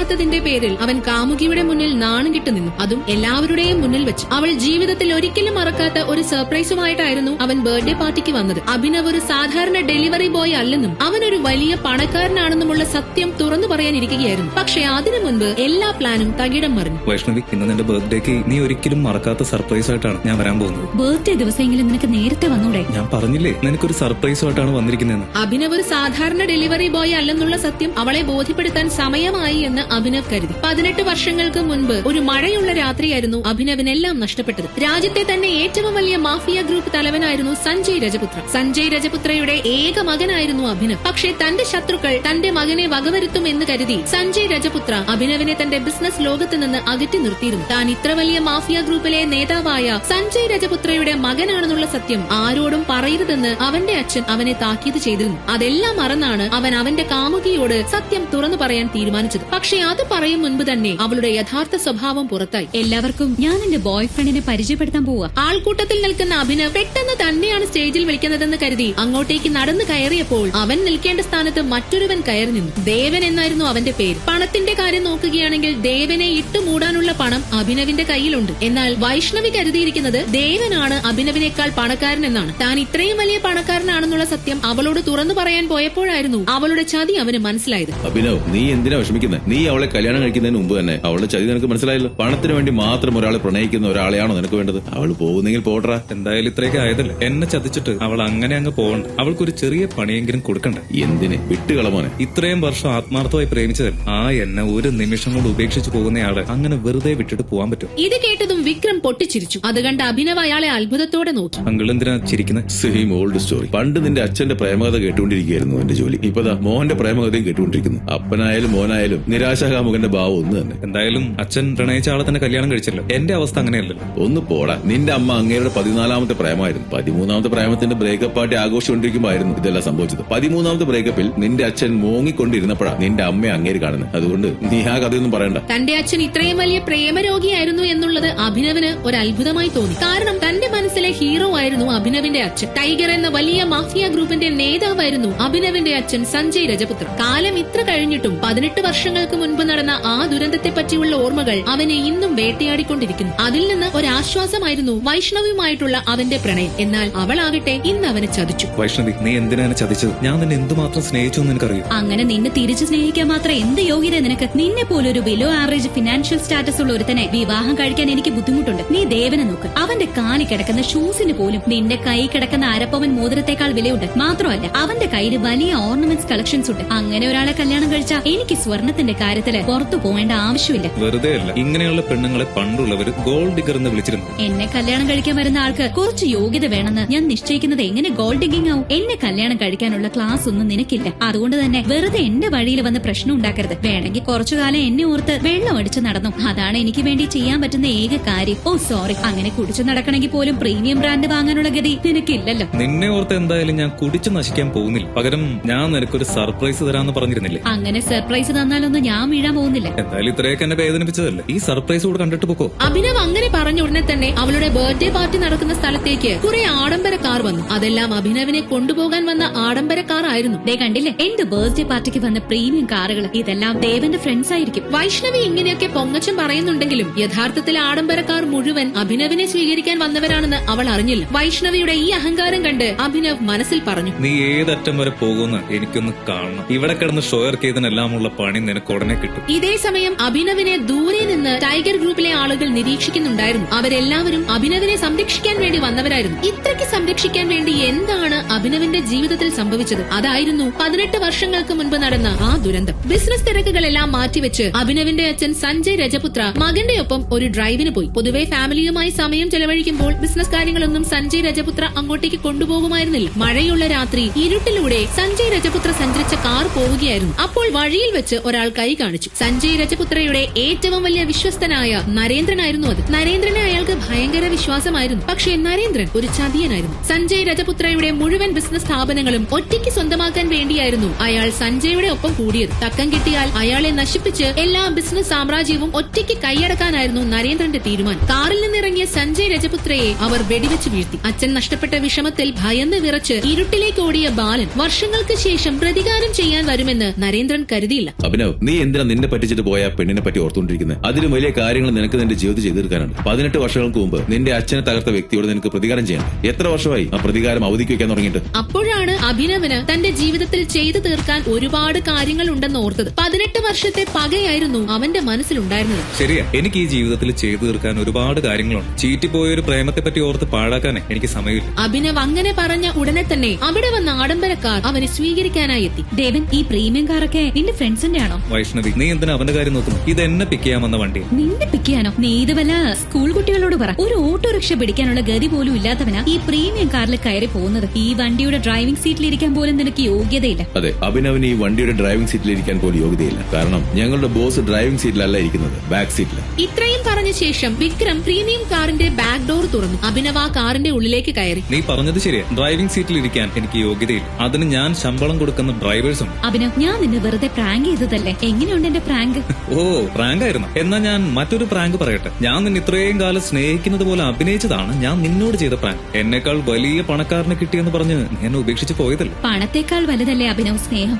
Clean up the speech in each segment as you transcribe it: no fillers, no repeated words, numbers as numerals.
കൊടുത്തതിന്റെ പേരിൽ അവൻ കാമുകിയുടെ മുന്നിൽ നാണം കിട്ടു നിന്നു, അതും എല്ലാവരുടെയും മുന്നിൽ വെച്ച്. അവൾ ജീവിതത്തിൽ ഒരിക്കലും മറക്കാത്ത ഒരു സർപ്രൈസുമായിട്ടായിരുന്നു അവൻ ബർത്ത്ഡേ പാർട്ടിക്ക് വന്നത്. അഭിനവ് ഒരു സാധാരണ ഡെലിവറി ബോയ് അല്ലെന്നും അവൻ ഒരു വലിയ പണക്കാരനാണെന്നുമുള്ള സത്യം തുറന്നു പറയാനിരിക്കുകയായിരുന്നു. പക്ഷെ അതിനു മുൻപ് എല്ലാ പ്ലാനും തകിടം മറിഞ്ഞു. വൈഷ്ണവി, ഇന്ന് നിന്റെ ബർത്ത്ഡേക്ക് നീ ഒരിക്കലും മറക്കാത്ത സർപ്രൈസ് ആയിട്ടാണ് ഞാൻ വരാൻ പോകുന്നത്. ബർത്ത്ഡേ ദിവസമെങ്കിലും നിനക്ക് നേരത്തെ വന്നൂടെ? ഞാൻ പറഞ്ഞില്ലേ നിനക്കൊരു സർപ്രൈസ് ആയിട്ടാണ് വന്നിരിക്കുന്നതെന്ന്. അഭിനവ് ഒരു സാധാരണ ഡെലിവറി ബോയ് അല്ലെന്നുള്ള സത്യം അവളെ ബോധ്യപ്പെടുത്താൻ സമയമായി എന്ന് അഭിനവ് കരുതി. 18 വർഷങ്ങൾക്ക് മുൻപ് ഒരു മഴയുള്ള രാത്രിയായിരുന്നു അഭിനവിനെല്ലാം നഷ്ടപ്പെട്ടത്. രാജ്യത്തെ തന്നെ ഏറ്റവും വലിയ മാഫിയ ഗ്രൂപ്പ് തലവനായിരുന്നു സഞ്ജയ് രജപുത്ര. സഞ്ജയ് രജപുത്രയുടെ ഏക മകനായിരുന്നു അഭിനവ്. പക്ഷേ തന്റെ ശത്രുക്കൾ തന്റെ മകനെ വകവരുത്തും എന്ന് കരുതി സഞ്ജയ് രജപുത്ര അഭിനവിനെ തന്റെ ബിസിനസ് ലോകത്ത് നിന്ന് അകറ്റി നിർത്തിയിരുന്നു. താൻ ഇത്ര വലിയ മാഫിയ ഗ്രൂപ്പിലെ നേതാവായ സഞ്ജയ് രജപുത്രയുടെ മകനാണെന്നുള്ള സത്യം ആരോടും പറയരുതെന്ന് അവന്റെ അച്ഛൻ അവനെ താക്കീത് ചെയ്തിരുന്നു. അതെല്ലാം മറന്നാണ് അവൻ അവന്റെ കാമുകിയോട് സത്യം തുറന്നു പറയാൻ തീരുമാനിച്ചത്. പക്ഷേ അത് പറയും മുൻപ് തന്നെ അവളുടെ യഥാർത്ഥ സ്വഭാവം പുറത്തായി. എല്ലാവർക്കും ഞാൻ എന്റെ ബോയ് ഫ്രണ്ടിനെ പരിചയപ്പെടുത്താൻ പോവാ. ആൾക്കൂട്ടത്തിൽ നിൽക്കുന്ന അഭിനവ് പെട്ടെന്ന് തന്നെയാണ് സ്റ്റേജിൽ വിളിക്കുന്നതെന്ന് കരുതി അങ്ങോട്ടേക്ക് നടന്നു കയറിയപ്പോൾ അവൻ നിൽക്കേണ്ട സ്ഥാനത്ത് മറ്റൊരുവൻ കയറി നിന്നു. ദേവൻ എന്നായിരുന്നു അവന്റെ പേര്. പണത്തിന്റെ കാര്യം നോക്കുകയാണെങ്കിൽ ദേവനെ ഇട്ടുമൂടാനുള്ള പണം അഭിനവിന്റെ കയ്യിലുണ്ട്. എന്നാൽ വൈഷ്ണവി കരുതിയിരിക്കുന്നത് ദേവനാണ് അഭിനവിനേക്കാൾ പണക്കാരൻ എന്നാണ്. താൻ ഇത്രയും വലിയ പണക്കാരനാണെന്നുള്ള സത്യം അവളോട് തുറന്നു പറയാൻ പോയപ്പോഴായിരുന്നു അവളുടെ ചതി അവന് മനസ്സിലായത്. അഭിനവ്, നീ എന്തിനാ വിഷമിക്കുന്നത്? നീ അവളെ കല്യാണം കഴിക്കുന്നതിന് മുമ്പ് തന്നെ അവളുടെ ചതി നിനക്ക് മനസ്സിലായല്ലോ. പണത്തിന് വേണ്ടി മാത്രം ഒരാളെ പ്രണയിക്കുന്ന ഒരാളെയാണോ നിനക്ക് വേണ്ടത്? അവൾ പോകുന്നെങ്കിൽ പോട്രാ. എന്തായാലും ഇത്രയൊക്കെ ആയതല്ലേ. എന്നെ ചതിച്ചിട്ട് അവൾ അങ്ങനെ അങ്ങ് പോകണ്ട. അവൾക്കൊരു ചെറിയ പണിയെങ്കിലും കൊടുക്കണ്ട. എന്തിന്? വിട്ടുകളമോനെ. ഇത്രയും വർഷം ആത്മാർത്ഥമായി പ്രേമിച്ചതൽ ആ എന്നെ ഒരു നിമിഷം കൊണ്ട് ഉപേക്ഷിച്ചു പോകുന്നയാളെ അങ്ങനെ വെറുതെ വിട്ടിട്ട് പോകാൻ പറ്റും? ഇത് കേട്ടതും വിക്രം പൊട്ടിച്ചിരിച്ചു. അത് കണ്ട് അഭിനവ് അയാളെ അത്ഭുതത്തോടെ നോക്കി. അങ്കിൾ എന്തിനാ ചിരിക്കുന്നത്? Same old story. പണ്ട് നിന്റെ അച്ഛന്റെ പ്രേമകഥ കേട്ടുകൊണ്ടിരിക്കുകയായിരുന്നു എന്റെ ജോലി. ഇപ്പതാ മോഹന്റെ പ്രേമകഥയും കേട്ടുകൊണ്ടിരിക്കുന്നു. അപ്പനായാലും മോനായാലും നിരാശാകാമുകന്റെ ഭാവം ഒന്ന് തന്നെ. എന്തായാലും അച്ഛൻ പ്രണയിച്ച ആളെ തന്നെ കല്യാണം കഴിച്ചല്ലോ. എന്റെ അവസ്ഥ അങ്ങനെയല്ലല്ലോ. ഒന്ന് പോടാ. നിന്റെ അമ്മ അങ്ങേരുടെ 14ാമത്തെ പ്രേമമായിരുന്നു. 13ാമത്തെ പ്രേമത്തിന്റെ ബ്രേക്കപ്പ് പാർട്ടി ആഘോഷിച്ചുകൊണ്ടിരിക്കുമ്പോഴായിരുന്നു ഇതെല്ലാം സംഭവിച്ചത്. 13ാമത്തെ ബ്രേക്കപ്പിൽ നിന്റെ അച്ഛൻ മോങ്ങിക്കൊണ്ടിരുന്നപ്പോഴാണ് നിന്റെ അമ്മയെ അങ്ങേര് കാണുന്നത്. അതുകൊണ്ട് നീ ആ കഥയൊന്നും പറയണ്ട. തന്റെ അച്ഛൻ ഇത്രയും വലിയ പ്രേമരോഗിയായിരുന്നു എന്നുള്ളത് അഭിനവിന് ഒരു അത്ഭുതമായി തോന്നി. കാരണം തന്റെ മനസ്സിലെ ഹീറോ ആയിരുന്നു അഭിനവിന്റെ അച്ഛൻ. ടൈഗർ എന്ന വലിയ മാഫിയ ഗ്രൂപ്പിന്റെ നേതാവായിരുന്നു അഭിനവിന്റെ അച്ഛൻ സഞ്ജയ് രജപുത്ര. കാലം ഇത്ര കഴിഞ്ഞിട്ടും 18 വർഷങ്ങൾക്ക് മുൻപ് നടന്ന ആ ദുരന്തത്തെ പറ്റിയുള്ള ഓർമ്മകൾ അവനെ ഇന്നും വേട്ടയാടിക്കൊണ്ടിരിക്കുന്നു. അതിൽ നിന്ന് ഒരാശ്വാസമായിരുന്നു വൈഷ്ണവിയുമായിട്ടുള്ള അവന്റെ പ്രണയം. എന്നാൽ അവളാകട്ടെ ഇന്ന് അവനെ ചതിച്ചു. വൈഷ്ണവി, നീ എന്തിനാണ് ചതിച്ചത്? ഞാൻ നിന്നെ എന്തുമാത്രം സ്നേഹിച്ചു എന്ന് എനിക്കറിയൂ. അങ്ങനെ നിന്നെ തിരിച്ചു സ്നേഹിക്കാൻ മാത്രം എന്ത് യോഗ്യത നിനക്ക്? നിന്നെ പോലൊരു ബിലോ ആവറേജ് ഫിനാൻഷ്യൽ സ്റ്റാറ്റസ് ഉള്ള ഒരുത്തനെ വിവാഹം കഴിക്കാൻ എനിക്ക് ബുദ്ധിമുട്ടുണ്ട്. നീ ദേവനെ നോക്ക്. അവന്റെ കാലി കിടക്കുന്ന ഷൂസിന് പോലും നിന്റെ കൈ കിടക്കുന്ന അരപ്പവൻ മോതിരത്തെക്കാൾ വിലയുണ്ട്. മാത്രമല്ല അവന്റെ കയ്യിൽ വലിയ ഓർണമെന്റ്സ് കളക്ഷൻസ് ഉണ്ട്. അങ്ങനെ ഒരാളെ കല്യാണം കഴിച്ചാൽ എനിക്ക് സ്വർണത്തിന്റെ കാര്യത്തില് പുറത്തു പോകേണ്ട ആവശ്യമില്ല. വെറുതെ അല്ല, ഇങ്ങനെയുള്ള പെണ്ണുങ്ങളെ പണ്ടുള്ളവർ ഗോൾഡ് ഡിഗർ എന്ന് വിളിച്ചിരുന്നു. എന്നെ കല്യാണം കഴിക്കാൻ വരുന്ന ആൾക്ക് കുറച്ച് യോഗ്യത വേണമെന്ന് ഞാൻ നിശ്ചയിക്കുന്നത് എങ്ങനെ ഗോൾഡ് ഡിഗിംഗ് ആവും? എന്നെ കല്യാണം കഴിക്കാനുള്ള ക്ലാസ് ഒന്നും നിനക്കില്ല. അതുകൊണ്ട് തന്നെ വെറുതെ എന്റെ വഴിയിൽ വന്ന് പ്രശ്നം ഉണ്ടാക്കരുത്. വേണമെങ്കിൽ കുറച്ചുകാലം എന്നെ ഓർത്ത് വെള്ളം അടിച്ചു നടന്നു. അതാണ് എനിക്ക് വേണ്ടി ചെയ്യാൻ പറ്റുന്ന ഏക കാര്യം. ഓ സോറി, അങ്ങനെ കുടിച്ചു നടക്കണമെങ്കിൽ പോലും പ്രീമിയം ബ്രാൻഡ് വാങ്ങാനുള്ള ഗതി നിനക്കില്ലല്ലോ. നിന്നെ ഓർത്ത് എന്തായാലും ഞാൻ കുടിച്ചു നശിക്കാൻ പോകുന്നില്ല. പകരം ഞാൻ നിനക്കൊരു സർപ്രൈസ് തരാന്ന് പറഞ്ഞിരുന്നില്ലേ? അങ്ങനെ സർപ്രൈസ് തന്നാലൊന്നും ഞാൻ വീഴാൻ പോകുന്നില്ല. എന്തായാലും ഇത്രയൊക്കെ എന്നെ വേദനിപ്പിച്ചതല്ലേ. ഈ സർപ്രൈസ് കൂടെ കണ്ടിട്ട് പോക്കോ. അഭിനവ് അങ്ങനെ പറഞ്ഞ ഉടനെ തന്നെ അവളുടെ ബർത്ത്ഡേ പാർട്ടി നടക്കുന്ന സ്ഥലത്തേക്ക് കുറെ ആഡംബര കാർ വന്നു. അതെല്ലാം അഭിനവിനെ കൊണ്ടുപോകാൻ വന്ന ആഡംബര കാർ ആയിരുന്നു. ദേ കണ്ടില്ലേ, എന്റെ ബർത്ത്ഡേ പാർട്ടിക്ക് വന്ന പ്രീമിയം കാറുകൾ. ഇതെല്ലാം ദേവന്റെ ഫ്രണ്ട്സ് ആയിരിക്കും. വൈഷ്ണവി ഇങ്ങനെയൊക്കെ പൊങ്ങച്ചം പറയുന്നുണ്ടെങ്കിലും യഥാർത്ഥത്തിൽ ആഡംബരക്കാർ മുഴുവൻ അഭിനവിനെ സ്വീകരിക്കാൻ വന്നവരാണെന്ന് അവൾ അറിഞ്ഞില്ല. വൈഷ്ണവിയുടെ ഈ അഹങ്കാരം കണ്ട് അഭിനവ് മനസ്സിൽ പറഞ്ഞു, നീ ഏതറ്റം വരെ പോകുമെന്ന് എനിക്കൊന്ന് കാണണം. ഇവിടെ കിടന്ന് ഷോയർ ചെയ്തതിനെല്ലാമുള്ള പണി നിനക്ക് ഉടനെ കിട്ടും. ഇതേ സമയം അഭിനവിനെ ദൂരെ നിന്ന് ടൈഗർ ഗ്രൂപ്പിലെ ആളുകൾ നിരീക്ഷിക്കുന്നുണ്ടായിരുന്നു. അവരെല്ലാവരും അഭിനവിനെ സംരക്ഷിക്കാൻ വേണ്ടി വന്നവരായിരുന്നു. ഇത്രയ്ക്ക് സംരക്ഷിക്കാൻ വേണ്ടി എന്താണ് അഭിനവിന്റെ ജീവിതത്തിൽ സംഭവിച്ചത്? അതായിരുന്നു 18 വർഷങ്ങൾക്ക് മുൻപ് നടന്ന ആ ദുരന്തം. ബിസിനസ് തിരക്കുകളെല്ലാം മാറ്റിവെച്ച് അഭിനവിന്റെ അച്ഛൻ സഞ്ജയ് രജപുത്ര മകന്റെ ഒപ്പം ഒരു ഡ്രൈവിന് പോയി. പൊതുവെ ഫാമിലിയുമായി സമയം ചെലവഴിക്കുമ്പോൾ ബിസിനസ് കാര്യങ്ങളൊന്നും സഞ്ജയ് രജപുത്ര അങ്ങോട്ടേക്ക് കൊണ്ടുപോകുമായിരുന്നില്ല. മഴയുള്ള രാത്രി ഇരുട്ടിലൂടെ സഞ്ജയ് രജപുത്ര സഞ്ചരിച്ച കാർ പോവുകയായിരുന്നു. അപ്പോൾ വഴിയിൽ വെച്ച് ഒരാൾ കൈ കാണിച്ചു. സഞ്ജയ് രജപുത്രയുടെ ഏറ്റവും വലിയ വിശ്വസ്തനായ നരേന്ദ്രനായിരുന്നു അത്. നരേന്ദ്രനെ അയാൾക്ക് ഭയങ്കര വിശ്വാസമായിരുന്നു. പക്ഷേ നരേന്ദ്രൻ ഒരു ചതിയനായിരുന്നു. സഞ്ജയ് രജപുത്രയുടെ മുഴുവൻ ബിസിനസ് സ്ഥാപനങ്ങളും ഒറ്റയ്ക്ക് സ്വന്തമാക്കാൻ വേണ്ടിയായിരുന്നു അയാൾ സഞ്ജയുടെ ഒപ്പം കൂടിയത്. തക്കം കിട്ടിയാൽ അയാളെ നശിപ്പിച്ച് എല്ലാ ബിസിനസ് സാമ്രാജ്യവും ഒറ്റയ്ക്ക് കൈയടക്കാനായിരുന്നു നരേന്ദ്രന്റെ തീരുമാനം. കാറിൽ നിന്നിറങ്ങിയ സഞ്ജയ് രജപുത്രയെ അവർ വെടിവെച്ച് വീഴ്ത്തി. അച്ഛൻ നഷ്ടപ്പെട്ട വിഷമത്തിൽ ഭയന്ന് വിറച്ച് ഇരുട്ടിലേക്ക് ഓടിയ ബാലൻ വർഷങ്ങൾക്ക് ശേഷം പ്രതികാരം ചെയ്യാൻ വരുമെന്ന് നരേന്ദ്രൻ കരുതിയില്ല. അഭിനവ്, നീ എന്തിനാ എന്തിനാ നിന്നെ പറ്റിച്ചിട്ട് പോയ പെണ്ണിനെ പറ്റി ഓർത്തുകൊണ്ടിരിക്കുന്നത്? അതിലും വലിയ കാര്യങ്ങൾ നിനക്ക് നിന്റെ ജീവിതത്തിൽ ചെയ്തു തീർക്കാനുണ്ട്. 18 വർഷങ്ങൾക്ക് മുമ്പ് നിന്റെ അച്ഛനെ തകർത്ത വ്യക്തിയോട് നിനക്ക് പ്രതികാരം ചെയ്യണം. എത്ര വർഷമായി ആ പ്രതികാരം അവധിക്ക് വെക്കാൻ തുടങ്ങിയിട്ട്? അപ്പോഴാണ് അഭിനവന് തന്റെ ജീവിതത്തിൽ ചെയ്തു തീർക്കാൻ ഒരുപാട് കാര്യങ്ങൾ ഉണ്ടെന്ന് ഓർത്തത്. 18 വർഷത്തെ പകയായിരുന്നു അവന്റെ മനസ്സിലുണ്ടായിരുന്നത്. ശരിയാ, എനിക്ക് ഈ ജീവിതത്തിൽ ചെയ്തു തീർക്കാൻ ഒരുപാട് കാര്യങ്ങളുണ്ട്. ചീറ്റിപ്പോയ ഒരു പ്രേമത്തെ പറ്റി ഓർത്ത് പാഴാക്കാനേ എനിക്ക് സമയമില്ല. അഭിനവ് അങ്ങനെ പറഞ്ഞ ഉടനെ തന്നെ അവിടെ വന്ന ആഡംബരക്കാർ അവനെ സ്വീകരിക്കാനായി എത്തി. ദേവൻ, ഈ പ്രീമിയം കാറൊക്കെ നിന്റെ ഫ്രണ്ട്സിന്റെ ആണോ? വൈഷ്ണവി, നീ എന്തിനാ അവന്റെ കാര്യം നോക്കുന്നു? ഇത് എന്നെ പിക്ക് ചെയ്യാൻ വന്ന വണ്ടി. നിന്നെ പിക്കാനോ? നീ ഇത് വല്ല സ്കൂൾ കുട്ടികളോട് പറ. ഒരു ഓട്ടോറിക്ഷ പിടിക്കാനുള്ള ഗതി പോലും ഇല്ലാത്തവനാ ഈ പ്രീമിയം കാറിൽ കയറി പോകുന്നത്. ഈ വണ്ടിയുടെ ഡ്രൈവിംഗ് സീറ്റിൽ ഇരിക്കാൻ പോലും നിനക്ക് യോഗ്യതയില്ല. അതെ, അഭിനവിന് ഈ വണ്ടിയുടെ ഡ്രൈവിംഗ് സീറ്റിൽ ഇരിക്കാൻ പോലും യോഗ്യതയില്ല. കാരണം ഞങ്ങളുടെ ബോസ് ഡ്രൈവിംഗ് സീറ്റിലല്ല ഇരിക്കുന്നത്, ബാക്ക് സീറ്റിൽ. ഇത്രയും പറഞ്ഞ ശേഷം വിക്രം പ്രീമിയം കാറിന്റെ ബാക്ക് ഡോർ തുറന്നു. അഭിനവ് ആ കാറിന്റെ ഉള്ളിലേക്ക് കയറി. നീ പറഞ്ഞത് ശരിയാ, ഡ്രൈവിംഗ് സീറ്റിൽ ഇരിക്കാൻ എനിക്ക് യോഗ്യതയില്ല. അതിന് ഞാൻ ശമ്പളം കൊടുക്കുന്ന ഡ്രൈവേഴ്സ് ഉണ്ട്. അഭിനവ്, ഞാൻ നിന്നെ വെറുതെ പ്രാങ്ക് ചെയ്തതല്ലേ? എങ്ങനെയുണ്ട് എന്റെ പ്രാങ്ക്? ഓ, പ്രാങ്ക് ആയിരുന്നു. എന്നാ ഞാൻ മറ്റൊരു പ്രാങ്ക് പറയട്ടെ. ഞാൻ നിന്നെ ഇത്രയും കാലം സ്നേഹിക്കുന്നത് പോലെ അഭിനയിച്ചതാണ് ഞാൻ നിന്നോട് ചെയ്ത പ്രാങ്ക്. എന്നേക്കാൾ വലിയ പണക്കാരനെ കിട്ടിയെന്ന് പറഞ്ഞ് നീ എന്നെ ഉപേക്ഷിച്ച് പോയതല്ലേ? പണത്തേക്കാൾ വലുതല്ലേ അഭിനവ് സ്നേഹം?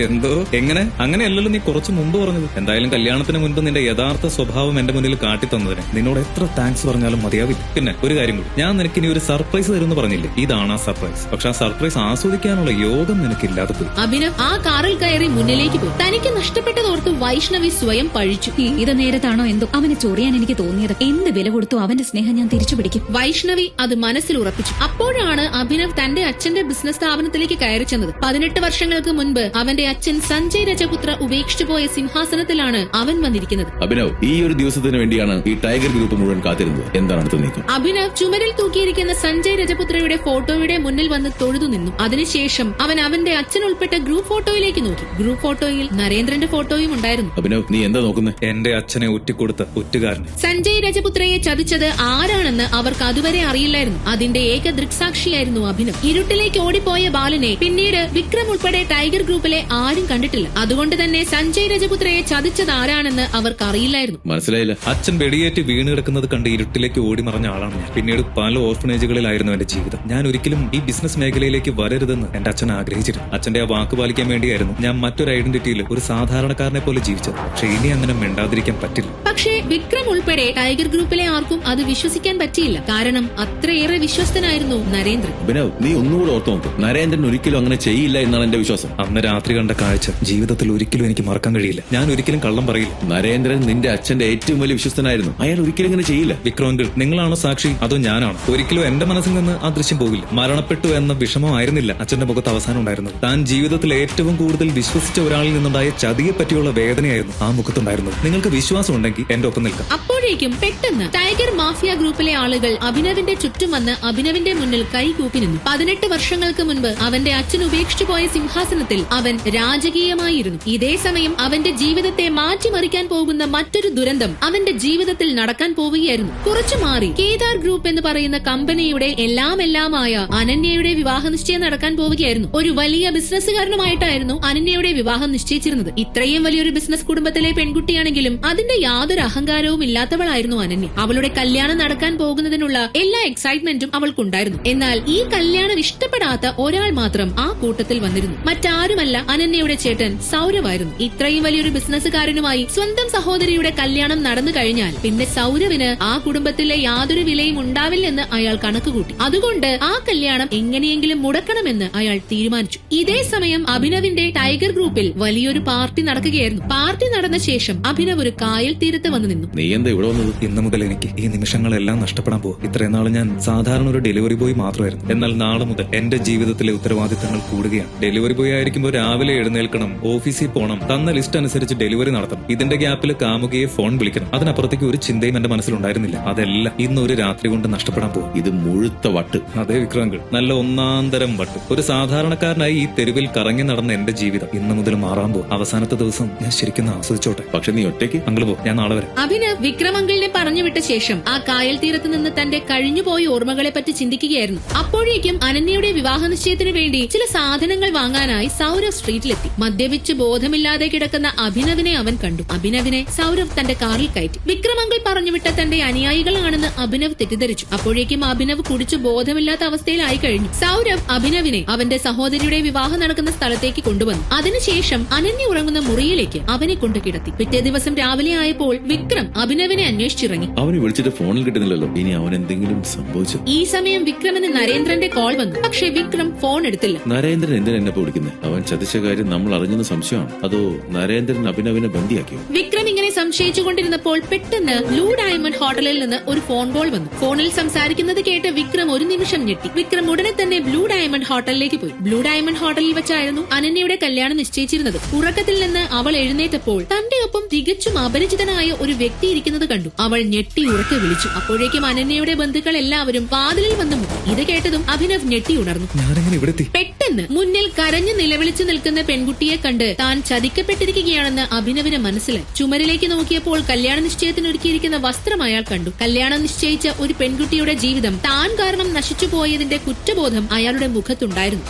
എന്തോ എങ്ങനെ? അങ്ങനെയല്ലല്ലോ നീ കുറച്ച് മുമ്പ് പറഞ്ഞത്. എന്തായാലും കല്യാണത്തിന് മുൻപ് നിന്റെ യഥാർത്ഥ സ്വഭാവം എന്റെ മുന്നിൽ കാട്ടിത്തന്നതിന് നിന്നോട് എത്ര താങ്ക്സ് പറഞ്ഞാലും മതിയാവില്ല. പിന്നെ ഒരു കാര്യം കൂടി, ഞാൻ നിനക്ക് ഇനി ഒരു സർപ്രൈസ് തരുമെന്ന് പറഞ്ഞില്ലേ? ഇതാണ് ആ സർപ്രൈസ്. പക്ഷെ ആ സർപ്രൈസ് ആസ്വദിക്കാനുള്ള യോഗം നിനക്കില്ലാതെ പോയി. അഭിനവ് ആ കാറിൽ കയറി മുന്നിലേക്ക് പോയി. തനിക്ക് നഷ്ടപ്പെട്ടതോർത്ത് വൈഷ്ണവി സ്വയം പഴിച്ചു. ഇത് നേരത്താണോ എന്തോ അവനെ ചൊറിയാൻ എനിക്ക് തോന്നിയത്. എന്ത് വില കൊടുത്തു അവന്റെ സ്നേഹം ഞാൻ തിരിച്ചു പിടിക്കും. വൈഷ്ണവി അത് മനസ്സിൽ ഉറപ്പിച്ചു. അപ്പോഴാണ് അഭിനവ് തന്റെ അച്ഛന്റെ ബിസിനസ് സ്ഥാപനത്തിലേക്ക് കയറി ചെന്നത്. 18 വർഷങ്ങൾക്ക് മുൻപ് അവന്റെ അച്ഛൻ സഞ്ജയ് രജപുത്ര ഉപേക്ഷിച്ചു പോയ സിംഹാസനത്തിലാണ് അവൻ വന്നിരിക്കുന്നത്. അഭിനവ്, ഈ ഒരു ദിവസത്തിന് വേണ്ടിയാണ് ഈ ടൈഗർ ഗ്രൂപ്പ് മുഴുവൻ കാത്തിരുന്നത്. എന്താണ് അടുത്ത നീക്കം? അഭിനവ് ചുമരിൽ തൂക്കിയിരിക്കുന്ന സഞ്ജയ് രജപുത്രയുടെ ഫോട്ടോയുടെ മുന്നിൽ വന്ന് തൊഴുതു നിന്നു. അതിനുശേഷം അവൻ അവന്റെ അച്ഛൻ ഉൾപ്പെട്ട ഗ്രൂപ്പ് ഫോട്ടോയിലേക്ക് നോക്കി. ഗ്രൂപ്പ് ഫോട്ടോയിൽ നരേന്ദ്രന്റെ ഫോട്ടോയും ഉണ്ടായിരുന്നു. അഭിനവ്, നീ എന്താ നോക്കുന്നത്? എന്റെ അച്ഛനെ ഒറ്റിക്കൊടുത്ത ഒറ്റുകാരനെ. സഞ്ജയ് രജപുത്രയെ ചതിച്ചത് ആരാണെന്ന് അവർക്ക് അതുവരെ അറിയില്ലായിരുന്നു. അതിന്റെ ഏക ദൃക്സാക്ഷിയായിരുന്നു അഭിനവ്. ഇരുട്ടിലേക്ക് ഓടിപ്പോയ ബാലനെ പിന്നീട് വിക്രം ഉൾപ്പെടെ ടൈഗർ ഗ്രൂപ്പിലെ ആരും കണ്ടിട്ടില്ല. അതുകൊണ്ട് തന്നെ സഞ്ജയ് രജപുത്രയെ ചതിച്ചത് ആരാണെന്ന് അവർക്ക് അറിയില്ലായിരുന്നു. മനസ്സിലായില്ല. അച്ഛൻ വെടിയേറ്റ് വീണ് കിടക്കുന്നത് കണ്ട് ഇരുട്ടിലേക്ക് ഓടി മറഞ്ഞ ആളാണ് ഞാൻ. പിന്നീട് പല ഓർഫനേജുകളിലായിരുന്നു എന്റെ ജീവിതം. ഞാൻ ഒരിക്കലും ഈ ബിസിനസ് മേഖലയിലേക്ക് വരരുതെന്ന് എന്റെ അച്ഛൻ ആഗ്രഹിച്ചിരുന്നു. അച്ഛന്റെ ആ വാക്ക് പാലിക്കാൻ വേണ്ടിയായിരുന്നു ഞാൻ മറ്റൊരു ഐഡന്റിറ്റിയിൽ ഒരു സാധാരണക്കാരനെ പോലെ ജീവിച്ചത്. പക്ഷെ ഇനി അങ്ങനെ മിണ്ടാതിരിക്കാൻ പറ്റില്ല. പക്ഷേ വിക്രം ഉൾപ്പെടെ ടൈഗർ ഗ്രൂപ്പിലെ ആർക്കും അത് വിശ്വസിക്കാൻ പറ്റിയില്ല. കാരണം അത്രയേറെ വിശ്വസ്തനായിരുന്നു നരേന്ദ്രൻ. അഭിനവ്, നീ ഒന്നുകൂടെ ഓർത്തു നോക്ക്. നരേന്ദ്രൻ ഒരിക്കലും അങ്ങനെ ചെയ്യില്ല എന്നാണ് എന്റെ വിശ്വാസം. അന്ന് രാത്രി കണ്ട കാഴ്ച ജീവിതത്തിൽ ഒരിക്കലും എനിക്ക് മറക്കാൻ കഴിയില്ല. ഞാൻ ഒരിക്കലും കള്ളം പറയില്ല. നരേന്ദ്രൻ നിന്റെ അച്ഛന്റെ ഏറ്റവും വലിയ വിശ്വസ്തനായിരുന്നു. അയാൾ ഒരിക്കലും ഇങ്ങനെ ചെയ്യില്ല. വിക്രമങ്കിൾ, നിങ്ങളാണോ സാക്ഷി അതോ ഞാനാണോ? ഒരിക്കലും എന്റെ മനസ്സിൽ നിന്ന് ആ ദൃശ്യം പോകില്ല. മരണപ്പെട്ടു എന്ന വിഷമമായിരുന്നില്ല അച്ഛന്റെ മുഖത്ത് അവസാനം ഉണ്ടായിരുന്നത്. താൻ ജീവിതത്തിൽ ഏറ്റവും കൂടുതൽ വിശ്വസിച്ച ഒരാളിൽ നിന്നുണ്ടായ ചതിയെ പറ്റിയുള്ള വേദനയായിരുന്നു ആ മുഖത്തുണ്ടായിരുന്നത്. നിങ്ങൾക്ക് വിശ്വാസം ഉണ്ടെങ്കിൽ എന്റെ ഒപ്പം നിൽക്കാം. അപ്പോഴേക്കും പെട്ടെന്ന് ടൈഗർ മാഫിയ ഗ്രൂപ്പിലെ ആളുകൾ അഭിനവിന്റെ ചുറ്റും വന്ന് അഭിനവിന്റെ മുന്നിൽ കൈകൂപ്പി നിന്നു. 18 വർഷങ്ങൾക്ക് മുൻപ് അവന്റെ അച്ഛൻ ഉപേക്ഷിച്ചു പോയ സിംഹാസനത്തിൽ അവൻ രാജകീയമായിരുന്നു. ഇതേ സമയം അവന്റെ ജീവിതത്തെ മാറ്റിമറിക്കാൻ പോകുന്ന മറ്റൊരു ദുരന്തം അവന്റെ ജീവിതത്തിൽ നടക്കാൻ പോവുകയായിരുന്നു. കുറച്ചു മാറി കേദാർ ഗ്രൂപ്പ് എന്ന് പറയുന്ന കമ്പനിയുടെ എല്ലാമായ അനന്യയുടെ വിവാഹ നിശ്ചയം നടക്കാൻ പോവുകയായിരുന്നു. ഒരു വലിയ ബിസിനസ്സുകാരനുമായിട്ടായിരുന്നു അനന്യയുടെ വിവാഹം നിശ്ചയിച്ചിരുന്നത്. ഇത്രയും വലിയൊരു ബിസിനസ് കുടുംബത്തിലെ പെൺകുട്ടിയാണെങ്കിലും അതിന്റെ യാതൊരു അഹങ്കാരവും ഇല്ലാത്തവളായിരുന്നു അനന്യ. അവളുടെ കല്യാണം നടക്കാൻ പോകുന്നതിനുള്ള എല്ലാ എക്സൈറ്റ്മെന്റും അവൾക്കുണ്ടായിരുന്നു. എന്നാൽ ഈ കല്യാണം ഇഷ്ടപ്പെടാത്ത ഒരാൾ മാത്രം ആ കൂട്ടത്തിൽ വന്നിരുന്നു. മറ്റാരുമല്ല, അനന്യയുടെ ചേട്ടൻ സൗരവായിരുന്നു. ഇത്രയും വലിയൊരു ബിസിനസ്സുകാരനുമായി സ്വന്തം സഹോദരിയുടെ കല്യാണം നടന്നു കഴിഞ്ഞാൽ പിന്നെ സൗരവിന് ആ കുടുംബത്തിലെ യാതൊരു വിലയും ഉണ്ടാവില്ലെന്ന് അയാൾ കണക്കുകൂട്ടി. അതുകൊണ്ട് ആ കല്യാണം എങ്ങനെയെങ്കിലും മുടക്കണമെന്ന് അയാൾ തീരുമാനിച്ചു. ഇതേ സമയം അഭിനവിന്റെ ടൈഗർ ഗ്രൂപ്പിൽ വലിയൊരു പാർട്ടി നടക്കുകയായിരുന്നു. പാർട്ടി നടന്ന ശേഷം അഭിനവ് ഒരു കായൽ തീരത്ത് വന്നു നിന്നു. നീ എന്താ ഇവിടെ വന്നത്? ഇന്നു മുതൽ എനിക്ക് ഈ നിമിഷങ്ങളെല്ലാം നഷ്ടപ്പെടാൻ പോകും. ഇത്രയും നാൾ ഞാൻ സാധാരണ ഒരു ഡെലിവറി ബോയ് മാത്രമായിരുന്നു. എന്നാൽ നാളെ മുതൽ എന്റെ ജീവിതത്തിലെ ഉത്തരവാദിത്തങ്ങൾ കൂടുകയാണ്. ഡെലിവറി ബോയ് ആയിരിക്കുമ്പോൾ രാവിലെ എഴുന്നേൽക്കണം, ഓഫീസിൽ പോകണം, തന്ന ലിസ്റ്റ് അനുസരിച്ച് ഡെലിവറി നടത്തണം. ഇതിന്റെ ഗ്യാപ്പിൽ കാമുകയെ ഫോൺ വിളിക്കണം. അതിനപ്പുറത്തേക്ക് ഒരു ചിന്തയും എന്റെ മനസ്സിലുണ്ടായിരുന്നില്ല. അതെല്ലാം ഇന്നൊരു രാത്രി കൊണ്ട് നഷ്ടപ്പെടാൻ പോകും. ഇത് മുഴുത്ത വട്ട്. അതേ വിക്രമങ്കിൾ, നല്ല ഒന്നാന്തരം വട്ട്. ഒരു സാധാരണക്കാരനായി ഈ തെരുവിൽ കറങ്ങി നടന്ന എന്റെ ജീവിതം ഇന്നു മുതൽ മാറാൻ പോകും. അവസാനത്തെ ദിവസം ഞാൻ ശരിക്കും ആസ്വദിച്ചോട്ടെ. പക്ഷെ നീ ഒറ്റയ്ക്ക് അങ്കിൾ പോ, ഞാൻ നാളെ വരാം. അഭിനവ് വിക്രമങ്കിളിനെ പറഞ്ഞുവിട്ട ശേഷം ആ കായൽ തീരത്ത് നിന്ന് തന്റെ കഴിഞ്ഞുപോയ ഓർമ്മകളെ പറ്റി ചിന്തിക്കുകയായിരുന്നു. അപ്പോഴേക്കും അനന്യയുടെ വിവാഹ നിശ്ചയത്തിന് വേണ്ടി ചില സാധനങ്ങൾ വാങ്ങാനായി സൗരവ് സ്ട്രീറ്റിലെത്തി. മദ്യപിച്ച് ബോധമില്ലാതെ കിടക്കുന്ന അഭിനവിനെ അവൻ കണ്ടു. അഭിനവിനെ സൗരവ് തന്റെ കാറിൽ കയറ്റി. വിക്രമങ്കിൾ പറഞ്ഞുവിട്ട തന്റെ അനുയായികളാണെന്ന് അഭിനവ് തെറ്റിദ്ധരിച്ചു. അപ്പോഴേക്കും അഭിനവ് കുടിച്ചു ബോധമില്ലാത്ത അവസ്ഥയിലായി കഴിഞ്ഞു. സൗരവ് അഭിനവിനെ അവന്റെ സഹോദരിയുടെ വിവാഹം നടക്കുന്ന സ്ഥലത്തേക്ക് കൊണ്ടുവന്നു. അതിനുശേഷം അനന്യ ഉറങ്ങുന്ന മുറിയിലേക്ക് ബെഡിലേക്ക് അവനെ കൊണ്ട് കിടത്തി. പിറ്റേ ദിവസം രാവിലെ ആയപ്പോൾ വിക്രം അഭിനവിനെ അന്വേഷിച്ചിറങ്ങി. അവനെ വിളിച്ചിട്ട് ഫോണിൽ കിട്ടുന്നില്ലല്ലോ. ഇനി അവൻ എന്തെങ്കിലും സംഭവിച്ചു? ഈ സമയം വിക്രമിന് നരേന്ദ്രന്റെ കോൾ വന്നു. പക്ഷെ വിക്രം ഫോൺ എടുത്തില്ല. നരേന്ദ്രൻ എന്തിനാ എന്നെ വിളിക്കുന്നത്? അവൻ ചതിച്ച കാര്യം നമ്മൾ അറിഞ്ഞെന്ന് സംശയമാണ്. അതോ നരേന്ദ്രൻ അഭിനവിനെ ബന്ദിയാക്കിയോ? വിക്രം ഇങ്ങനെ സംശയിച്ചുകൊണ്ടിരുന്നപ്പോൾ പെട്ടെന്ന് ബ്ലൂ ഡയമണ്ട് ഹോട്ടലിൽ നിന്ന് ഒരു ഫോൺ കോൾ വന്നു. ഫോണിൽ സംസാരിക്കുന്നത് കേട്ട് വിക്രം ഒരു നിമിഷം ഞെട്ടി. വിക്രം ഉടനെ തന്നെ ബ്ലൂ ഡയമണ്ട് ഹോട്ടലിലേക്ക് പോയി. ബ്ലൂ ഡയമണ്ട് ഹോട്ടലിൽ വെച്ചായിരുന്നു അനന്യയുടെ കല്യാണം നിശ്ചയിച്ചിരുന്നത്. ഉറക്കത്തിൽ നിന്ന് അവൾ എഴുന്നേറ്റപ്പോൾ തന്റെ ഒപ്പം തികച്ചും അപരിചിതനായ ഒരു വ്യക്തി ഇരിക്കുന്നത് കണ്ടു. അവൾ ഞെട്ടി ഉറക്കെ വിളിച്ചു. അപ്പോഴേക്കും അനന്യയുടെ ബന്ധുക്കൾ എല്ലാവരും വാതിലിൽ വന്നു മുട്ടി. ഇത് കേട്ടതും അഭിനവ് ഞെട്ടി ഉണർന്നു. ഞാനെങ്ങനെ ഇവിടെ എത്തി? പെട്ടെന്ന് മുന്നിൽ കരഞ്ഞു നിലവിളിച്ചു നിൽക്കുന്ന പെൺകുട്ടിയെ കണ്ട് താൻ ചതിക്കപ്പെട്ടിരിക്കുകയാണെന്ന് അഭിനവിന് മനസ്സിലായി. ചുമരിലേക്ക് നോക്കിയപ്പോൾ കല്യാണ നിശ്ചയത്തിന് ഒരുക്കിയിരിക്കുന്ന വസ്ത്രം അയാൾ കണ്ടു. കല്യാണം നിശ്ചയിച്ച ഒരു പെൺകുട്ടിയുടെ ജീവിതം താൻ കാരണം നശിച്ചു പോയതിന്റെ കുറ്റബോധം അയാളുടെ മുഖത്തുണ്ടായിരുന്നു.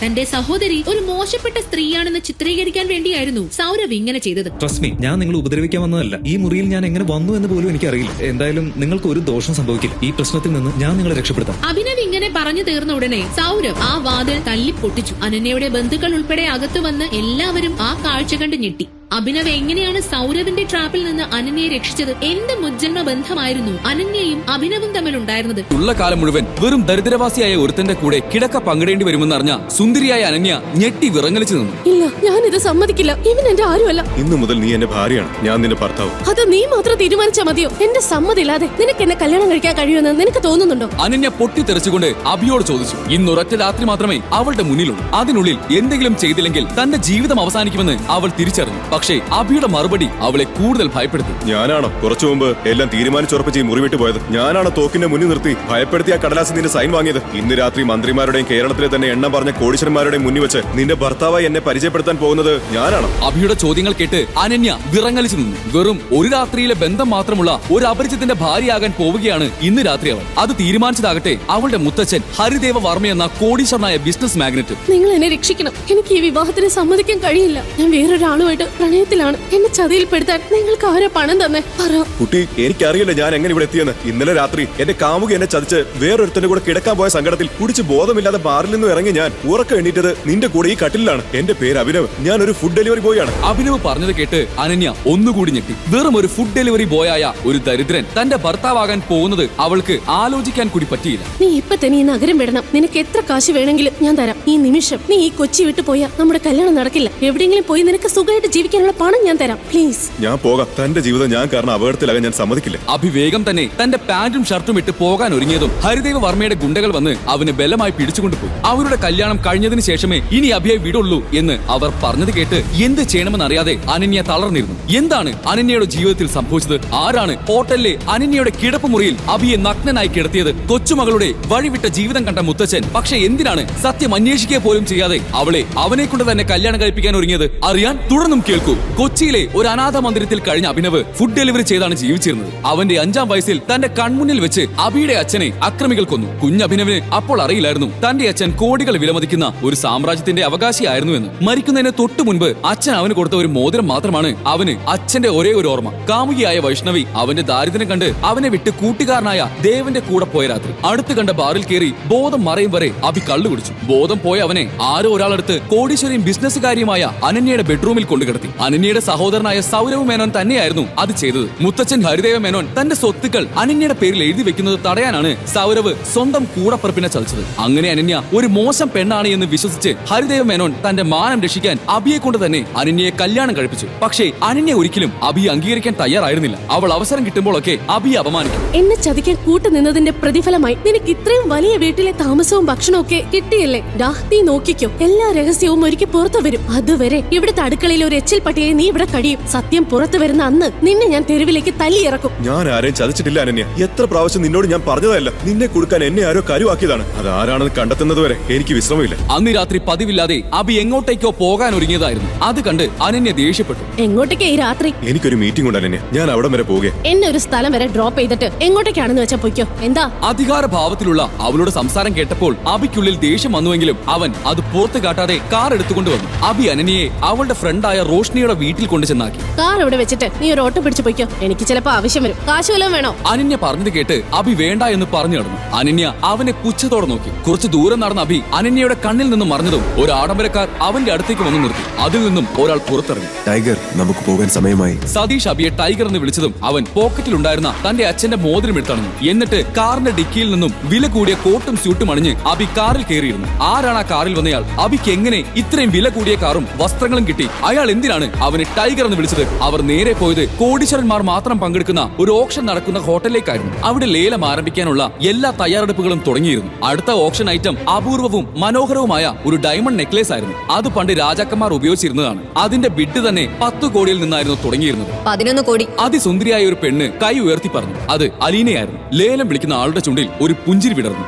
തന്റെ സഹോദരി ഒരു മോശപ്പെട്ട സ്ത്രീയാണെന്ന് ചിത്രീകരിക്കാൻ വേണ്ടിയായിരുന്നു സൗരവ് ഇങ്ങനെ ചെയ്തത്. ട്രസ്റ്റ് മീ, ഞാൻ നിങ്ങളെ ഉപദ്രവിക്കാൻ വന്നതല്ല. ഈ മുറിയിൽ ഞാൻ എങ്ങനെ വന്നു എന്ന് പോലും എനിക്കറിയില്ല. എന്തായാലും നിങ്ങൾക്ക് ഒരു ദോഷം സംഭവിക്കില്ല. ഈ പ്രശ്നത്തിൽ നിന്ന് ഞാൻ നിങ്ങളെ രക്ഷപ്പെടുത്താം. അഭിനവ് ഇങ്ങനെ പറഞ്ഞു തീർന്ന ഉടനെ സൗരവ് ആ വാതിൽ തല്ലിപ്പൊട്ടിച്ചു. അനന്യയുടെ ബന്ധുക്കൾ ഉൾപ്പെടെ അകത്തു വന്ന് എല്ലാവരും ആ കാഴ്ച കണ്ട് ഞെട്ടി. അഭിനവ് എങ്ങനെയാണ് സൗരവിന്റെ ട്രാപ്പിൽ നിന്ന് അനന്യയെ രക്ഷിച്ചത്? എന്ത് മുജ്ജന്മ ബന്ധമായിരുന്നു അനന്യയും അഭിനവും തമ്മിൽ ഉണ്ടായിരുന്നത്? ഉള്ള കാലം മുഴുവൻ വെറും ദരിദ്രവാസിയായ ഒരുത്തന്റെ കൂടെ കിടക്ക പങ്കിടേണ്ടി വരുമെന്നറിഞ്ഞ സുന്ദരിയായ അനന്യ ഞെട്ടി വിറങ്ങലിച്ചു നിന്നു. ഇല്ല, ഞാനിത് സമ്മതിക്കില്ല. ഇവൻ എന്റെ ആരുമല്ല. ഇന്നു മുതൽ നീ എന്റെ ഭാര്യയാണ്, ഞാൻ നിന്റെ ഭർത്താവ്. അത് നീ മാത്രം തീരുമാനിച്ചാ മതിയോ? എന്റെ സമ്മതില്ലാതെ നിനക്ക് എന്നെ കല്യാണം കഴിക്കാൻ കഴിയുമെന്ന് നിനക്ക് തോന്നുന്നുണ്ടോ? അനന്യ പൊട്ടിത്തെറിച്ചുകൊണ്ട് അഭിയോട് ചോദിച്ചു. ഇന്നൊരൊറ്റ രാത്രി മാത്രമേ അവളുടെ മുന്നിലുള്ളൂ. അതിനുള്ളിൽ എന്തെങ്കിലും ചെയ്തില്ലെങ്കിൽ തന്റെ ജീവിതം അവസാനിക്കുമെന്ന് അവൾ തിരിച്ചറിഞ്ഞു. പക്ഷേ അഭിയുടെ മറുപടി അവളെ കൂടുതൽ ഭയപ്പെടുത്തി. ഞാനാണോ കുറച്ചു മുമ്പ് എല്ലാം തീരുമാനിച്ചുറപ്പിച്ച് ഈ മുറി വിട്ടു പോയത്? ഞാനാണോ തോക്കിന്റെ മുന്നിൽ നിർത്തി ഭയപ്പെടുത്തി ആ കടലാസ് നിന്റെ സൈൻ വാങ്ങിയത്? ഇന്ന് രാത്രി മന്ത്രിമാരുടെയും കേരളത്തിലെ തന്നെ എണ്ണം പറഞ്ഞ കോടീശ്വരന്മാരുടെയും മുന്നിൽ വെച്ച് നിന്റെ ഭർത്താവായി എന്നെ പരിചയപ്പെടുത്താൻ പോകുന്നത് ഞാനാണോ? അഭിയുടെ ചോദ്യങ്ങൾ കേട്ട് അനന്യ വിറങ്ങലിച്ചു നിന്നു. വെറും ഒരു രാത്രിയിലെ ബന്ധം മാത്രമുള്ള ഒരു അപരിചിതന്റെ ഭാര്യയാകാൻ പോവുകയാണ് ഇന്ന് രാത്രി അവൾ. അത് തീരുമാനിച്ചതാകട്ടെ അവളുടെ മുത്തച്ഛൻ ഹരിദേവ വർമ്മ എന്ന കോടീശ്വരനായ ബിസിനസ് മാഗ്നറ്റ്. നിങ്ങൾ എന്നെ രക്ഷിക്കണം. എനിക്ക് ഈ വിവാഹത്തിന് സമ്മതിക്കാൻ കഴിയില്ല. ഞാൻ വേറൊരാളുമായിട്ട് പ്രണയത്തിലാണ്. എന്നെ ചതിയിൽപ്പെടുത്താൻ നിങ്ങൾക്ക് ആരാ പണം തന്നെ പറ. കുട്ടി, എനിക്കറിയില്ല ഞാൻ എങ്ങനെ ഇവിടെ എത്തിയെന്ന്. ഇന്നലെ രാത്രി എന്റെ കാമുക എന്നെ ചതിച്ച് വേറൊരുത്തന്റെ കൂടെ കിടക്കാൻ പോയ സങ്കടത്തിൽ കുടിച്ച് ബോധമില്ലാതെ ബാറിൽ നിന്നും ഇറങ്ങി ഞാൻ ഉറക്കം എണ്ണീറ്റത് നിന്റെ കൂടെ ഈ കട്ടിലാണ്. എന്റെ പേര് അഭിനവ്. ഞാൻ ഒരു ഫുഡ് ഡെലിവറി ബോയ് ആണ്. അഭിനവ് പറഞ്ഞത് കേട്ട് അനന്യ ഒന്നുകൂടി ഞെട്ടി. വെറും ഒരു ഫുഡ് ഡെലിവറി ബോയായ ഒരു ദരിദ്രൻ തന്റെ ഭർത്താവാകാൻ പോകുന്നത് അവൾക്ക് ആലോചിക്കാൻ കൂടി പറ്റിയില്ല. നീ ഇപ്പൊ തന്നെ ഈ നഗരം വിടണം. നിനക്ക് എത്ര കാശ് വേണമെങ്കിലും ഞാൻ തരാം. ഈ നിമിഷം നീ ഈ കൊച്ചി വിട്ടു പോയാൽ നമ്മുടെ കല്യാണം നടക്കില്ല. എവിടെയെങ്കിലും പോയി നിനക്ക് സുഖമായിട്ട് ജീവിക്കാനുള്ള പണം ഞാൻ തരാം. പ്ലീസ്. ഞാൻ പോകാം. തന്റെ ജീവിതം ഞാൻ കാരണം അപകടത്തിലാകാൻ ഞാൻ സമ്മതിക്കില്ല. അഭിവേഗം തന്നെ തന്റെ പാന്റും ഷർട്ടും ഇട്ട് പോകാൻ ഒരുങ്ങിയതും ഹരിദേവ വർമ്മയുടെ ഗുണ്ടകൾ വന്ന് അവന് ബലമായി പിടിച്ചുകൊണ്ടുപോയി. അവരുടെ കല്യാണം കഴിഞ്ഞതിന് ശേഷമേ ഇനി അഭിയെ വിടുള്ളൂ എന്ന് അവർ പറഞ്ഞത് കേട്ട് എന്ത് ചെയ്യണമെന്നറിയാതെ അനന്യ തളർന്നിരുന്നു. എന്താണ് അനന്യയുടെ ജീവിതത്തിൽ സംഭവിച്ചത്? ആരാണ് ഹോട്ടലിലെ അനന്യയുടെ കിടപ്പുമുറിയിൽ അഭിയെ നഗ്നനായി കിടത്തിയത്? കൊച്ചുമകളുടെ വഴിവിട്ട ജീവിതം കണ്ട മുത്തച്ഛൻ പക്ഷെ എന്തിനാണ് സത്യം അന്വേഷിക്കുക പോലും ചെയ്യാതെ അവളെ അവനെ കൊണ്ട് തന്നെ കല്യാണം കഴിപ്പിക്കാൻ ഒരുങ്ങിയത്? അറിയാൻ തുടർന്നും കേൾക്കൂ. കൊച്ചിയിലെ ഒരു അനാഥ മന്ദിരത്തിൽ കഴിഞ്ഞ അഭിനവ് ഫുഡ് ഡെലിവറി ചെയ്താണ് ജീവിച്ചിരുന്നത്. അവന്റെ 5-ാം വയസ്സിൽ തന്റെ കൺമുന്നിൽ വെച്ച് അഭിയുടെ അച്ഛനെ അക്രമികൾ കൊന്നു. കുഞ്ഞഭിനവിന് അപ്പോൾ അറിയില്ലായിരുന്നു തന്റെ അച്ഛൻ കോടികൾ വിലമതിക്കുന്ന ഒരു സാമ്രാജ്യത്തിന്റെ അവകാശിയായിരുന്നു എന്ന്. മരിക്കുന്നതിന് തൊട്ടു മുൻപ് അച്ഛൻ അവന് കൊടുത്ത ഒരു മോതിരം മാത്രമാണ് അവന് അച്ഛന്റെ ഒരേ ഒരു ഓർമ്മ. കാമുകിയായ വൈഷ്ണവി അവന്റെ ദാരിദ്ര്യം കണ്ട് അവനെ വിട്ട് കൂട്ടുകാരനായ ദേവന്റെ കൂടെ പോയ രാത്രി അടുത്ത് കണ്ട ബാറിൽ കയറി ബോധം മറയും വരെ അഭി കള്ളു കുടിച്ചു. ബോധം പോയ അവനെ ആരോ ഒരാളെടുത്ത് കോടീശ്വരിയും ബിസിനസ്സുകാരിയുമായ അനന്യയുടെ ബെഡ്റൂമിൽ കൊണ്ടുകിടത്തി. അനന്യയുടെ സഹോദരനായ സൗരവ് മേനോൻ തന്നെയായിരുന്നു അത് ചെയ്തത്. മുത്തച്ഛൻ ഹരിദേവ മേനോൻ തന്റെ സ്വത്തുക്കൾ അനന്യയുടെ പേരിൽ എഴുതി വെക്കുന്നത് തടയാനാണ് സൗരവ് സ്വന്തം കൂടപ്പറപ്പിനെ ചതിച്ചത്. അങ്ങനെ അനന്യ ഒരു മോശം പെണ്ണാണ് എന്ന് വിശ്വസിച്ച് ഹരിദേവ മേനോൻ തന്റെ മാനം രക്ഷിക്കാൻ അഭിയെ കൊണ്ട് തന്നെ അനന്യയെ കല്യാണം കഴിപ്പിച്ചു. പക്ഷേ അനന്യ ഒരിക്കലും അഭിയെ അംഗീകരിക്കാൻ തയ്യാറായിരുന്നില്ല. അവൾ അവസരം കിട്ടുമ്പോഴൊക്കെ അഭിയെ അപമാനിക്കും. എന്നെ ചതിക്കാൻ കൂട്ടുനിന്നതിന്റെ പ്രതിഫലമായി നിനക്ക് ഇത്രയും വലിയ വീട്ടിലെ താമസവും ഭക്ഷണവും ഒക്കെ കിട്ടിയല്ലേ? ഡാ, നീ നോക്കിക്കോ. എല്ലാ രഹസ്യവും ഒരിക്കൽ പുറത്തു വരും. അതുവരെ ഇവിടുത്തെ അടുക്കളയിൽ ഒരു എച്ചിൽ പട്ടിയെ നീ ഇവിടെ കഴിയും. സത്യം പുറത്തു വരുന്ന അന്ന് നിന്നെ ഞാൻ തെരുവിലേക്ക് തല്ലിയിറക്കും. ഞാൻ ആരെയും ചതിച്ചിട്ടില്ല അനന്യ. എത്ര പ്രാവശ്യം നിന്നോട് ഞാൻ പറഞ്ഞതല്ല. നിന്നെ കൊടുക്കാൻ എന്നെ ആരോ കരുവാക്കിയതാണ്. അത് ആരാണെന്ന് കണ്ടെത്തുന്നത് വരെ എനിക്ക് വിശ്രമമില്ല. അന്ന് രാത്രി പതിവില്ലാതെ അഭി എങ്ങോട്ടേക്കോ പോകാൻ ഒരുങ്ങിയതായിരുന്നു. അത് കണ്ട് അനന്യ ദേഷ്യപ്പെട്ടു. എങ്ങോട്ടേക്കാ ഈ രാത്രി? എനിക്കൊരു മീറ്റിംഗ് ഉണ്ട് അനന്യ. ഞാൻ അവിടം വരെ പോകെ. എന്നെ ഒരു സ്ഥലം വരെ ഡ്രോപ്പ് ചെയ്തിട്ട് എങ്ങോട്ടേക്കാണെന്ന് വെച്ചാ പൊയ്ക്കോ. എന്താ? അധികാര ഭാവത്തിലുള്ള അവളുടെ സംസാരം കേട്ടപ്പോൾ അഭിക്കുള്ളിൽ ദേഷ്യം വന്നുവെങ്കിലും അവൻ അത് പുറത്തു കാട്ടാതെ കാർ എടുത്തുകൊണ്ട് വന്നു. അഭി അനന്യയെ അവളുടെ ഫ്രണ്ടായ റോഷ്നി രോഷ്നിയുടെ വീട്ടിൽ കൊണ്ടു ചെന്നാക്കി. കാർ ഇവിടെ വെച്ചിട്ട് നീ ഒരു ഓട്ടോ പിടിച്ചു പോയിക്കോ, എനിക്ക് ചിലപ്പോ ആവശ്യം വരും. കാശ് വല്ലതും വേണോ? അനന്യ പറഞ്ഞത് കേട്ട് അഭി വേണ്ട എന്ന് പറഞ്ഞു നടന്നു. അനന്യ അവനെ പുച്ഛത്തോടെ നോക്കി. കുറച്ചു ദൂരം നടന്ന അഭി അനന്യയുടെ കണ്ണിൽ നിന്നും മറിഞ്ഞതും ഒരു ആഡംബരക്കാർ അവന്റെ അടുത്തേക്ക് വന്നു നിർത്തി. അതിൽ നിന്നും ഒരാൾ പുറത്തിറങ്ങി. ടൈഗർ, നമുക്ക് പോകാൻ സമയമായി. സതീഷ് അഭിയെ ടൈഗർ എന്ന് വിളിച്ചതും അവൻ പോക്കറ്റിലുണ്ടായിരുന്ന തന്റെ അച്ഛന്റെ മോതിരം എടുത്തണഞ്ഞു. എന്നിട്ട് കാറിന്റെ ഡിക്കിയിൽ നിന്നും വില കൂടിയ കോട്ടും സ്യൂട്ടും അണിഞ്ഞ് അഭി കാറിൽ കയറിയിരുന്നു. ആരാണ് ആ കാറിൽ വന്നയാൾ? അഭിക്ക് എങ്ങനെ ഇത്രയും വില കൂടിയ കാറും വസ്ത്രങ്ങളും കിട്ടി? അയാൾ എന്തിനാണ് അവനെ ടൈഗർ എന്ന് വിളിച്ചത്? അവർ നേരെ പോയത് കോടീശ്വരന്മാർ മാത്രം പങ്കെടുക്കുന്ന ഒരു ഓപ്ഷൻ നടക്കുന്ന ഹോട്ടലിലേക്കായിരുന്നു. അവിടെ ലേലം ആരംഭിക്കാനുള്ള എല്ലാ തയ്യാറെടുപ്പുകളും തുടങ്ങിയിരുന്നു. അടുത്ത ഓപ്ഷൻ ഐറ്റം അപൂർവവും മനോഹരവുമായ ഒരു ഡയമണ്ട് നെക്ലേസ് ആയിരുന്നു. അത് പണ്ട് രാജാക്കന്മാർ ഉപയോഗിച്ചിരുന്നതാണ്. അതിന്റെ ബിഡ് തന്നെ 10 കോടിയിൽ നിന്നായിരുന്നു തുടങ്ങിയിരുന്നത്. 11 കോടി. അതിസുന്ദരിയായ ഒരു പെണ്ണ് കൈ ഉയർത്തി പറഞ്ഞു. അത് അലീനയായിരുന്നു. ലേലം വിളിക്കുന്ന ആളുടെ ചുണ്ടിൽ ഒരു പുഞ്ചിരി വിടർന്നു.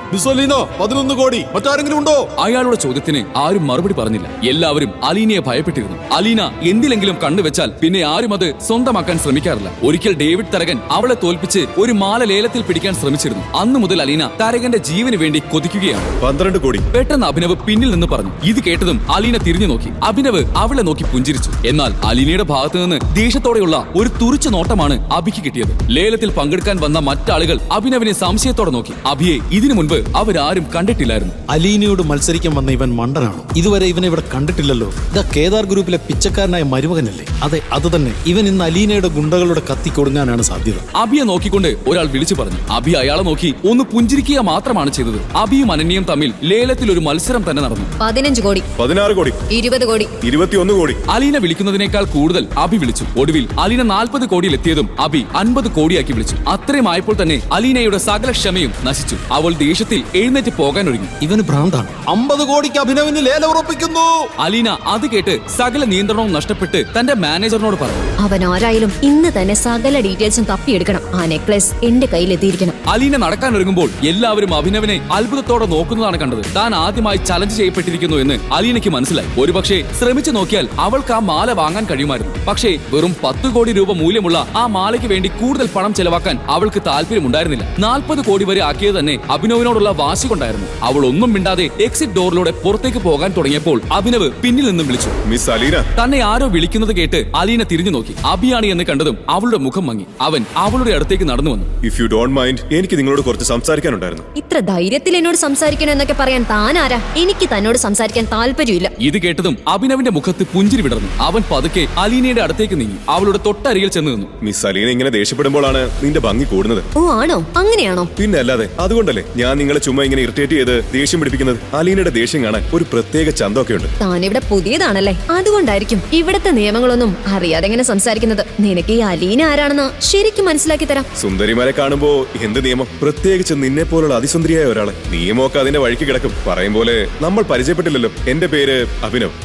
11 കോടി, മറ്റാരെങ്കിലും ഉണ്ടോ? അയാളുടെ ചോദ്യത്തിന് ആരും മറുപടി പറഞ്ഞില്ല. എല്ലാവരും അലീനയെ ഭയപ്പെട്ടിരുന്നു. അലീന എന്തിലെങ്കിലും കണ്ണുവെച്ചാൽ പിന്നെ ആരും അത് സ്വന്തമാക്കാൻ ശ്രമിക്കാറില്ല. ഒരിക്കൽ ഡേവിഡ് തരകൻ അവളെ തോൽപ്പിച്ച് ഒരു മാല ലേലത്തിൽ പിടിക്കാൻ ശ്രമിച്ചിരുന്നു. അന്നു മുതൽ അലീന തരകന്റെ ജീവന് വേണ്ടി കൊതിക്കുകയാണ്. 12 കോടി. പെട്ടെന്ന് അഭിനവ് പിന്നിൽ നിന്ന് പറഞ്ഞു. ഇത് കേട്ടതും അലീന തിരിഞ്ഞു നോക്കി. അഭിനവ് അവളെ നോക്കി പുഞ്ചിരിച്ചു. എന്നാൽ അലീനയുടെ ഭാഗത്തു നിന്ന് ദേഷ്യത്തോടെയുള്ള ഒരു തുറിച്ചു നോട്ടമാണ് അഭിക്ക് കിട്ടിയത്. ലേലത്തിൽ പങ്കെടുക്കാൻ വന്ന മറ്റാളുകൾ അഭിനവിനെ സംശയത്തോടെ നോക്കി. അഭിയെ ഇതിനു മുൻപ് അവരാരും കണ്ടിട്ടില്ലായിരുന്നു. അലീനയോട് മത്സരിക്കാൻ വന്ന ഇവൻ മണ്ടനാണോ? ഇതുവരെ ഇവനെ ഇവിടെ കണ്ടിട്ടില്ലല്ലോ. ഇതാ കേദാർ ഗ്രൂപ്പിലെ പിച്ചക്കാരനായ മരുമകനല്ലേ? അതെ, അത് തന്നെ. ഇവൻ ഇന്ന് അലീനയുടെ ഗുണ്ടകളുടെ കത്തി കൊടുങ്ങാനാണ് സാധ്യത. അഭിയെ നോക്കിക്കൊണ്ട് ഒരാൾ വിളിച്ചു പറഞ്ഞു. അഭി അയാളെ നോക്കി ഒന്ന് പുഞ്ചിരിക്കുക മാത്രമാണ് ചെയ്തത്. അഭിയും അനന്യയും തമ്മിൽ ലേലത്തിൽ ഒരു മത്സരം തന്നെ നടന്നു. 15 കോടി. 16 കോടി. 20 കോടി. 21 കോടി. അലീന വിളിക്കുന്നതിനേക്കാൾ കൂടുതൽ അഭി വിളിച്ചു. ഒടുവിൽ അലീന 40 കോടിയിൽ എത്തിയതും അഭി 50 കോടിയാക്കി വിളിച്ചു. അത്രയും ആയപ്പോൾ തന്നെ അലീനയുടെ സകല ക്ഷമയും നശിച്ചു. അവൾ ദേഷ്യത്തിൽ എഴുന്നേറ്റ് പോകാൻ ഒരുങ്ങി. ഇവന് ഭ്രാന്താണ്. 50 കോടിക്ക് അഭിനവിന് ലേലം ഉറപ്പിക്കുന്നു. അലീന അത് കേട്ട് സകല നിയന്ത്രണവും നഷ്ടപ്പെട്ട് തന്റെ മാനേജറിനോട് പറഞ്ഞു. അവൻ ആരായാലും ഇന്ന് തന്നെ സകല ഡീറ്റെയിൽസും തപ്പിയെടുക്കണം. ആ നെക്ലേസ് എന്റെ കയ്യിൽ എത്തിയിരിക്കണം. അലീന നടക്കാൻ ഒരുങ്ങുമ്പോൾ എല്ലാവരും അഭിനവിനെ അത്ഭുതത്തോടെ നോക്കുന്നതാണ് കണ്ടത്. താൻ ആദ്യമായി ചലഞ്ച് ചെയ്യപ്പെട്ടിരിക്കുന്നു എന്ന് അലീനയ്ക്ക് മനസ്സിലായി. ഒരുപക്ഷെ ശ്രമിച്ചു നോക്കിയാൽ അവൾക്ക് ആ മാല വാങ്ങാൻ കഴിയുമായിരുന്നു. പക്ഷേ വെറും 10 കോടി രൂപ മൂല്യമുള്ള ആ മാലയ്ക്ക് വേണ്ടി കൂടുതൽ പണം ചെലവാക്കാൻ അവൾക്ക് താല്പര്യമുണ്ടായിരുന്നില്ല. 40 കോടി വരെ ആക്കിയത് തന്നെ അഭിനവിനോടുള്ള വാശി കൊണ്ടായിരുന്നു. അവൾ ഒന്നും മിണ്ടാതെ എക്സിറ്റ് ഡോറിലൂടെ പുറത്തേക്ക് പോകാൻ തുടങ്ങിയപ്പോൾ അഭിനവ് പിന്നിൽ നിന്നും വിളിച്ചു. മിസ് അലീന. തന്നെ ആരോ വിളിക്കുന്നത് കേട്ട് അലീന തിരിഞ്ഞു നോക്കി. അഭിയാണ് എന്ന് കണ്ടതും അവളുടെ മുഖം മങ്ങി. അവൻ അവളുടെ അടുത്തേക്ക് നടന്നു വന്നു. ഇഫ് യു ഡോണ്ട് മൈൻഡ്, എനിക്ക് നിങ്ങളോട് കുറച്ച് സംസാരിക്കാനുണ്ടായിരുന്നു. ഇത്ര ധൈര്യത്തിൽ എന്നോട് സംസാരിക്കണം എന്നൊക്കെ പറയാൻ താൻ ആരാ? എനിക്ക് തന്നോട് സംസാരിക്കാൻ താല്പര്യമില്ല. ഇത് കേട്ടതും അഭിനവിന്റെ മുഖത്ത് പുഞ്ചിരി വിടർന്നു. അവൻ പതുക്കെ അലീനയുടെ അടുത്തേക്ക് നീങ്ങി അവളുടെ തൊട്ടരികിൽ ചെന്ന് നിന്നു. മിസ് അലീന ഇങ്ങനെ ദേഷ്യപ്പെടുമ്പോഴാണ് നിന്റെ ഭംഗി കൂടുന്നത്. ഓ ആണോ? അങ്ങനെയാണോ? പിന്നെ അല്ലാതെ. അതുകൊണ്ടല്ലേ ഞാൻ നിങ്ങളെ ചുമ്മാ ഇങ്ങനെ ഇറിറ്റേറ്റ് ചെയ്ത് ദേഷ്യം പിടിപ്പിക്കുന്നത്. അലീനയുടെ ദേഷ്യം കാണാൻ ഒരു പ്രത്യേക ചന്തമൊക്കെ ഉണ്ട്. താൻ ഇവിടെ പുതിയതാണല്ലേ, അതുകൊണ്ടായിരിക്കും ഇവിടത്തെ നിയമങ്ങളൊന്നും അറിയാതെ എങ്ങനെ സംസാരിക്കുന്നത്. നിനക്ക് ഈ അലീന ആരാണെന്ന് ശരിക്കും മനസ്സിലാക്കി തരാം. സുന്ദരിമാരെ കാണുമ്പോ എന്ത് നിയമം? പ്രത്യേകിച്ച് നിന്നെ പോലുള്ള അതിസുന്ദരിയായ ഒരാളെ. നിയമമൊക്കെ അതിന്റെ വഴിക്ക് കിടക്കും. പറയും പോലെ നമ്മൾ പരിചയപ്പെട്ടില്ലല്ലോ. എന്റെ പേര്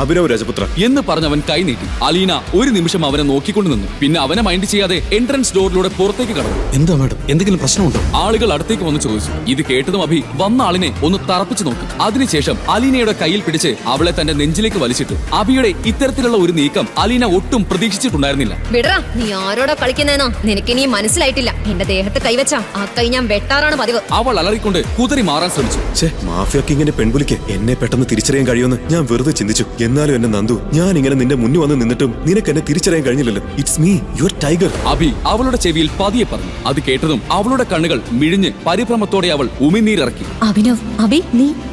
അഭിനവ് രജപുത്ര എന്ന് പറഞ്ഞവൻ കൈ നീട്ടി. അലീന ഒരു നിമിഷം അവനെ നോക്കിക്കൊണ്ട് നിന്നു. പിന്നെ അവനെ മൈൻഡ് ചെയ്യാതെ എൻട്രൻസ് ഡോറിലൂടെ പുറത്തേക്ക് കടന്നു. എന്താ മാഡം, എന്തെങ്കിലും പ്രശ്നമുണ്ടോ? ആളുകൾ അടുത്തേക്ക് വന്ന് ചോദിച്ചു. ഇത് കേട്ടതും അഭി വന്ന ആളിനെ ഒന്ന് തറപ്പിച്ചു നോക്കി. അതിനുശേഷം അലീനയുടെ കയ്യിൽ പിടിച്ച് അവളെ തന്റെ നെഞ്ചിലേക്ക് വലിച്ചിട്ടു. അഭിയുടെ ഇത്തരത്തിലുള്ള ഒരു നീക്കം അലീന ഒട്ടും പ്രതീക്ഷിച്ചിട്ടുണ്ടായിരുന്നില്ല. വിടറാ, നീ ആരോടാ കളിക്കുന്നതെന്നോ നിനക്കിനി മനസ്സിലായിട്ടില്ല. എന്റെ ദേഹത്ത് കൈവച്ച ആ കൈ ഞാൻ വെട്ടാറാണ് പതിവ്. അവൾ അലറിക്കൊണ്ട് കുതറി മാറാൻ ശ്രമിച്ചു. മാഫിയക്ക് ഇങ്ങനെ പെൺപുലിക്ക് എന്നെ പെട്ടെന്ന് തിരിച്ചറിയാൻ കഴിയുമെന്ന് ഞാൻ വെറുതെ ചിന്തിച്ചു. എന്നാലും എന്നെ നന്ദു, ഞാൻ ഇങ്ങനെ നിന്റെ മുന്നിൽ വന്ന് നിന്നിട്ടും നിനക്ക് എന്നെ തിരിച്ചറിയാൻ കഴിഞ്ഞില്ലല്ലോ. It's me, your tiger. Abhi അവളുടെ ചെവിയിൽ പതിയെ പറഞ്ഞു. അത് കേട്ടതും അവളുടെ കണ്ണുകൾ മിഴിഞ്ഞ് പരിഭ്രമത്തോടെ അവൾ ഉമിനീരിറക്കി. അഭിനവ്, അഭി,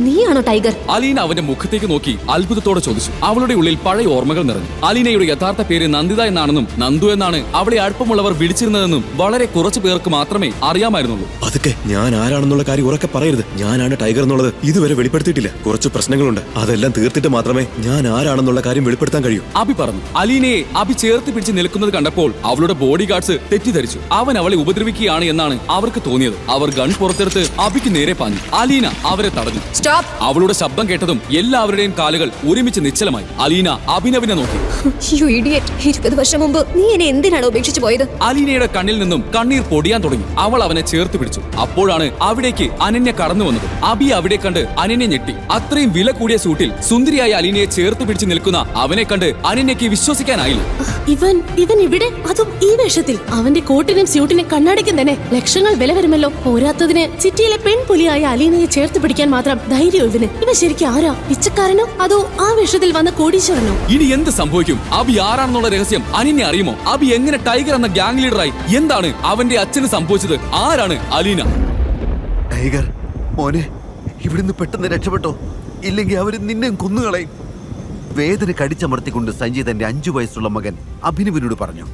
നീയാണോ ടൈഗർ? അലീന അവന്റെ മുഖത്തേക്ക് നോക്കി അത്ഭുതത്തോടെ ചോദിച്ചു. അവളുടെ ഉള്ളിൽ പഴയ ഓർമ്മകൾ നിറഞ്ഞു. അലീനയുടെ യഥാർത്ഥ പേര് നന്ദിത എന്നാണെന്നും നന്ദു എന്നാണ് അവളെ അടുപ്പമുള്ളവർ വിളിച്ചിരുന്നതെന്നും വളരെ കുറച്ചു പേർക്ക് മാത്രമേ അറിയാമായിരുന്നുള്ളൂ. അതൊക്കെ ഞാൻ ആരാണെന്നുള്ള കാര്യം ഉറക്കെ പറയരുത്. ഞാനാണ് ടൈഗർ എന്നുള്ളത് ഇതുവരെ വെളിപ്പെടുത്തിയിട്ടില്ല. കുറച്ച് പ്രശ്നങ്ങളുണ്ട്. അതെല്ലാം തീർത്തിട്ട് മാത്രമേ ഞാൻ ആരാണെന്നുള്ള കാര്യം വെളിപ്പെടുത്താൻ കഴിയൂ. അഭി പറഞ്ഞു. അലീനയെ അഭി ചേർത്ത് പിടിച്ച് നിൽക്കുന്നത് കണ്ടപ്പോൾ അവളുടെ ബോഡി ഗാർഡ്സ് തെറ്റിദ്ധരിച്ചു. അവൻ അവളെ ഉപദ്രവിക്കുകയാണ് എന്നാണ് അവർക്ക് തോന്നിയത്. അവർ ഗൺ പുറത്തെടുത്ത് അഭിക്ക് നേരെ പാഞ്ഞു. അലീന അവരെ തടഞ്ഞു. സ്റ്റോപ്പ്! അവളുടെ ശബ്ദം കേട്ടതും എല്ലാവരുടെയും കാലുകൾ ഒരുമിച്ച് നിശ്ചലമായി. അലീന അഭിനവിനെ നോക്കി. 20 വർഷം മുമ്പ് നീ എന്നെ എന്തിനാണ് ഉപേക്ഷിച്ചു പോയത്? അലീനയുടെ കണ്ണിൽ നിന്നും കണ്ണീർ പൊടിയാൻ തുടങ്ങി. അവൾ അവനെ ചേർത്ത് പിടിച്ചു. അപ്പോഴാണ് അവിടേക്ക് അനന്യ കടന്നു വന്നത്. അഭി അവിടെ കണ്ട് അനന്യ ഞെട്ടി. അത്രയും വില കൂടിയ സൂട്ടിൽ സുന്ദരിയായ അലീനയെ ചേർത്ത് പിടിച്ച് നിൽക്കുന്ന അവനെ കണ്ട് അനന്യയ്ക്ക് വിശ്വസിക്കാനായില്ല. ഇവൻ ഇവിടെ, അതും ഈ വേഷത്തിൽ. അവന്റെ കോട്ടിനും സ്യൂട്ടിനും കണ്ണാടിക്കും തന്നെ ലക്ഷങ്ങൾ വില വരുമല്ലോ. പോരാത്തതിന് സിറ്റിയിലെ പെൺപുലിയായ അലീനയെ ചേർത്ത് പിടിക്കാൻ മാത്രം ധൈര്യം ഇവന്. ഇവ ശരിക്കും ആരാ? പിച്ചക്കാരനോ അതോ ആ വേഷത്തിൽ വന്ന കോടീശ്വരനോ? ഇനി എന്ത് സംഭവിക്കും? അറിയും. അബി ആരാണെന്നുള്ള രഹസ്യം അനിനെ അറിയുമോ? അബി എങ്ങനെ ടൈഗർ എന്ന ഗ്യാങ് ലീഡറായി? എന്താണ് അവന്റെ അച്ഛന് സംഭവിച്ചത്? ആരാണ് അലീന? ടൈഗർ മോനെ, ഇവിടുന്ന് പെട്ടെന്ന് രക്ഷപ്പെട്ടോ, ഇല്ലെങ്കിൽ അവര് നിന്നെ കൊന്നുകളയും. വേദന കടിച്ചമർത്തിക്കൊണ്ട് സഞ്ജയ് തന്റെ 5 വയസ്സുള്ള മകൻ അഭിനവിനോട് പറഞ്ഞു.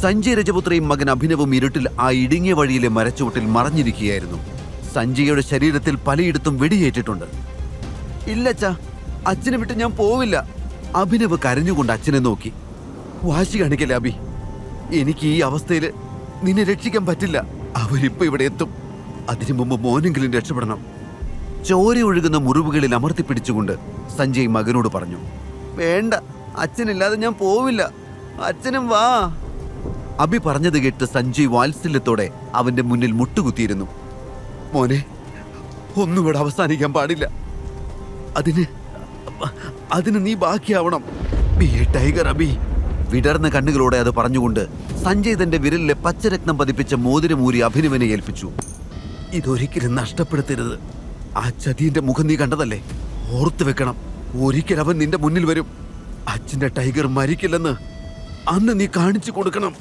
സഞ്ജയ് രജപുത്രയും മകൻ അഭിനവും ഇരുട്ടിൽ ആ ഇടുങ്ങിയ വഴിയിലെ മരച്ചുവട്ടിൽ മറഞ്ഞിരിക്കുകയായിരുന്നു. സഞ്ജയുടെ ശരീരത്തിൽ പലയിടത്തും വെടിയേറ്റിട്ടുണ്ട്. ഇല്ലച്ചാ, അച്ഛനെ വിട്ട് ഞാൻ പോവില്ല. അഭിനവ് കരഞ്ഞുകൊണ്ട് അച്ഛനെ നോക്കി. വാശി കാണിക്കല്ലേ അഭി, എനിക്ക് ഈ അവസ്ഥയിൽ നിന്നെ രക്ഷിക്കാൻ പറ്റില്ല. അവരിപ്പോ ഇവിടെ എത്തും. അതിനു മുമ്പ് മോനെങ്കിലും രക്ഷപ്പെടണം. ചോര ഒഴുകുന്ന മുറിവുകളിൽ അമർത്തിപ്പിടിച്ചുകൊണ്ട് സഞ്ജയ് മകനോട് പറഞ്ഞു. വേണ്ട, അച്ഛനില്ലാതെ ഞാൻ പോവില്ല. അച്ഛനും വാ. അഭി പറഞ്ഞത് കേട്ട് സഞ്ജയ് വാത്സല്യത്തോടെ അവന്റെ മുന്നിൽ മുട്ടുകുത്തിയിരുന്നു. മോനെ, ഒന്നുകൂടെ അവസാനിക്കാൻ പാടില്ല. അതിന് നീ ബാക്കിയാവണം. Be a tiger Abhi. വിടർന്ന കണ്ണുകളോടെ അത് പറഞ്ഞുകൊണ്ട് സഞ്ജയ് തന്റെ വിരലിലെ പച്ചരത്നം പതിപ്പിച്ച മോതിരമൂരി അഭിനവനെ ഏൽപ്പിച്ചു. ഇതൊരിക്കലും നഷ്ടപ്പെടുത്തരുത്. ആ ചതിയന്റെ മുഖം നീ കണ്ടതല്ലേ? ഓർത്തു വെക്കണം, ഒരിക്കൽ അവൻ നിന്റെ മുന്നിൽ വരും. അച്ഛന്റെ ടൈഗർ മരിക്കില്ലെന്ന് അന്ന് നീ കാണിച്ചു കൊടുക്കണം.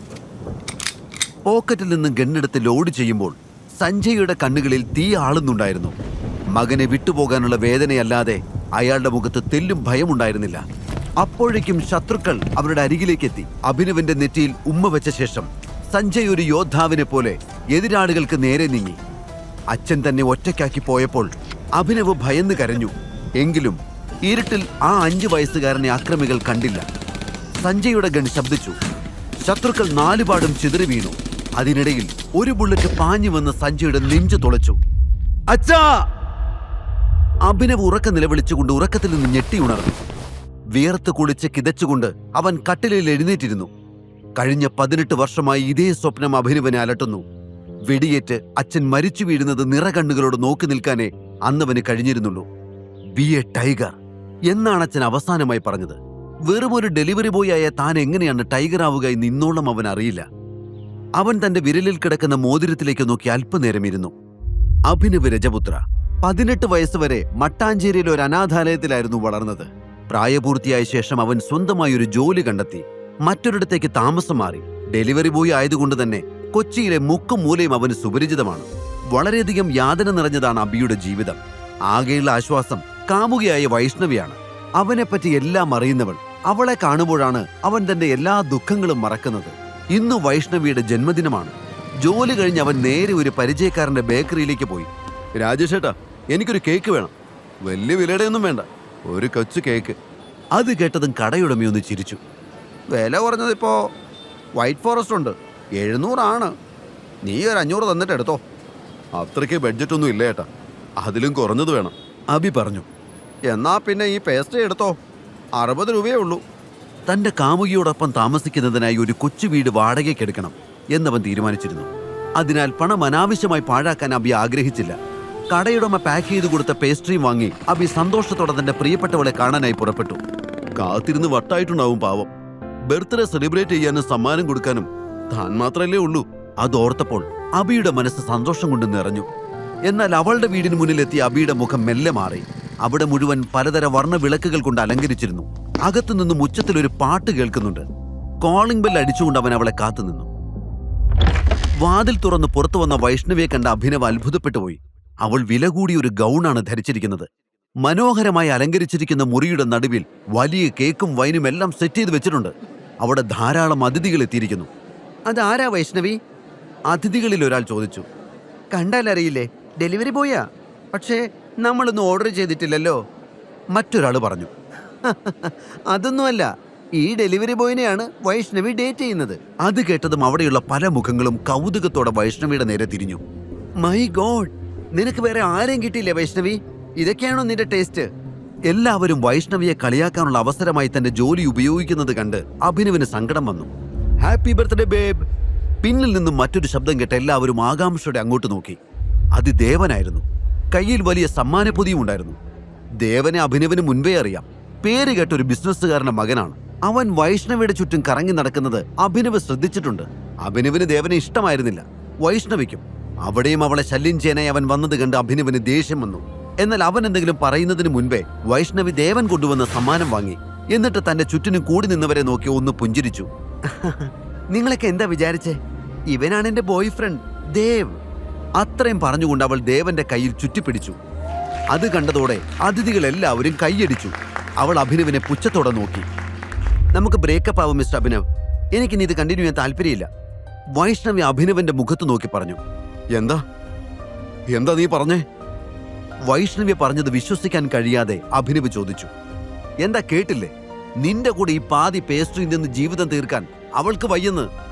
പോക്കറ്റിൽ നിന്ന് ഗണ്ണെടുത്ത് ലോഡ് ചെയ്യുമ്പോൾ സഞ്ജയുടെ കണ്ണുകളിൽ തീ ആളുന്നുണ്ടായിരുന്നു. മകനെ വിട്ടുപോകാനുള്ള വേദനയല്ലാതെ അയാളുടെ മുഖത്ത് തെല്ലും ഭയമുണ്ടായിരുന്നില്ല. അപ്പോഴേക്കും ശത്രുക്കൾ അവരുടെ അരികിലേക്കെത്തി. അഭിനവന്റെ നെറ്റിയിൽ ഉമ്മ വെച്ച ശേഷം സഞ്ജയ് ഒരു യോദ്ധാവിനെ പോലെ എതിരാളികൾക്ക് നേരെ നീങ്ങി. അച്ഛൻ തന്നെ ഒറ്റയ്ക്കാക്കി പോയപ്പോൾ അഭിനവ് ഭയന്ന് കരഞ്ഞു. എങ്കിലും ഇരുട്ടിൽ ആ 5 വയസ്സുകാരനെ അക്രമികൾ കണ്ടില്ല. സഞ്ജയുടെ ഗൺ ശബ്ദിച്ചു. ശത്രുക്കൾ 4 പാടും ചിതറി വീണു. അതിനിടയിൽ ഒരു ബുള്ളറ്റ് പാഞ്ഞു വന്ന് സഞ്ജയുടെ നെഞ്ചു തുളച്ചു. അച്ഛാ! അഭിനവ് ഉറക്ക നിലവിളിച്ചുകൊണ്ട് ഉറക്കത്തിൽ നിന്ന് ഞെട്ടി ഉണർന്നു. വിയർത്ത് കുളിച്ച് കിതച്ചുകൊണ്ട് അവൻ കട്ടിലിൽ എഴുന്നേറ്റിരുന്നു. കഴിഞ്ഞ 18 വർഷമായി ഇതേ സ്വപ്നം അഭിനവനെ അലട്ടുന്നു. വെടിയേറ്റ് അച്ഛൻ മരിച്ചു വീഴുന്നത് നിറകണ്ണുകളോട് നോക്കി നിൽക്കാനേ അന്നവന് കഴിഞ്ഞിരുന്നുള്ളൂ. ബി എ ടൈഗർ എന്നാണ് അച്ഛൻ അവസാനമായി പറഞ്ഞത്. വെറുമൊരു ഡെലിവറി ബോയ് ആയ താൻ എങ്ങനെയാണ് ടൈഗർ ആവുക എന്ന് ഇന്നോളം അവൻ അറിയില്ല. അവൻ തന്റെ വിരലിൽ കിടക്കുന്ന മോതിരത്തിലേക്ക് നോക്കി അല്പനേരം ഇരുന്നു. അഭിനവ് രജപുത്ര 18 വയസ്സുവരെ മട്ടാഞ്ചേരിയിലെ ഒരു അനാഥാലയത്തിലായിരുന്നു വളർന്നത്. പ്രായപൂർത്തിയായ ശേഷം അവൻ സ്വന്തമായി ഒരു ജോലി കണ്ടെത്തി മറ്റൊരിടത്തേക്ക് താമസം മാറി. ഡെലിവറി ബോയ് ആയതുകൊണ്ട് തന്നെ കൊച്ചിയിലെ മുക്കും മൂലയും അവന് സുപരിചിതമാണ്. വളരെയധികം യാതന നിറഞ്ഞതാണ് അബിയുടെ ജീവിതം. ആകെയുള്ള ആശ്വാസം കാമുകയായ വൈഷ്ണവിയാണ്. അവനെപ്പറ്റി എല്ലാം അറിയുന്നവൾ. അവളെ കാണുമ്പോഴാണ് അവൻ തന്റെ എല്ലാ ദുഃഖങ്ങളും മറക്കുന്നത്. ഇന്ന് വൈഷ്ണവിയുടെ ജന്മദിനമാണ്. ജോലി കഴിഞ്ഞ് അവൻ നേരെ ഒരു പരിചയക്കാരന്റെ ബേക്കറിയിലേക്ക് പോയി. രാജേഷേട്ടാ, എനിക്കൊരു കേക്ക് വേണം. വലിയ വിലയുടെ ഒന്നും വേണ്ട, ഒരു കൊച്ചു കേക്ക്. അത് കേട്ടതും കടയുടമയൊന്ന് ചിരിച്ചു. വില കുറഞ്ഞതിപ്പോ വൈറ്റ് ഫോറസ്റ്റ് ഉണ്ട്, 700 ആണ്. നീ ഒരു 500 തന്നിട്ട് എടുത്തോ. അത്രയ്ക്ക് ബഡ്ജറ്റൊന്നും ഇല്ല ഏട്ടാ, അതിലും കുറഞ്ഞത് വേണം, അബി പറഞ്ഞു. എന്നാ പിന്നെ ഈ പേസ്ട്രി എടുത്തോ, 60 രൂപയേ ഉള്ളൂ. തന്റെ കാമുകിയോടൊപ്പം താമസിക്കുന്നതിനായി ഒരു കൊച്ചു വീട് വാടകയ്ക്കെടുക്കണം എന്നവൻ തീരുമാനിച്ചിരുന്നു. അതിനാൽ പണം അനാവശ്യമായി പാഴാക്കാൻ അബി ആഗ്രഹിച്ചില്ല. കടയുടമ പാക്ക് ചെയ്തു കൊടുത്ത പേസ്ട്രിയും വാങ്ങി അബി സന്തോഷത്തോടെ തന്റെ പ്രിയപ്പെട്ടവളെ കാണാനായി പുറപ്പെട്ടു. കാത്തിരുന്ന് വട്ടായിട്ടുണ്ടാവും പാവം. ബർത്ത്ഡേ സെലിബ്രേറ്റ് ചെയ്യാനും സമ്മാനം കൊടുക്കാനും താൻ മാത്രമല്ലേ ഉള്ളൂ. അതോർത്തപ്പോൾ അബിയുടെ മനസ്സ് സന്തോഷം കൊണ്ട് നിറഞ്ഞു. എന്നാൽ അവളുടെ വീടിന് മുന്നിലെത്തിയ അബിയുടെ മുഖം മെല്ലെ മാറി. അവിടെ മുഴുവൻ പലതര വർണ്ണ വിളക്കുകൾ കൊണ്ട് അലങ്കരിച്ചിരുന്നു. അകത്തുനിന്നും ഉച്ചത്തിലൊരു പാട്ട് കേൾക്കുന്നുണ്ട്. കോളിംഗ് ബെൽ അടിച്ചുകൊണ്ട് അവൻ അവളെ കാത്തുനിന്നു. വാതിൽ തുറന്ന് പുറത്തു വന്ന വൈഷ്ണവിയെ കണ്ട അഭിനവ് അത്ഭുതപ്പെട്ടുപോയി. അവൾ വില കൂടിയ ഒരു ഗൗണാണ് ധരിച്ചിരിക്കുന്നത്. മനോഹരമായി അലങ്കരിച്ചിരിക്കുന്ന മുറിയുടെ നടുവിൽ വലിയ കേക്കും വൈനും എല്ലാം സെറ്റ് ചെയ്ത് വെച്ചിട്ടുണ്ട്. അവിടെ ധാരാളം അതിഥികൾ എത്തിയിരിക്കുന്നു. അതാരാ വൈഷ്ണവി? അതിഥികളിൽ ഒരാൾ ചോദിച്ചു. കണ്ടാലറിയില്ലേ, ഡെലിവറി ബോയാ. പക്ഷേ നമ്മളൊന്നും ഓർഡർ ചെയ്തിട്ടില്ലല്ലോ. മറ്റൊരാൾ പറഞ്ഞു. അതൊന്നുമല്ല, ഈ ഡെലിവറി ബോയിനെയാണ് വൈഷ്ണവി ഡേറ്റ് ചെയ്യുന്നത്. അത് കേട്ടതും അവിടെയുള്ള പല മുഖങ്ങളും കൗതുകത്തോടെ വൈഷ്ണവിയുടെ നേരെ തിരിഞ്ഞു. മൈ ഗോഡ്, നിനക്ക് വേറെ ആരെയും കിട്ടിയില്ലേ വൈഷ്ണവി? ഇതൊക്കെയാണോ നിന്റെ ടേസ്റ്റ്? എല്ലാവരും വൈഷ്ണവിയെ കളിയാക്കാനുള്ള അവസരമായി തന്റെ ജോലി ഉപയോഗിക്കുന്നത് കണ്ട് അഭിനവിന് സങ്കടം വന്നു. Happy birthday babe. പിന്നിൽ നിന്നും മറ്റൊരു ശബ്ദം കേട്ട് എല്ലാവരും ആകാംക്ഷയോടെ അങ്ങോട്ട് നോക്കി. അത് ദേവനായിരുന്നു. കയ്യിൽ വലിയ സമ്മാനപ്പൊതിയും ഉണ്ടായിരുന്നു. ദേവനെ അഭിനവിന് മുൻപേ അറിയാം. പേര് കേട്ട ഒരു ബിസിനസ്സുകാരന്റെ മകനാണ്. അവൻ വൈഷ്ണവിയുടെ ചുറ്റും കറങ്ങി നടക്കുന്നത് അഭിനവ് ശ്രദ്ധിച്ചിട്ടുണ്ട്. അഭിനവിന് ദേവനെ ഇഷ്ടമായിരുന്നില്ല, വൈഷ്ണവിക്കും. അവിടെയും അവളെ ശല്യം ചെയ്യാനായി അവൻ വന്നത് കണ്ട് അഭിനവിന് ദേഷ്യം വന്നു. എന്നാൽ അവൻ എന്തെങ്കിലും പറയുന്നതിന് മുൻപേ വൈഷ്ണവി ദേവൻ കൊണ്ടുവന്ന സമ്മാനം വാങ്ങി എന്നിട്ട് തന്റെ ചുറ്റിനും കൂടി നിന്നവരെ നോക്കി ഒന്ന് പുഞ്ചിരിച്ചു. നിങ്ങളൊക്കെ എന്താ വിചാരിച്ചേ? ഇവനാണ് എന്റെ ബോയ് ഫ്രണ്ട് ദേവ്. അത്രയും പറഞ്ഞുകൊണ്ട് അവൾ ദേവന്റെ കയ്യിൽ ചുറ്റിപ്പിടിച്ചു. അത് കണ്ടതോടെ അതിഥികളെല്ലാവരും കൈയടിച്ചു. അവൾ അഭിനവിനെ പുച്ഛത്തോടെ നോക്കി. നമുക്ക് ബ്രേക്കപ്പ് ആവും മിസ്റ്റർ അഭിനവ്. എനിക്കിനി ഇത് കണ്ടിന്യൂ ചെയ്യാൻ താല്പര്യമില്ല. വൈഷ്ണവി അഭിനവന്റെ മുഖത്ത് നോക്കി പറഞ്ഞു. എന്താ എന്താ നീ പറഞ്ഞേ? വൈഷ്ണവ്യ പറഞ്ഞത് വിശ്വസിക്കാൻ കഴിയാതെ അഭിനവ് ചോദിച്ചു. എന്താ കേട്ടില്ലേ? നിന്റെ കൂടെ ഈ പാതി പേസ്ട്രിയിൽ നിന്ന് ജീവിതം തീർക്കാൻ അവൾക്ക് വയ്യെന്ന്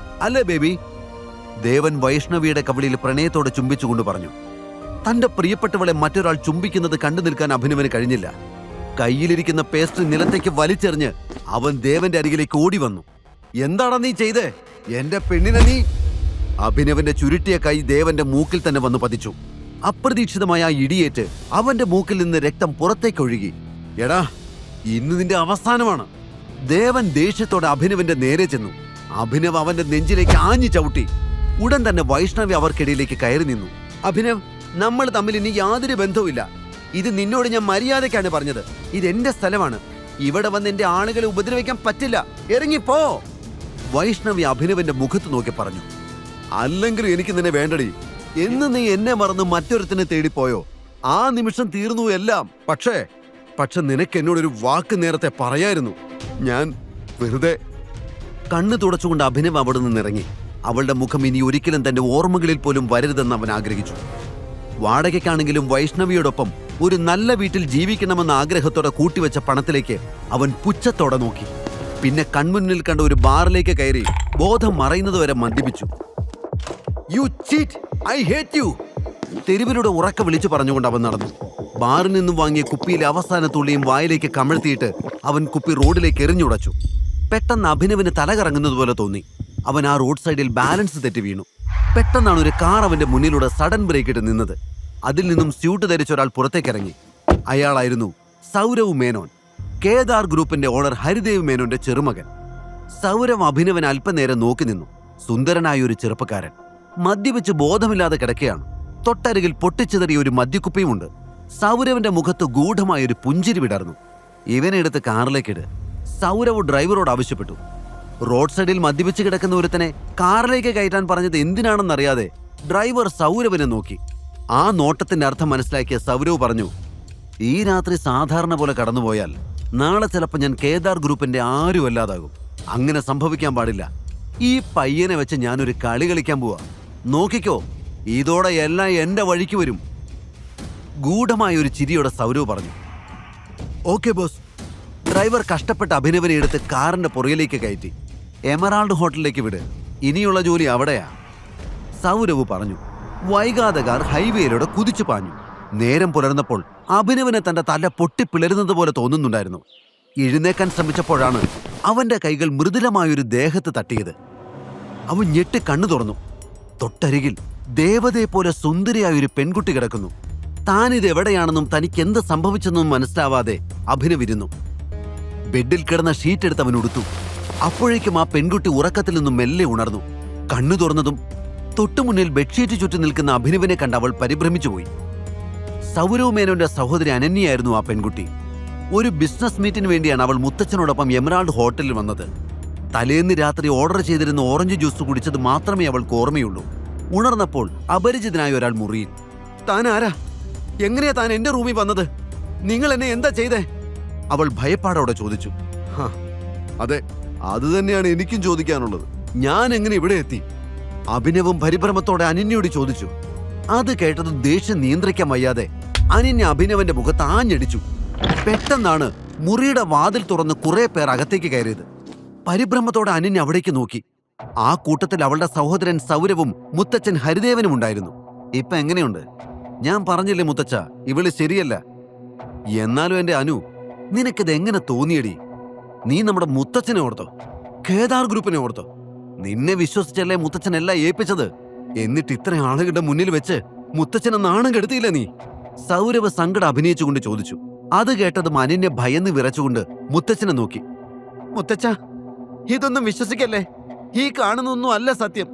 അല്ലേ ബേബി? ദേവൻ വൈഷ്ണവിയുടെ കവിളിൽ പ്രണയത്തോടെ ചുംബിച്ചുകൊണ്ട് പറഞ്ഞു. തന്റെ പ്രിയപ്പെട്ടവളെ മറ്റൊരാൾ ചുംബിക്കുന്നത് കണ്ടു നിൽക്കാൻ അഭിനവന് കഴിഞ്ഞില്ല. കയ്യിലിരിക്കുന്ന പേസ്ട്രി നിലത്തേക്ക് വലിച്ചെറിഞ്ഞ് അവൻ ദേവന്റെ അരികിലേക്ക് ഓടി വന്നു. എന്താടാ നീ ചെയ്തേ? എന്റെ പെണ്ണിനെ നീ... അഭിനവന്റെ ചുരുട്ടിയ കൈ ദേവന്റെ മൂക്കിൽ തന്നെ വന്നു പതിച്ചു. അപ്രതീക്ഷിതമായ ആ ഇടിയേറ്റ് അവന്റെ മൂക്കിൽ നിന്ന് രക്തം പുറത്തേക്കൊഴുകി. എടാ, ഇന്ന് നിന്റെ അവസാനമാണ്. ദേവൻ ദേഷ്യത്തോടെ അഭിനവന്റെ നേരെ ചെന്നു. അഭിനവ് അവന്റെ നെഞ്ചിലേക്ക് ആഞ്ഞു ചവിട്ടി. ഉടൻ തന്നെ വൈഷ്ണവി അവർക്കിടയിലേക്ക് കയറി നിന്നു. അഭിനവ്, നമ്മൾ തമ്മിൽ ഇനി യാതൊരു ബന്ധവുമില്ല. ഇത് നിന്നോട് ഞാൻ മര്യാദയ്ക്കാണ് പറഞ്ഞത്. ഇതെന്റെ സ്ഥലമാണ്. ഇവിടെ വന്ന് എന്റെ ആളുകളെ ഉപദ്രവിക്കാൻ പറ്റില്ല. ഇറങ്ങിപ്പോ. വൈഷ്ണവി അഭിനവന്റെ മുഖത്ത് നോക്കി പറഞ്ഞു. അല്ലെങ്കിൽ എനിക്ക് നിന്നെ വേണ്ടടി. എന്ന് നീ എന്നെ മറന്ന് മറ്റൊരുത്തിനെ തേടിപ്പോയോ? ആ നിമിഷം തീർന്നു എല്ലാം. പക്ഷെ നിനക്ക് എന്നോടൊരു വാക്ക് നേരത്തെ പറയായിരുന്നു. ഞാൻ വെറുതെ... കണ്ണു തുടച്ചുകൊണ്ട് അഭിനവ് അവിടെ നിന്നിറങ്ങി. അവളുടെ മുഖം ഇനി ഒരിക്കലും തന്റെ ഓർമ്മകളിൽ പോലും വരരുതെന്ന് അവൻ ആഗ്രഹിച്ചു. വാടകയ്ക്കാണെങ്കിലും വൈഷ്ണവിയോടൊപ്പം ഒരു നല്ല വീട്ടിൽ ജീവിക്കണമെന്ന ആഗ്രഹത്തോടെ കൂട്ടിവെച്ച പണത്തിലേക്ക് അവൻ പുച്ഛത്തോടെ നോക്കി. പിന്നെ കൺമുന്നിൽ കണ്ട ഒരു ബാറിലേക്ക് കയറി ബോധം മറയുന്നതുവരെ മദ്യപിച്ചു. You cheat, I hate you. തെരുവിലൂടെ ഉറക്ക വിളിച്ചു പറഞ്ഞുകൊണ്ട് അവൻ നടന്നു. ബാറിൽ നിന്നും വാങ്ങിയ കുപ്പിയിലെ അവസാന തുള്ളിയും വായിലേക്ക് കമഴ്ത്തിയിട്ട് അവൻ കുപ്പി റോഡിലേക്ക് എറിഞ്ഞുടച്ചു. പെട്ടെന്ന് അഭിനവിന് തലകറങ്ങുന്നത് പോലെ തോന്നി. അവൻ ആ റോഡ് സൈഡിൽ ബാലൻസ് തെറ്റി വീണു. പെട്ടെന്നാണ് ഒരു കാർ അവന്റെ മുന്നിലൂടെ സഡൻ ബ്രേക്ക് ഇട്ട് നിന്നത്. അതിൽ നിന്നും സ്യൂട്ട് ധരിച്ച ഒരാൾ പുറത്തേക്കിറങ്ങി. അയാളായിരുന്നു സൗരവ് മേനോൻ, കേദാർ ഗ്രൂപ്പിന്റെ ഓണർ ഹരിദേവ് മേനോന്റെ ചെറുമകൻ. സൗരവ് അഭിനവൻ അല്പനേരം നോക്കി നിന്നു. സുന്ദരനായ ഒരു ചെറുപ്പക്കാരൻ മദ്യപിച്ച് ബോധമില്ലാതെ കിടക്കുകയാണ്. തൊട്ടരികിൽ പൊട്ടിച്ചെറിയ ഒരു മദ്യക്കുപ്പിയുമുണ്ട്. സൗരവിന്റെ മുഖത്ത് ഗൂഢമായൊരു പുഞ്ചിരി വിടർന്നു. ഇവനെ എടുത്ത് കാറിലേക്കിട്, സൗരവ് ഡ്രൈവറോട് ആവശ്യപ്പെട്ടു. റോഡ് സൈഡിൽ മദ്യപിച്ച് കിടക്കുന്ന ഒരുത്തനെ കാറിലേക്ക് കയറ്റാൻ പറഞ്ഞത് എന്തിനാണെന്നറിയാതെ ഡ്രൈവർ സൗരവിനെ നോക്കി. ആ നോട്ടത്തിന്റെ അർത്ഥം മനസ്സിലാക്കിയ സൗരവ് പറഞ്ഞു, ഈ രാത്രി സാധാരണ പോലെ കടന്നുപോയാൽ നാളെ ചിലപ്പോൾ ഞാൻ കേദാർ ഗ്രൂപ്പിന്റെ ആരും അല്ലാതാകും. അങ്ങനെ സംഭവിക്കാൻ പാടില്ല. ഈ പയ്യനെ വെച്ച് ഞാനൊരു കളി കളിക്കാൻ പോവാ. നോക്കിക്കോ, ഇതോടെ എല്ലാം എന്റെ വഴിക്ക് വരും. ഗൂഢമായ ഒരു ചിരിയോടെ സൗരവ് പറഞ്ഞു. Okay boss. ഡ്രൈവർ കഷ്ടപ്പെട്ട് അഭിനവനെ എടുത്ത് കാറിന്റെ പുറകിലേക്ക് കയറ്റി. എമറാൾഡ് ഹോട്ടലിലേക്ക് വിട്, ഇനിയുള്ള ജോലി അവിടെയാ. സൗരവ് പറഞ്ഞു. വൈകാതെ കാർ ഹൈവേയിലൂടെ കുതിച്ചു പാഞ്ഞു. നേരം പുലർന്നപ്പോൾ അഭിനവന് തന്റെ തല പൊട്ടിപ്പിളരുന്നത് പോലെ തോന്നുന്നുണ്ടായിരുന്നു. എഴുന്നേക്കാൻ ശ്രമിച്ചപ്പോഴാണ് അവന്റെ കൈകൾ മൃദുലമായൊരു ദേഹത്ത് തട്ടിയത്. അവൻ ഞെട്ടി കണ്ണു തുറന്നു. തൊട്ടരികിൽ ദേവതയെ പോലെ സുന്ദരിയായ ഒരു പെൺകുട്ടി കിടക്കുന്നു. താനിത് എവിടെയാണെന്നും തനിക്ക് എന്ത് സംഭവിച്ചെന്നും മനസ്സിലാവാതെ അഭിനവിരുന്നു. ബെഡിൽ കിടന്ന ഷീറ്റ് എടുത്ത് അവൻ ഉടുത്തു. അപ്പോഴേക്കും ആ പെൺകുട്ടി ഉറക്കത്തിൽ നിന്നും മെല്ലെ ഉണർന്നു. കണ്ണു തുറന്നതും തൊട്ടുമുന്നിൽ ബെഡ്ഷീറ്റ് ചുറ്റി നിൽക്കുന്ന അഭിനവിനെ കണ്ട് അവൾ പരിഭ്രമിച്ചുപോയി. സൗരവ് മേനോന്റെ സഹോദരി അനന്യയായിരുന്നു ആ പെൺകുട്ടി. ഒരു ബിസിനസ് മീറ്റിന് വേണ്ടിയാണ് അവൾ മുത്തച്ഛനോടൊപ്പം എമറാൾഡ് ഹോട്ടലിൽ വന്നത്. തലേന്ന് രാത്രി ഓർഡർ ചെയ്തിരുന്ന ഓറഞ്ച് ജ്യൂസ് കുടിച്ചത് മാത്രമേ അവൾക്ക് ഓർമ്മയുള്ളൂ. ഉണർന്നപ്പോൾ അപരിചിതനായ ഒരാൾ മുറിയിൽ. താൻ ആരാ? എങ്ങനെയാ താൻ എന്റെ റൂമിൽ വന്നത്? നിങ്ങൾ എന്നെ എന്താ ചെയ്തേ? അവൾ ഭയപ്പാടോടെ ചോദിച്ചു. അതെ, അത് തന്നെയാണ് എനിക്കും ചോദിക്കാനുള്ളത്. ഞാൻ എങ്ങനെ ഇവിടെ എത്തി? അഭിനവും പരിഭ്രമത്തോടെ അനന്യയോട് ചോദിച്ചു. അത് കേട്ടത് ദേഷ്യം നിയന്ത്രിക്കാൻ വയ്യാതെ അനന്യ അഭിനവന്റെ മുഖത്ത് ആഞ്ഞടിച്ചു. പെട്ടെന്നാണ് മുറിയുടെ വാതിൽ തുറന്ന് കുറെ പേർ അകത്തേക്ക് കയറിയത്. പരിഭ്രമത്തോടെ അനന്യ അവിടേക്ക് നോക്കി. ആ കൂട്ടത്തിൽ അവളുടെ സഹോദരൻ സൗരവും മുത്തച്ഛൻ ഹരിദേവനും ഉണ്ടായിരുന്നു. ഇപ്പൊ എങ്ങനെയുണ്ട്? ഞാൻ പറഞ്ഞില്ലേ മുത്തച്ഛ, ഇവള് ശരിയല്ല. എന്നാലും എന്റെ അനു, നിനക്കിത് എങ്ങനെ തോന്നിയടി? നീ നമ്മുടെ മുത്തച്ഛനെ ഓർത്തോ? കേദാർ ഗ്രൂപ്പിനെ ഓർത്തോ? നിന്നെ വിശ്വസിച്ചല്ലേ മുത്തച്ഛൻ എല്ലാം ഏൽപ്പിച്ചത്. എന്നിട്ട് ഇത്ര ആളുകളുടെ മുന്നിൽ വെച്ച് മുത്തച്ഛനെ നാണം കെടുത്തിയില്ല നീ? സൗരവ് സങ്കടം അഭിനയിച്ചുകൊണ്ട് ചോദിച്ചു. അത് കേട്ടതും അനന്യ ഭയന്ന് വിറച്ചുകൊണ്ട് മുത്തച്ഛനെ നോക്കി. മുത്തച്ഛ, ഇതൊന്നും വിശ്വസിക്കല്ലേ. ഈ കാണുന്നൊന്നും അല്ല സത്യം.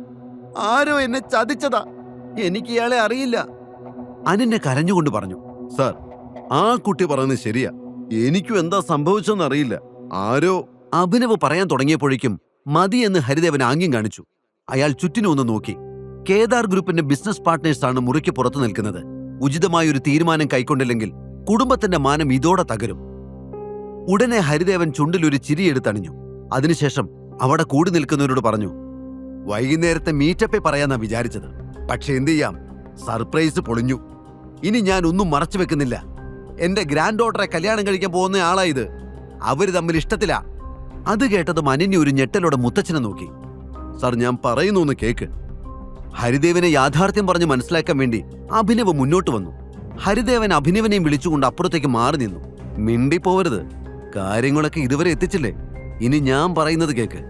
ആരോ എന്നെ ചതിച്ചതാ. എനിക്ക് ഇയാളെ അറിയില്ല. അനന്യ കരഞ്ഞുകൊണ്ട് പറഞ്ഞു. സാർ, ആ കുട്ടി പറയുന്നത് ശരിയാ. എനിക്കും എന്താ സംഭവിച്ചെന്ന് അറിയില്ല. ആരോ അഭിനവ് പറയാൻ തുടങ്ങിയപ്പോഴേക്കും മതി എന്ന് ഹരിദേവൻ ആംഗ്യം കാണിച്ചു. അയാൾ ചുറ്റിനും ഒന്ന് നോക്കി. കേദാർ ഗ്രൂപ്പിന്റെ ബിസിനസ് പാർട്ട്നേഴ്സാണ് മുറിക്ക് പുറത്തു നിൽക്കുന്നത്. ഉചിതമായൊരു തീരുമാനം കൈക്കൊണ്ടില്ലെങ്കിൽ കുടുംബത്തിന്റെ മാനം ഇതോടെ തകരും. ഉടനെ ഹരിദേവൻ ചുണ്ടിലൊരു ചിരിയെടുത്തണിഞ്ഞു. അതിനുശേഷം അവിടെ കൂടി നിൽക്കുന്നവരോട് പറഞ്ഞു, വൈകുന്നേരത്തെ മീറ്റപ്പേ പറയാന്നാ വിചാരിച്ചത്. പക്ഷെ എന്ത് ചെയ്യാം, സർപ്രൈസ് പൊളിഞ്ഞു. ഇനി ഞാൻ ഒന്നും മറച്ചു വെക്കുന്നില്ല. എന്റെ ഗ്രാൻഡ് ഡോട്ടറെ കല്യാണം കഴിക്കാൻ പോകുന്ന ആളായത്. അവര് തമ്മിൽ ഇഷ്ടത്തില. അത് കേട്ടതും അനന്യ ഒരു ഞെട്ടലോടെ മുത്തച്ഛനെ നോക്കി. സാർ, ഞാൻ പറയുന്നു ഒന്ന് കേക്ക്. ഹരിദേവനെ യാഥാർത്ഥ്യം പറഞ്ഞ് മനസ്സിലാക്കാൻ വേണ്ടി അഭിനവ് മുന്നോട്ട് വന്നു. ഹരിദേവൻ അഭിനവനെയും വിളിച്ചുകൊണ്ട് അപ്പുറത്തേക്ക് മാറി നിന്നു. മിണ്ടിപ്പോവരുത്, കാര്യങ്ങളൊക്കെ ഇതുവരെ എത്തിച്ചില്ലേ. ഇനി ഞാൻ പറയുന്നത് കേക്ക്.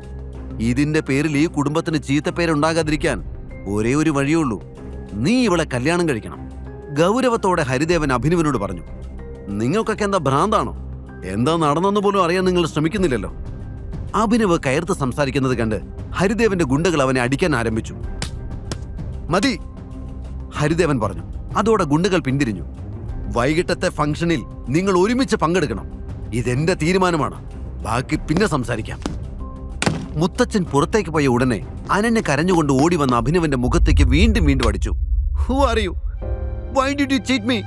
ഇതിന്റെ പേരിൽ ഈ കുടുംബത്തിന് ചീത്തപ്പേരുണ്ടാകാതിരിക്കാൻ ഒരേ ഒരു വഴിയുള്ളൂ. നീ ഇവളെ കല്യാണം കഴിക്കണം. ഗൗരവത്തോടെ ഹരിദേവൻ അഭിനവനോട് പറഞ്ഞു. നിങ്ങൾക്കൊക്കെ എന്താ ഭ്രാന്താണോ? എന്താ നടന്നെന്ന് പോലും അറിയാൻ നിങ്ങൾ ശ്രമിക്കുന്നില്ലല്ലോ. അഭിനവ് കയർത്ത് സംസാരിക്കുന്നത് കണ്ട് ഹരിദേവന്റെ ഗുണ്ടകൾ അവനെ അടിക്കാൻ ആരംഭിച്ചു. മതി, ഹരിദേവൻ പറഞ്ഞു. അതോടെ ഗുണ്ടകൾ പിന്തിരിഞ്ഞു. വൈകിട്ടത്തെ ഫംഗ്ഷനിൽ നിങ്ങൾ ഒരുമിച്ച് പങ്കെടുക്കണം. ഇതെന്റെ തീരുമാനമാണ്. ബാക്കി പിന്നെ സംസാരിക്കാം. മുത്തച്ഛൻ പുറത്തേക്ക് പോയ ഉടനെ അനന്യ കരഞ്ഞുകൊണ്ട് ഓടി വന്ന അഭിനവന്റെ മുഖത്തേക്ക് വീണ്ടും വീണ്ടും അടിച്ചു. Who are you? Why did you cheat me?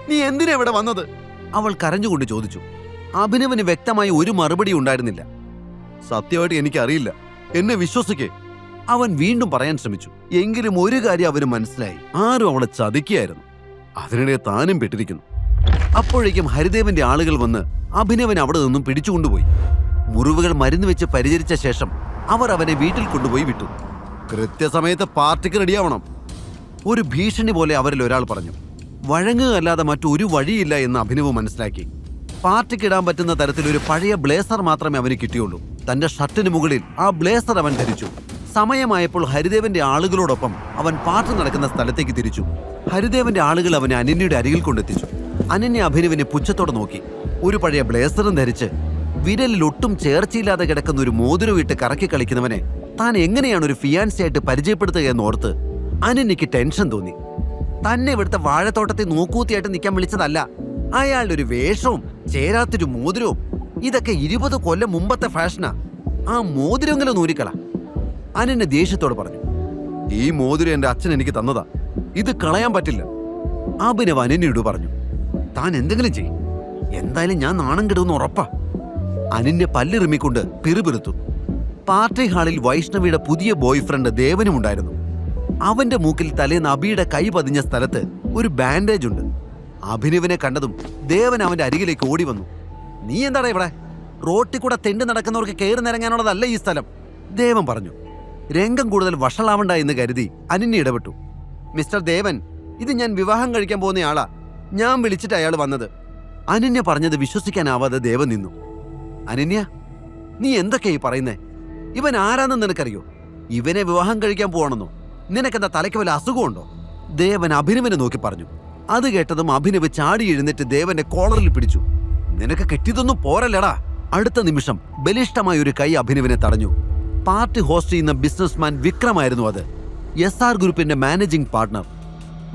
നീ എന്തിനാ ഇവിടെ വന്നത്? അവൾ കരഞ്ഞുകൊണ്ട് ചോദിച്ചു. അഭിനവന് വ്യക്തമായി ഒരു മറുപടി ഉണ്ടായിരുന്നില്ല. സത്യമായിട്ട് എനിക്കറിയില്ല, എന്നെ വിശ്വസിക്കേ, അവൻ വീണ്ടും പറയാൻ ശ്രമിച്ചു. എങ്കിലും ഒരു കാര്യം അവന് മനസ്സിലായി, ആരും അവളെ ചതിക്കുകയായിരുന്നു. അതിനിടെ താനും പെട്ടിരിക്കുന്നു. അപ്പോഴേക്കും ഹരിദേവന്റെ ആളുകൾ വന്ന് അഭിനവൻ അവിടെ നിന്നും പിടിച്ചുകൊണ്ടുപോയി. മുറിവുകൾ മരുന്ന് വെച്ച് പരിചരിച്ച ശേഷം അവർ അവനെ വീട്ടിൽ കൊണ്ടുപോയി വിട്ടു. കൃത്യസമയത്ത് പാർട്ടിക്ക് റെഡിയാവണം. ഒരു ഭീഷണി പോലെ അവരിൽ ഒരാൾ പറഞ്ഞു. വഴങ്ങുകയല്ലാതെ മറ്റൊരു വഴിയില്ല എന്ന് അഭിനവ് മനസ്സിലാക്കി. പാർട്ടിക്ക് ഇടാൻ പറ്റുന്ന തരത്തിലൊരു പഴയ ബ്ലേസർ മാത്രമേ അവന് കിട്ടിയുള്ളൂ. തന്റെ ഷർട്ടിന് മുകളിൽ ആ ബ്ലേസർ അവൻ ധരിച്ചു. സമയമായപ്പോൾ ഹരിദേവന്റെ ആളുകളോടൊപ്പം അവൻ പാർട്ടി നടക്കുന്ന സ്ഥലത്തേക്ക് തിരിച്ചു. ഹരിദേവന്റെ ആളുകൾ അവനെ അനന്യയുടെ അരികിൽ കൊണ്ടെത്തിച്ചു. അനന്യ അഭിനവിനെ പുച്ഛത്തോടെ നോക്കി. ഒരു പഴയ ബ്ലേസറും ധരിച്ച് വിരലിൽ ഒട്ടും ചേർച്ചയില്ലാതെ കിടക്കുന്ന ഒരു മോതിരം ഇട്ട് കറക്കി കളിക്കുന്നവനെ താൻ എങ്ങനെയാണ് ഒരു ഫിയാൻസിയായിട്ട് പരിചയപ്പെടുത്തുക എന്നോർത്ത് അനന്യയ്ക്ക് ടെൻഷൻ തോന്നി. തന്നെ ഇവിടുത്തെ വാഴത്തോട്ടത്തെ നോക്കൂത്തിയായിട്ട് നിൽക്കാൻ വിളിച്ചതല്ല. അയാളുടെ ഒരു വേഷവും ചേരാത്തൊരു മോതിരവും ഇതൊക്കെ 20 കൊല്ലം മുമ്പത്തെ ഫാഷനാ. ആ മോതിരമെങ്കിലും നൂരിക്കള. അനന്യ ദേഷ്യത്തോട് പറഞ്ഞു. ഈ മോതിരം എന്റെ അച്ഛൻ എനിക്ക് തന്നതാ, ഇത് കളയാൻ പറ്റില്ല. അഭിനവ് അനന്യയോട് പറഞ്ഞു. താൻ എന്തെങ്കിലും ചെയ്യും, എന്തായാലും ഞാൻ നാണം കെടുമെന്ന് ഉറപ്പാ. അനന്യ പല്ലിറുമിക്കൊണ്ട് പിറുപിറുത്തു. പാർട്ടി ഹാളിൽ വൈഷ്ണവിയുടെ പുതിയ ബോയ് ഫ്രണ്ട് ദേവനും ഉണ്ടായിരുന്നു. അവന്റെ മൂക്കിൽ തലേന്ന് അബിയുടെ കൈ പതിഞ്ഞ സ്ഥലത്ത് ഒരു ബാൻഡേജ് ഉണ്ട്. അഭിനവിനെ കണ്ടതും ദേവൻ അവന്റെ അരികിലേക്ക് ഓടി വന്നു. നീ എന്താടാ ഇവിടെ? റോട്ടിൽ കൂടെ തെണ്ടി നടക്കുന്നവർക്ക് കയറി നിരങ്ങാനുള്ളതല്ല ഈ സ്ഥലം, ദേവൻ പറഞ്ഞു. രംഗം കൂടുതൽ വഷളാവണ്ട എന്ന് കരുതി അനന്യ ഇടപെട്ടു. മിസ്റ്റർ ദേവൻ, ഇത് ഞാൻ വിവാഹം കഴിക്കാൻ പോകുന്ന ആളാ. ഞാൻ വിളിച്ചിട്ട് അയാൾ വന്നത്. അനന്യ പറഞ്ഞത് വിശ്വസിക്കാനാവാതെ ദേവൻ നിന്നു. അനന്യ, നീ എന്തൊക്കെയായി പറയുന്നേ? ഇവൻ ആരാന്ന് നിനക്കറിയോ? ഇവനെ വിവാഹം കഴിക്കാൻ പോവാണെന്നോ? നിനക്കെന്താ തലയ്ക്ക് വല്ല അസുഖമുണ്ടോ? ദേവൻ അഭിനവനെ നോക്കി പറഞ്ഞു. അത് കേട്ടതും അഭിനവ് ചാടി എഴുന്നേറ്റ് ദേവന്റെ കോളറിൽ പിടിച്ചു. നിനക്ക് കെട്ടിയതൊന്നും പോരല്ലടാ. അടുത്ത നിമിഷം ബലിഷ്ഠമായ ഒരു കൈ അഭിനവിനെ തടഞ്ഞു. പാർട്ടി ഹോസ്റ്റ് ചെയ്യുന്ന ബിസിനസ്മാൻ വിക്രമായിരുന്നു അത്. SR ഗ്രൂപ്പിന്റെ മാനേജിംഗ് പാർട്ണർ.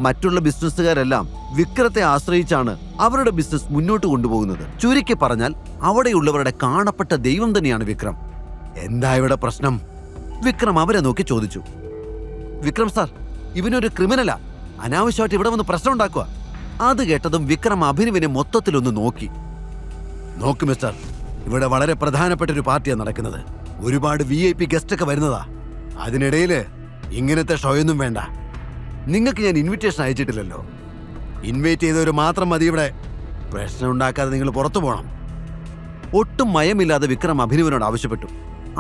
മറ്റുള്ള ബിസിനസ്സുകാരെല്ലാം വിക്രത്തെ ആശ്രയിച്ചാണ് അവരുടെ ബിസിനസ് മുന്നോട്ട് കൊണ്ടുപോകുന്നത്. ചുരുക്കി പറഞ്ഞാൽ അവിടെയുള്ളവരുടെ കാണപ്പെട്ട ദൈവം തന്നെയാണ് വിക്രം. എന്താ ഇവിടെ പ്രശ്നം? വിക്രം അവരെ നോക്കി ചോദിച്ചു. വിക്രം സാർ, ഇവനൊരു ക്രിമിനലാ. അനാവശ്യമായിട്ട് ഇവിടെ വന്ന് പ്രശ്നം ഉണ്ടാക്കുക. അത് കേട്ടതും വിക്രം അഭിനവിനെ മൊത്തത്തിലൊന്ന് നോക്കി. നോക്ക് മിസ്റ്റർ, ഇവിടെ വളരെ പ്രധാനപ്പെട്ട ഒരു പാർട്ടിയാണ് നടക്കുന്നത്. ഒരുപാട് VIP ഗസ്റ്റ് ഒക്കെ വരുന്നതാ. അതിനിടയില് ഇങ്ങനത്തെ ഷോയൊന്നും വേണ്ട. നിങ്ങൾക്ക് ഞാൻ ഇൻവിറ്റേഷൻ അയച്ചിട്ടില്ലല്ലോ. ഇൻവൈറ്റ് ചെയ്തവർ മാത്രം മതി ഇവിടെ. പ്രശ്നം ഉണ്ടാക്കാതെ നിങ്ങൾ പുറത്തു പോകണം. ഒട്ടും മയമില്ലാതെ വിക്രം അഭിനവനോട് ആവശ്യപ്പെട്ടു.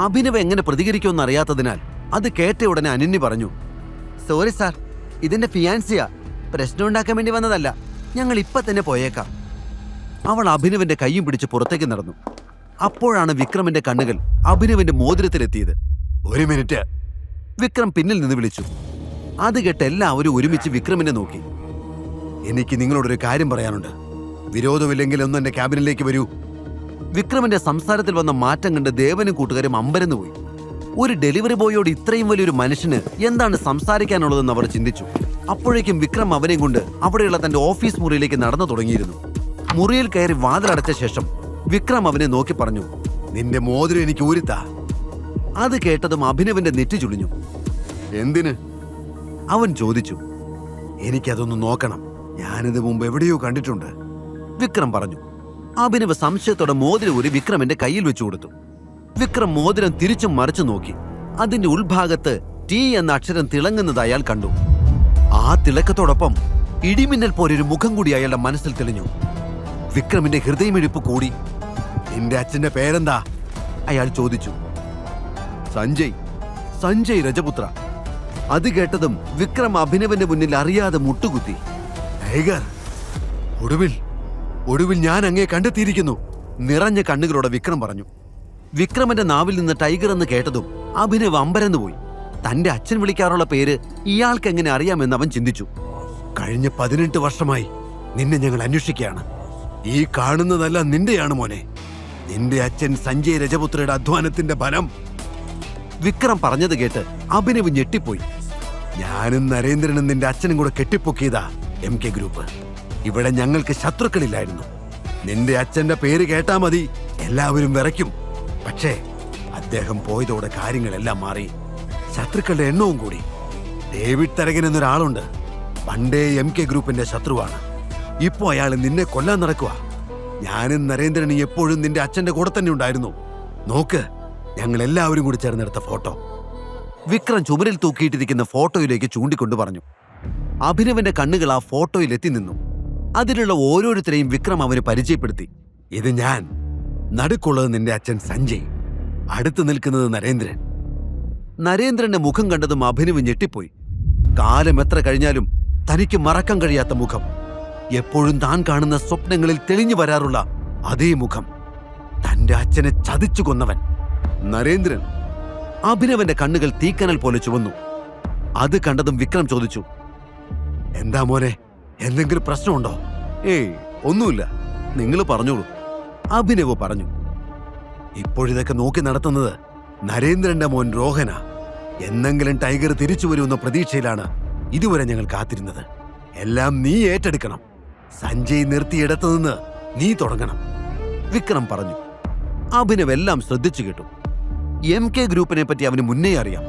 അഭിനവ് എങ്ങനെ പ്രതികരിക്കുമെന്ന് അറിയാത്തതിനാൽ അത് കേട്ട ഉടനെ അനന്യ പറഞ്ഞു. സോറി സാർ, ഇതിന്റെ ഫിയാൻസിയാ. പ്രശ്നം ഉണ്ടാക്കാൻ വേണ്ടി വന്നതല്ല. ഞങ്ങൾ ഇപ്പൊ തന്നെ പോയേക്കാം. അവൾ അഭിനവന്റെ കൈയും പിടിച്ച് പുറത്തേക്ക് നടന്നു. അപ്പോഴാണ് വിക്രമിന്റെ കണ്ണുകൾ അഭിനവന്റെ മോതിരത്തിലെത്തിയത്. ഒരു മിനിറ്റ്, വിക്രം പിന്നിൽ നിന്ന് വിളിച്ചു. അത് കേട്ട് എല്ലാവരും ഒരുമിച്ച് വിക്രമിനെ നോക്കി. എനിക്ക് നിങ്ങളോടൊരു കാര്യം പറയാനുണ്ട്. വിരോധമില്ലെങ്കിൽ ഒന്ന് എന്റെ ക്യാബിനിലേക്ക് വരൂ. വിക്രമിന്റെ സംസാരത്തിൽ വന്ന മാറ്റം കണ്ട് ദേവനും കൂട്ടുകാരും അമ്പരന്ന് പോയി. ഒരു ഡെലിവറി ബോയോട് ഇത്രയും വലിയൊരു മനുഷ്യന് എന്താണ് സംസാരിക്കാനുള്ളതെന്ന് അവർ ചിന്തിച്ചു. അപ്പോഴേക്കും വിക്രം അവനെയും കൊണ്ട് അവിടെയുള്ള തന്റെ ഓഫീസ് മുറിയിലേക്ക് നടന്നു തുടങ്ങിയിരുന്നു. മുറിയിൽ കയറി വാതിലടച്ച ശേഷം വിക്രം അവനെ നോക്കി പറഞ്ഞു, നിന്റെ മോതിരം എനിക്ക് ഊരിത്താ. അത് കേട്ടതും അഭിനവന്റെ നെറ്റി ചുളിഞ്ഞു. എന്തിന്? അവൻ ചോദിച്ചു. എനിക്കതൊന്ന് നോക്കണം, ഞാനിത് മുമ്പ് എവിടെയോ കണ്ടിട്ടുണ്ട്, വിക്രം പറഞ്ഞു. അഭിനവ് സംശയത്തോടെ മോതിരം ഊരി വിക്രമിന്റെ കയ്യിൽ വെച്ചു കൊടുത്തു. വിക്രം മോതിരം തിരിച്ചും മറിച്ചു നോക്കി. അതിന്റെ ഉൾഭാഗത്ത് ടി എന്ന അക്ഷരം തിളങ്ങുന്നത് അയാൾ കണ്ടു. ആ തിളക്കത്തോടൊപ്പം ഇടിമിന്നൽ പോലൊരു മുഖം കൂടി അയാളുടെ മനസ്സിൽ തെളിഞ്ഞു. വിക്രമിന്റെ ഹൃദയമിടിപ്പ് കൂടി. നിന്റെ അച്ഛന്റെ പേരെന്താ? അയാൾ ചോദിച്ചു. സഞ്ജയ് രജപുത്ര. അത് കേട്ടതും വിക്രം അഭിനവന്റെ മുന്നിൽ അറിയാതെ മുട്ടുകുത്തി. ടൈഗർ, ഒടുവിൽ ഞാൻ അങ്ങേ കണ്ടെത്തിയിരിക്കുന്നു, നിറഞ്ഞ കണ്ണുകളോടെ വിക്രം പറഞ്ഞു. വിക്രമന്റെ നാവിൽ നിന്ന് ടൈഗർ എന്ന് കേട്ടതും അഭിനവ് അമ്പരന്ന് പോയി. തന്റെ അച്ഛൻ വിളിക്കാറുള്ള പേര് ഇയാൾക്ക് എങ്ങനെ അറിയാമെന്ന് അവൻ ചിന്തിച്ചു. കഴിഞ്ഞ 18 വർഷമായി നിന്നെ ഞങ്ങൾ അന്വേഷിക്കുകയാണ്. ഈ കാണുന്നതെല്ലാം നിന്റെയാണ് മോനെ. നിന്റെ അച്ഛൻ സഞ്ജയ് രജപുത്രയുടെ അധ്വാനത്തിന്റെ ഫലം. വിക്രം പറഞ്ഞത് കേട്ട് അഭിനവ് ഞെട്ടിപ്പോയി. ഞാനും നരേന്ദ്രനും നിന്റെ അച്ഛനും കൂടെ കെട്ടിപ്പൊക്കിയതാ MK ഗ്രൂപ്പ്. ഇവിടെ ഞങ്ങൾക്ക് ശത്രുക്കളില്ലായിരുന്നു. നിന്റെ അച്ഛന്റെ പേര് കേട്ടാ മതി എല്ലാവരും വിറയ്ക്കും. പക്ഷേ അദ്ദേഹം പോയതോടെ കാര്യങ്ങളെല്ലാം മാറി. ശത്രുക്കളുടെ എണ്ണവും കൂടി. ഡേവിഡ് തരകൻ എന്നൊരാളുണ്ട്, പണ്ടേ MK ഗ്രൂപ്പിന്റെ ശത്രുവാണ്. ഇപ്പോ അയാൾ നിന്നെ കൊല്ലാൻ നടക്കുക. ഞാനും നരേന്ദ്രനും എപ്പോഴും നിന്റെ അച്ഛന്റെ കൂടെ തന്നെ ഉണ്ടായിരുന്നു. നോക്ക്, ഞങ്ങൾ എല്ലാവരും കൂടി ചേർന്നെടുത്ത ഫോട്ടോ. വിക്രം ചുമരിൽ തൂക്കിയിട്ടിരിക്കുന്ന ഫോട്ടോയിലേക്ക് ചൂണ്ടിക്കൊണ്ട് പറഞ്ഞു. അഭിനവന്റെ കണ്ണുകൾ ആ ഫോട്ടോയിൽ എത്തി നിന്നു. അതിലുള്ള ഓരോരുത്തരെയും വിക്രം അവന് പരിചയപ്പെടുത്തി. ഇത് ഞാൻ, നടുക്കുള്ളത് നിന്റെ അച്ഛൻ സഞ്ജയ്, അടുത്ത് നിൽക്കുന്നത് നരേന്ദ്രൻ. നരേന്ദ്രന്റെ മുഖം കണ്ടതും അഭിനവ് ഞെട്ടിപ്പോയി. കാലം എത്ര കഴിഞ്ഞാലും തനിക്ക് മറക്കാൻ കഴിയാത്ത മുഖം. എപ്പോഴും താൻ കാണുന്ന സ്വപ്നങ്ങളിൽ തെളിഞ്ഞു വരാറുള്ള അതേ മുഖം. തന്റെ അച്ഛനെ ചതിച്ചു കൊന്നവൻ നരേന്ദ്രൻ. അഭിനവന്റെ കണ്ണുകൾ തീക്കനൽ പോലെ ചുവന്നു. അത് കണ്ടതും വിക്രം ചോദിച്ചു, എന്താ മോനെ, എന്തെങ്കിലും പ്രശ്നമുണ്ടോ? ഏയ്, ഒന്നുമില്ല, നിങ്ങൾ പറഞ്ഞോളൂ, അഭിനവ് പറഞ്ഞു. ഇപ്പോഴിതൊക്കെ നോക്കി നടത്തുന്നത് നരേന്ദ്രന്റെ മോൻ രോഹന. എന്നെങ്കിലും ടൈഗർ തിരിച്ചു വരുമെന്ന പ്രതീക്ഷയിലാണ് ഇതുവരെ ഞങ്ങൾ കാത്തിരുന്നത്. എല്ലാം നീ ഏറ്റെടുക്കണം. സഞ്ജയ് നിർത്തിയിടത്തു നിന്ന് നീ തുടങ്ങണം, വിക്രം പറഞ്ഞു. അഭിനവ് എല്ലാം ശ്രദ്ധിച്ചു കേട്ടു. MK ഗ്രൂപ്പിനെ പറ്റി അവന് മുന്നേ അറിയാം.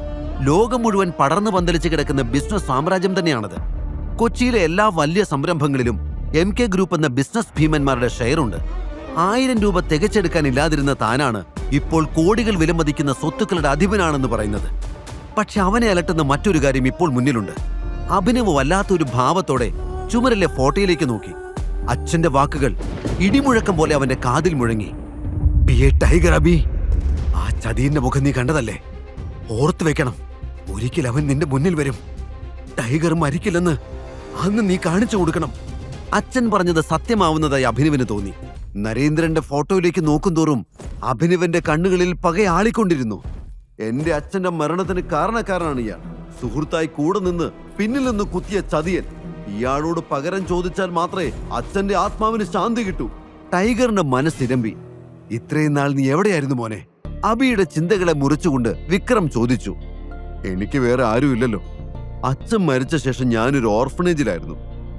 ലോകം മുഴുവൻ പടർന്നു പന്തലിച്ച് കിടക്കുന്ന ബിസിനസ് സാമ്രാജ്യം തന്നെയാണത്. കൊച്ചിയിലെ എല്ലാ വലിയ സംരംഭങ്ങളിലും MK ഗ്രൂപ്പ് എന്ന ബിസിനസ് ഭീമന്മാരുടെ ഷെയറുണ്ട്. 1000 രൂപ തികച്ചെടുക്കാനില്ലാതിരുന്ന താനാണ് ഇപ്പോൾ കോടികൾ വിലമതിക്കുന്ന സ്വത്തുക്കളുടെ അധിപനാണെന്ന് പറയുന്നത്. പക്ഷെ അവനെ അലട്ടുന്ന മറ്റൊരു കാര്യം ഇപ്പോൾ മുന്നിലുണ്ട്. അഭിനവ് വല്ലാത്തൊരു ഭാവത്തോടെ ചുമരിലെ ഫോട്ടോയിലേക്ക് നോക്കി. അച്ഛന്റെ വാക്കുകൾ ഇടിമുഴക്കം പോലെ അവന്റെ കാതിൽ മുഴങ്ങി. ടൈഗർ അബി, ആ ചതിയന്റെ മുഖം നീ കണ്ടതല്ലേ? ഓർത്തു വെക്കണം, ഒരിക്കൽ അവൻ നിന്റെ മുന്നിൽ വരും. ടൈഗർ മരിക്കില്ലെന്ന് അന്ന് നീ കാണിച്ചു കൊടുക്കണം. അച്ഛൻ പറഞ്ഞത് സത്യമാവുന്നതായി അഭിനവിന് തോന്നി. നരേന്ദ്രന്റെ ഫോട്ടോയിലേക്ക് നോക്കുന്തോറും അഭിനവന്റെ കണ്ണുകളിൽ പകയാളിക്കൊണ്ടിരുന്നു. എന്റെ അച്ഛന്റെ മരണത്തിന് കാരണക്കാരനാണ് ഇയാൾ. സുഹൃത്തായി കൂടെ നിന്ന് പിന്നിൽ നിന്ന് കുത്തിയ ചതിയൻ. ഇയാളോട് പകരം ചോദിച്ചാൽ മാത്രമേ അച്ഛന്റെ ആത്മാവിന് ശാന്തി കിട്ടൂ. ടൈഗറിന്റെ മനസ്സിരമ്പി. ഇത്രയും നാൾ നീ എവിടെയായിരുന്നു മോനെ? അബിയുടെ ചിന്തകളെ മുറിച്ചുകൊണ്ട് വിക്രം ചോദിച്ചു. എനിക്ക് വേറെ ആരുമില്ലല്ലോ. അച്ഛൻ മരിച്ച ശേഷം ഞാനൊരു ഓർഫനേജിലായിരുന്നു.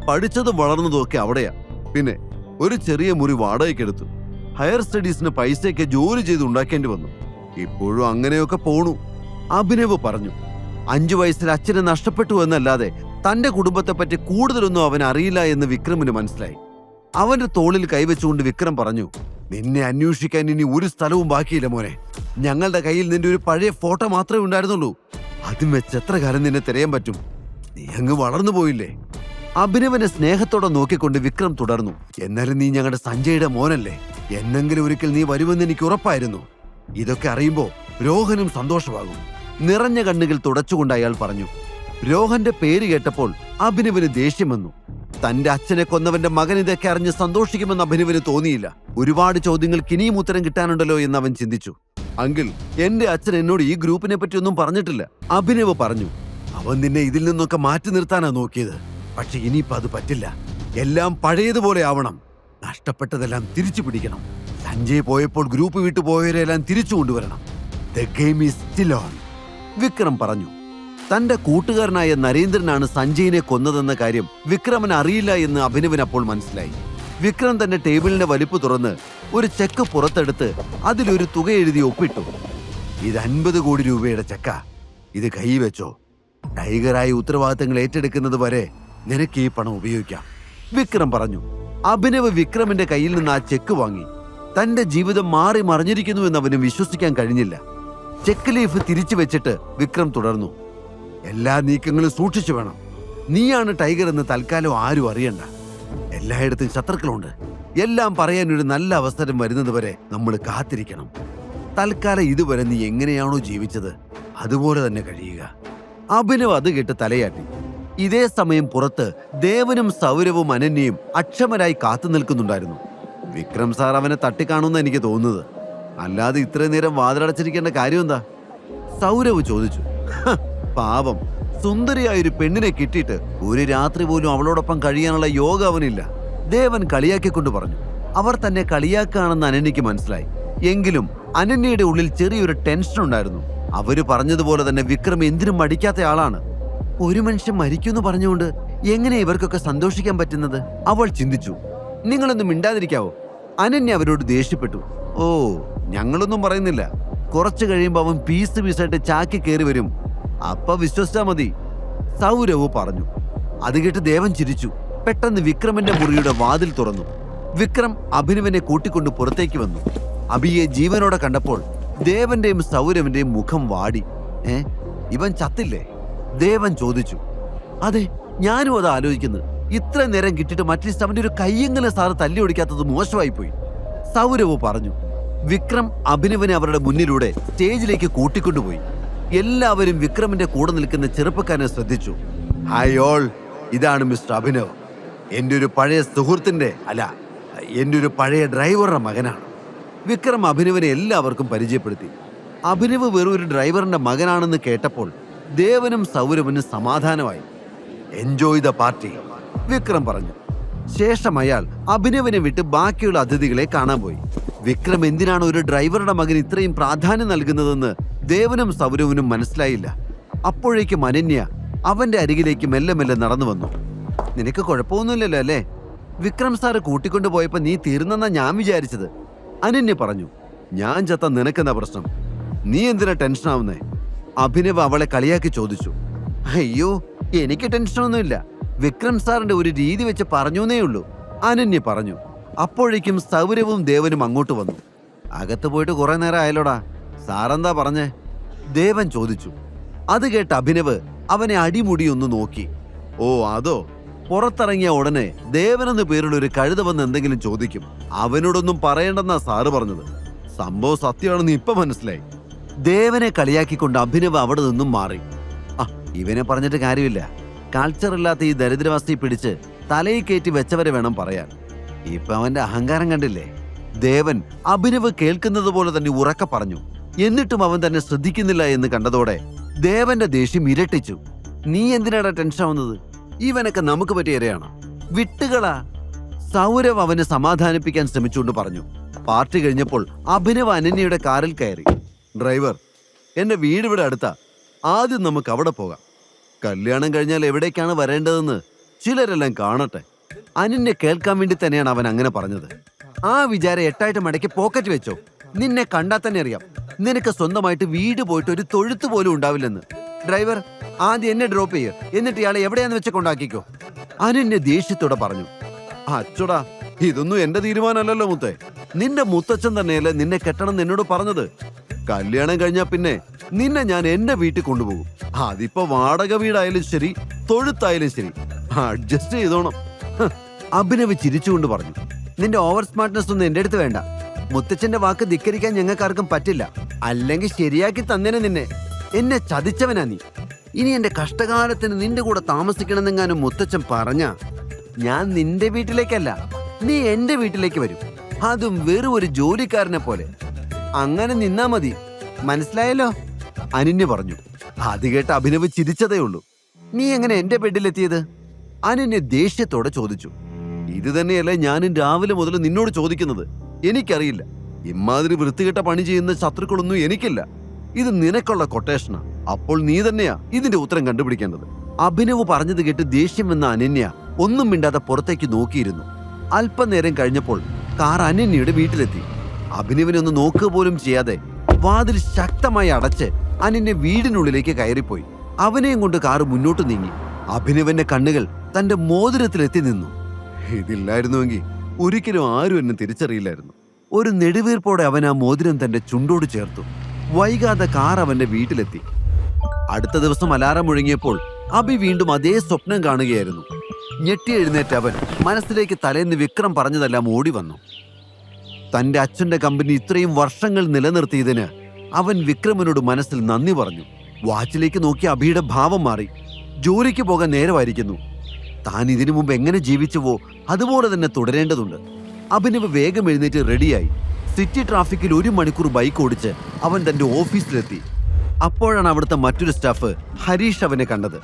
പഠിച്ചതും വളർന്നതും ഒക്കെ അവിടെയാ. പിന്നെ ഒരു ചെറിയ മുറി വാടകയ്ക്കെടുത്തു. ഹയർ സ്റ്റഡീസിന് പൈസയൊക്കെ ജോലി ചെയ്ത് ഉണ്ടാക്കേണ്ടി വന്നു. ഇപ്പോഴും അങ്ങനെയൊക്കെ പോണു, അഭിനവ് പറഞ്ഞു. 5 വയസ്സിൽ അച്ഛനെ നഷ്ടപ്പെട്ടു എന്നല്ലാതെ തന്റെ കുടുംബത്തെപ്പറ്റി കൂടുതലൊന്നും അവൻ അറിയില്ല എന്ന് വിക്രമിന് മനസ്സിലായി. അവന്റെ തോളിൽ കൈവച്ചുകൊണ്ട് വിക്രം പറഞ്ഞു, നിന്നെ അന്വേഷിക്കാൻ ഇനി ഒരു സ്ഥലവും ബാക്കിയില്ല മോനെ. ഞങ്ങളുടെ കയ്യിൽ നിന്റെ ഒരു പഴയ ഫോട്ടോ മാത്രമേ ഉണ്ടായിരുന്നുള്ളൂ. അതും വെച്ച് എത്ര കാലം നിന്നെ തിരയാൻ പറ്റും? നീ അങ്ങ് വളർന്നു പോയില്ലേ? അഭിനവനെ സ്നേഹത്തോടെ നോക്കിക്കൊണ്ട് വിക്രം തുടർന്നു. എന്നാലും നീ ഞങ്ങളുടെ സഞ്ജയുടെ മോനല്ലേ? എന്നെങ്കിലും ഒരിക്കൽ നീ വരുമെന്ന് എനിക്ക് ഉറപ്പായിരുന്നു. ഇതൊക്കെ അറിയുമ്പോ രോഹനും സന്തോഷമാകും. നിറഞ്ഞ കണ്ണുകൾ തുടച്ചുകൊണ്ട് അയാൾ പറഞ്ഞു. രോഹന്റെ പേര് കേട്ടപ്പോൾ അഭിനവന് ദേഷ്യം വന്നു. തന്റെ അച്ഛനെ കൊന്നവന്റെ മകൻ ഇതൊക്കെ അറിഞ്ഞ് സന്തോഷിക്കുമെന്ന് അഭിനവന് തോന്നിയില്ല. ഒരുപാട് ചോദ്യങ്ങൾക്ക് ഇനിയും ഉത്തരം കിട്ടാനുണ്ടല്ലോ എന്ന് അവൻ ചിന്തിച്ചു. അങ്കിൾ, എന്റെ അച്ഛൻ എന്നോട് ഈ ഗ്രൂപ്പിനെ പറ്റി ഒന്നും പറഞ്ഞിട്ടില്ല, അഭിനവ് പറഞ്ഞു. അവൻ നിന്നെ ഇതിൽ നിന്നൊക്കെ മാറ്റി നിർത്താനാ നോക്കിയത്. പക്ഷെ ഇനിയിപ്പോ അത് പറ്റില്ല. എല്ലാം പഴയതുപോലെ ആവണം. നഷ്ടപ്പെട്ടതെല്ലാം തിരിച്ചു പിടിക്കണം. സഞ്ജയ് പോയപ്പോൾ ഗ്രൂപ്പ് വിട്ടു പോയവരെല്ലാം തിരിച്ചു കൊണ്ടുവരണം. The game is still on, Vikram പറഞ്ഞു. തന്റെ കൂട്ടുകാരനായ നരേന്ദ്രനാണ് സഞ്ജയിനെ കൊന്നതെന്ന കാര്യം വിക്രമന് അറിയില്ല എന്ന് അഭിനവന് അപ്പോൾ മനസ്സിലായി. വിക്രം തന്റെ ടേബിളിന്റെ വലിപ്പ് തുറന്ന് ഒരു ചെക്ക് പുറത്തെടുത്ത് അതിലൊരു തുക എഴുതി ഒപ്പിട്ടു. ഇത് 50 കോടി രൂപയുടെ ചെക്ക. ഇത് കൈവച്ചോ. ടൈഗറായി ഉത്തരവാദിത്തങ്ങൾ ഏറ്റെടുക്കുന്നത് വരെ നിനക്ക് ഈ പണം ഉപയോഗിക്കാം. വിക്രം പറഞ്ഞു. അഭിനവ് വിക്രമിന്റെ കയ്യിൽ നിന്ന് ആ ചെക്ക് വാങ്ങി. തന്റെ ജീവിതം മാറി മറിഞ്ഞിരിക്കുന്നുവെന്ന് അവന് വിശ്വസിക്കാൻ കഴിഞ്ഞില്ല. ചെക്ക് ലീഫ് തിരിച്ചു വെച്ചിട്ട് വിക്രം തുടർന്നു. എല്ലാ നീക്കങ്ങളും സൂക്ഷിച്ചു വേണം. നീയാണ് ടൈഗർ എന്ന് തൽക്കാലം ആരും അറിയണ്ട. എല്ലായിടത്തും ശത്രുക്കളുണ്ട്. എല്ലാം പറയാൻ ഒരു നല്ല അവസരം വരുന്നത് വരെ നമ്മൾ കാത്തിരിക്കണം. തൽക്കാലം ഇതുവരെ നീ എങ്ങനെയാണോ ജീവിച്ചത് അതുപോലെ തന്നെ കഴിയുക. അഭിനവ് അത് കേട്ട് തലയാട്ടി. ഇതേ സമയം പുറത്ത് ദേവനും സൗരവും അനന്യയും അക്ഷമരായി കാത്തു നിൽക്കുന്നുണ്ടായിരുന്നു. വിക്രം സാർ അവനെ തട്ടിക്കാണുമെന്ന് എനിക്ക് തോന്നുന്നത്. അല്ലാതെ ഇത്രയും നേരം വാതിലടച്ചിരിക്കേണ്ട കാര്യം എന്താ? സൗരവ് ചോദിച്ചു. പാവം, സുന്ദരിയായൊരു പെണ്ണിനെ കിട്ടിയിട്ട് ഒരു രാത്രി പോലും അവളോടൊപ്പം കഴിയാനുള്ള യോഗ അവനില്ല. ദേവൻ കളിയാക്കിക്കൊണ്ട് പറഞ്ഞു. അവർ തന്നെ കളിയാക്കുകയാണെന്ന് അനന്യയ്ക്ക് മനസ്സിലായി. എങ്കിലും അനന്യയുടെ ഉള്ളിൽ ചെറിയൊരു ടെൻഷൻ ഉണ്ടായിരുന്നു. അവര് പറഞ്ഞതുപോലെ തന്നെ വിക്രം എന്തിനും മടിക്കാത്ത ആളാണ്. ഒരു മനുഷ്യൻ മരിക്കുമെന്ന് പറഞ്ഞുകൊണ്ട് എങ്ങനെ ഇവർക്കൊക്കെ സന്തോഷിക്കാൻ പറ്റുന്നത്? അവൾ ചിന്തിച്ചു. നിങ്ങളൊന്നും മിണ്ടാതിരിക്കാവോ? അനന്യ അവരോട് ദേഷ്യപ്പെട്ടു. ഓ, ഞങ്ങളൊന്നും പറയുന്നില്ല. കുറച്ചു കഴിയുമ്പോൾ അവൻ പീസ് പീസായിട്ട് ചാക്കി കയറി വരും. അപ്പ വിശ്വസിച്ചാ മതി, സൗരവ് പറഞ്ഞു. അത് കേട്ട് ദേവൻ ചിരിച്ചു. പെട്ടെന്ന് വിക്രമിന്റെ മുറിയുടെ വാതിൽ തുറന്നു. വിക്രം അഭിനവനെ കൂട്ടിക്കൊണ്ട് പുറത്തേക്ക് വന്നു. അഭിയെ ജീവനോടെ കണ്ടപ്പോൾ ദേവന്റെയും സൗരവിന്റെയും മുഖം വാടി. ഇവൻ ചത്തില്ലേ? ദേവൻ ചോദിച്ചു. അതെ, ഞാനും അത് ആലോചിക്കുന്നു. ഇത്ര നേരം കിട്ടിയിട്ട് മറ്റീസ്റ്റ് അവന്റെ ഒരു കയ്യെങ്കിലും സാറ് തല്ലി ഒടിക്കാത്തത് മോശമായി പോയി, സൗരവ് പറഞ്ഞു. വിക്രം അഭിനവനെ അവരുടെ മുന്നിലൂടെ സ്റ്റേജിലേക്ക് കൂട്ടിക്കൊണ്ടുപോയി. എല്ലാവരും വിക്രമിന്റെ കൂടെ നിൽക്കുന്ന ചെറുപ്പക്കാരനെ ശ്രദ്ധിച്ചു. ഹായ് ഓൾ, ഇതാണ് മിസ്റ്റർ അഭിനവ്. എൻ്റെ ഒരു പഴയ സുഹൃത്തിന്റെ, അല്ല, എൻ്റെ ഒരു പഴയ ഡ്രൈവറുടെ മകനാണ്. വിക്രം അഭിനവനെ എല്ലാവർക്കും പരിചയപ്പെടുത്തി. അഭിനവ് വെറും ഒരു ഡ്രൈവറിന്റെ മകനാണെന്ന് കേട്ടപ്പോൾ ദേവനും സൗരവനും സമാധാനമായി. എൻജോയ് ദ പാർട്ടി, വിക്രം പറഞ്ഞു. ശേഷം അയാൾ അഭിനവനെ വിട്ട് ബാക്കിയുള്ള അതിഥികളെ കാണാൻ പോയി. വിക്രം എന്തിനാണ് ഒരു ഡ്രൈവറുടെ മകൻ ഇത്രയും പ്രാധാന്യം നൽകുന്നതെന്ന് ദേവനും സൗരവനും മനസ്സിലായില്ല. അപ്പോഴേക്കും അനന്യ അവന്റെ അരികിലേക്ക് മെല്ലെ മെല്ലെ നടന്നു വന്നു. നിനക്ക് കുഴപ്പമൊന്നുമില്ലല്ലോ അല്ലേ? വിക്രം സാറ് കൂട്ടിക്കൊണ്ടു പോയപ്പോ നീ തീർന്നെന്നാ ഞാൻ വിചാരിച്ചത്, അനന്യ പറഞ്ഞു. ഞാൻ ചത്ത നിനക്കെന്താ പ്രശ്നം? നീ എന്തിനാ ടെൻഷൻ ആവുന്നേ? അഭിനവ് അവളെ കളിയാക്കി ചോദിച്ചു. അയ്യോ, എനിക്ക് ടെൻഷനൊന്നുമില്ല. വിക്രം സാറിന്റെ ഒരു രീതി വെച്ച് പറഞ്ഞേ ഉള്ളൂ, അനന്യ പറഞ്ഞു. അപ്പോഴേക്കും സൗരവും ദേവനും അങ്ങോട്ട് വന്നു. അകത്ത് പോയിട്ട് കുറെ നേരം ആയല്ലോടാ, സാറെന്താ പറഞ്ഞേ? ദേവൻ ചോദിച്ചു. അത് കേട്ട് അഭിനവ് അവനെ അടിമുടി ഒന്ന് നോക്കി. ഓ അതോ? പുറത്തിറങ്ങിയ ഉടനെ ദേവനെന്ന് പേരുള്ള ഒരു കഴുത വന്ന് എന്തെങ്കിലും ചോദിക്കും. അവനോടൊന്നും പറയണ്ടെന്നാ സാറ് പറഞ്ഞത്. സംഭവം സത്യമാണെന്ന് ഇപ്പൊ മനസ്സിലായി. ദേവനെ കളിയാക്കിക്കൊണ്ട് അഭിനവ് അവിടെ നിന്നും മാറി. ഇവനെ പറഞ്ഞിട്ട് കാര്യമില്ല. കൾച്ചർ ഇല്ലാത്ത ഈ ദരിദ്രവാസിയെ പിടിച്ച് തലയിൽ കയറ്റി വെച്ചവരെ വേണം പറയാൻ. ഇപ്പൊ അവന്റെ അഹങ്കാരം കണ്ടില്ലേ? ദേവൻ അഭിനവ് കേൾക്കുന്നത് പോലെ തന്നെ ഉറക്കെ പറഞ്ഞു. എന്നിട്ടും അവൻ തന്നെ ശ്രദ്ധിക്കുന്നില്ല എന്ന് കണ്ടതോടെ ദേവന്റെ ദേഷ്യം ഇരട്ടിച്ചു. നീ എന്തിനാടാ ടെൻഷൻ ആവുന്നത്? ഇവനൊക്കെ നമുക്ക് പറ്റിയ ഇരയാണ്, വിട്ടുകളാ. സൗരവ് അവനെ സമാധാനിപ്പിക്കാൻ ശ്രമിച്ചുകൊണ്ട് പറഞ്ഞു. പാർട്ടി കഴിഞ്ഞപ്പോൾ അഭിനവ് അനന്യയുടെ കാറിൽ കയറി. ഡ്രൈവർ, എന്റെ വീട് ഇവിടെ അടുത്താ. ആദ്യം നമുക്ക് അവിടെ പോകാം. കല്യാണം കഴിഞ്ഞാൽ എവിടേക്കാണ് വരേണ്ടതെന്ന് ചിലരെല്ലാം കാണട്ടെ. അനന്യ കേൾക്കാൻ വേണ്ടി തന്നെയാണ് അവൻ അങ്ങനെ പറഞ്ഞത്. ആ വിചാരം 8 മടക്കി പോക്കറ്റ് വെച്ചോ. നിന്നെ കണ്ടാൽ തന്നെ അറിയാം നിനക്ക് സ്വന്തമായിട്ട് വീട് പോയിട്ട് ഒരു തൊഴുത്ത് പോലും ഉണ്ടാവില്ലെന്ന്. ഡ്രൈവർ, ആദ്യം എന്നെ ഡ്രോപ്പ് ചെയ്യ്, എന്നിട്ട് ഇയാളെ എവിടെയാന്ന് വെച്ച് കൊണ്ടാക്കിക്കോ, അനന്യ ദേഷ്യത്തോടെ പറഞ്ഞു. അച്ചോടാ, ഇതൊന്നും എന്റെ തീരുമാനമല്ലല്ലോ മുത്തേ. നിന്റെ മുത്തച്ഛൻ തന്നെയല്ലേ നിന്നെ കെട്ടണം എന്നോട് പറഞ്ഞത്. കല്യാണം കഴിഞ്ഞാൽ പിന്നെ നിന്നെ ഞാൻ എന്റെ വീട്ടിൽ കൊണ്ടുപോകും. അതിപ്പോ വാടക വീടായാലും ശരി, തൊഴുത്തായാലും ശരി, അഡ്ജസ്റ്റ് ചെയ്തോണം. അഭിനവ് ചിരിച്ചുകൊണ്ട് പറഞ്ഞു. നിന്റെ ഓവർ സ്മാർട്ട്നെസ് ഒന്നും എന്റെ അടുത്ത് വേണ്ട. മുത്തച്ഛന്റെ വാക്ക് ധിക്കരിക്കാൻ ഞങ്ങൾക്കാർക്കും പറ്റില്ല. അല്ലെങ്കിൽ ശരിയാക്കി തന്നേനെ നിന്നെ. എന്നെ ചതിച്ചവനാ നീ. ഇനി എന്റെ കഷ്ടകാലത്തിന് നിന്റെ കൂടെ താമസിക്കണമെന്നെങ്ങാനും മുത്തച്ഛൻ പറഞ്ഞ ഞാൻ നിന്റെ വീട്ടിലേക്കല്ല, നീ എന്റെ വീട്ടിലേക്ക് വരും. അതും വെറും ഒരു ജോലിക്കാരനെ പോലെ. അങ്ങനെ നിന്നാ മതി, മനസ്സിലായല്ലോ, അനന്യ പറഞ്ഞു. അത് കേട്ട് അഭിനവ് ചിരിച്ചതേ ഉള്ളൂ. നീ എങ്ങനെ എന്റെ ബെഡിലെത്തിയത്? അനന്യ ദേഷ്യത്തോടെ ചോദിച്ചു. ഇത് തന്നെയല്ലേ ഞാനും രാവിലെ മുതൽ നിന്നോട് ചോദിക്കുന്നത്. എനിക്കറിയില്ല. ഇമാതിരി വൃത്തികെട്ട പണി ചെയ്യുന്ന ശത്രുക്കളൊന്നും എനിക്കില്ല. ഇത് നിനക്കുള്ള കൊട്ടേഷനാ. അപ്പോൾ നീ തന്നെയാ ഇതിന്റെ ഉത്തരം കണ്ടുപിടിക്കേണ്ടത്. അഭിനവ് പറഞ്ഞത് കേട്ട് ദേഷ്യം വന്ന അനന്യ ഒന്നും മിണ്ടാതെ പുറത്തേക്ക് നോക്കിയിരുന്നു. അല്പനേരം കഴിഞ്ഞപ്പോൾ കാർ അനന്യയുടെ വീട്ടിലെത്തി. അഭിനവനൊന്ന് നോക്കുക പോലും ചെയ്യാതെ വാതിൽ ശക്തമായി അടച്ച് അനന്യ വീടിനുള്ളിലേക്ക് കയറിപ്പോയി. അവനെയും കൊണ്ട് കാറ് മുന്നോട്ട് നീങ്ങി. അഭിനവന്റെ കണ്ണുകൾ തന്റെ മോതിരത്തിലെത്തി നിന്നു. ഇതില്ലായിരുന്നുവെങ്കിൽ ഒരിക്കലും ആരും എന്നെ തിരിച്ചറിയില്ലായിരുന്നു. ഒരു നെടുവീർപ്പോടെ അവൻ ആ മോതിരം തന്റെ ചുണ്ടോട് ചേർത്തു. വൈകാതെ കാർ അവന്റെ വീട്ടിലെത്തി. അടുത്ത ദിവസം അലാറം മുഴങ്ങിയപ്പോൾ അഭി വീണ്ടും അതേ സ്വപ്നം കാണുകയായിരുന്നു. ഞെട്ടി എഴുന്നേറ്റ അവൻ മനസ്സിലേക്ക് തലേന്ന് വിക്രം പറഞ്ഞതെല്ലാം ഓടി വന്നു. തന്റെ അച്ഛന്റെ കമ്പനി ഇത്രയും വർഷങ്ങൾ നിലനിർത്തിയതിന് അവൻ വിക്രമനോട് മനസ്സിൽ നന്ദി പറഞ്ഞു. വാച്ചിലേക്ക് നോക്കി അഭിയുടെ ഭാവം മാറി. ജോലിക്ക് പോകാൻ നേരമായിരിക്കുന്നു. താൻ ഇതിനു മുമ്പ് എങ്ങനെ ജീവിച്ചുവോ അതുപോലെ തന്നെ തുടരേണ്ടതുണ്ട്. അഭിനവ് വേഗം എഴുന്നേറ്റ് റെഡിയായി. സിറ്റി ട്രാഫിക്കിൽ 1 മണിക്കൂർ ബൈക്ക് ഓടിച്ച് അവൻ തന്റെ ഓഫീസിലെത്തി. അപ്പോഴാണ് അവിടുത്തെ മറ്റൊരു സ്റ്റാഫ് ഹരീഷ് അവനെ കണ്ടത്.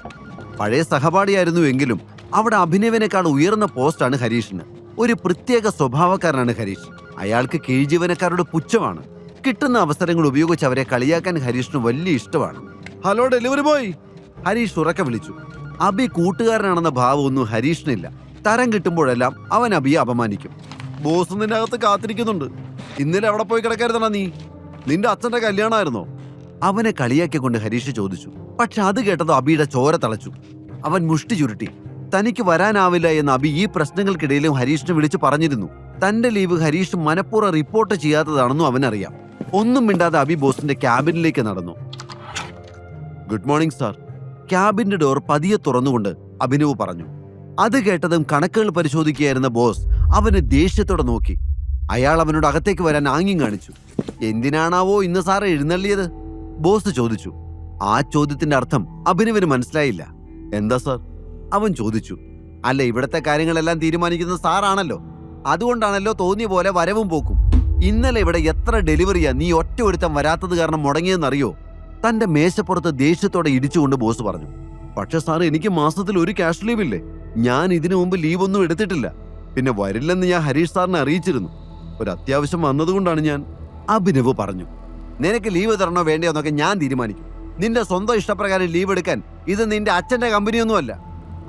പഴയ സഹപാഠിയായിരുന്നു എങ്കിലും അവിടെ അഭിനവിനേക്കാൾ ഉയർന്ന പോസ്റ്റാണ് ഹരീഷിന്. ഒരു പ്രത്യേക സ്വഭാവക്കാരനാണ് ഹരീഷ്. അയാൾക്ക് കീഴ്ജീവനക്കാരുടെ പുച്ഛമാണ്. കിട്ടുന്ന അവസരങ്ങൾ ഉപയോഗിച്ച് അവരെ കളിയാക്കാൻ ഹരീഷിന് വലിയ ഇഷ്ടമാണ്. ഹലോ ഡെലിവറി ബോയ്, ഹരീഷ് ഉറക്കെ വിളിച്ചു. അഭി കൂട്ടുകാരനാണെന്ന ഭാവമൊന്നും ഹരീഷിനില്ല. തരം കിട്ടുമ്പോഴെല്ലാം അവൻ അഭിയെ അപമാനിക്കും. ബോസ് നിന്റെ അകത്ത് കാത്തിരിക്കുന്നുണ്ട്. ഇന്നലെ എവിടെ പോയി കിടക്കരുതണ നീ? നിന്റെ അച്ഛന്റെ കല്യാണമായിരുന്നോ? അവനെ കളിയാക്കിക്കൊണ്ട് ഹരീഷ് ചോദിച്ചു. പക്ഷെ അത് കേട്ടതോ അഭിയുടെ ചോര തളച്ചു. അവൻ മുഷ്ടി ചുരുട്ടി. തനിക്ക് വരാനാവില്ല എന്ന് അഭി ഈ പ്രശ്നങ്ങൾക്കിടയിലും ഹരീഷിനെ വിളിച്ചു പറഞ്ഞിരുന്നു. തന്റെ ലീവ് ഹരീഷ് മനഃപൂർവ്വം റിപ്പോർട്ട് ചെയ്യാത്തതാണെന്നും അവനറിയാം. ഒന്നും മിണ്ടാതെ അഭി ബോസിന്റെ ക്യാബിനിലേക്ക് നടന്നു. Good morning sir. ക്യാബിന്റെ ഡോർ പതിയെ തുറന്നുകൊണ്ട് അഭിനവ് പറഞ്ഞു. അത് കേട്ടതും കണക്കുകൾ പരിശോധിക്കുകയായിരുന്ന ബോസ് അവന് ദേഷ്യത്തോടെ നോക്കി. അയാൾ അവനോട് അകത്തേക്ക് വരാൻ ആംഗ്യം കാണിച്ചു. എന്തിനാണാവോ ഇന്ന് സാറ് എഴുന്നള്ളിയത്? ബോസ് ചോദിച്ചു. ആ ചോദ്യത്തിന്റെ അർത്ഥം അഭിനവിന് മനസ്സിലായില്ല. എന്താ സാർ? അവൻ ചോദിച്ചു. അല്ല, ഇവിടത്തെ കാര്യങ്ങളെല്ലാം തീരുമാനിക്കുന്നത് സാറാണല്ലോ. അതുകൊണ്ടാണല്ലോ തോന്നിയ പോലെ വരവും പോക്കും. ഇന്നലെ ഇവിടെ എത്ര ഡെലിവറിയാ നീ ഒറ്റ ഒരുത്തം വരാത്തത് കാരണം മുടങ്ങിയെന്നറിയോ? തന്റെ മേശപ്പുറത്ത് ദേഷ്യത്തോടെ ഇടിച്ചുകൊണ്ട് ബോസ് പറഞ്ഞു. പക്ഷെ സാർ, എനിക്ക് മാസത്തിൽ 1 ക്യാഷ് ലീവ് ഇല്ലേ? ഞാൻ ഇതിനു മുമ്പ് ലീവൊന്നും എടുത്തിട്ടില്ല. പിന്നെ വരില്ലെന്ന് ഞാൻ ഹരീഷ് സാറിനെ അറിയിച്ചിരുന്നു. ഒരു അത്യാവശ്യം വന്നതുകൊണ്ടാണ് ഞാൻ. അഭിനവ് പറഞ്ഞു. നിനക്ക് ലീവ് തരണോ വേണ്ടയോ എന്നൊക്കെ ഞാൻ തീരുമാനിക്കും. നിന്റെ സ്വന്തം ഇഷ്ടപ്രകാരം ലീവ് എടുക്കാൻ ഇത് നിന്റെ അച്ഛന്റെ കമ്പനിയൊന്നുമല്ല.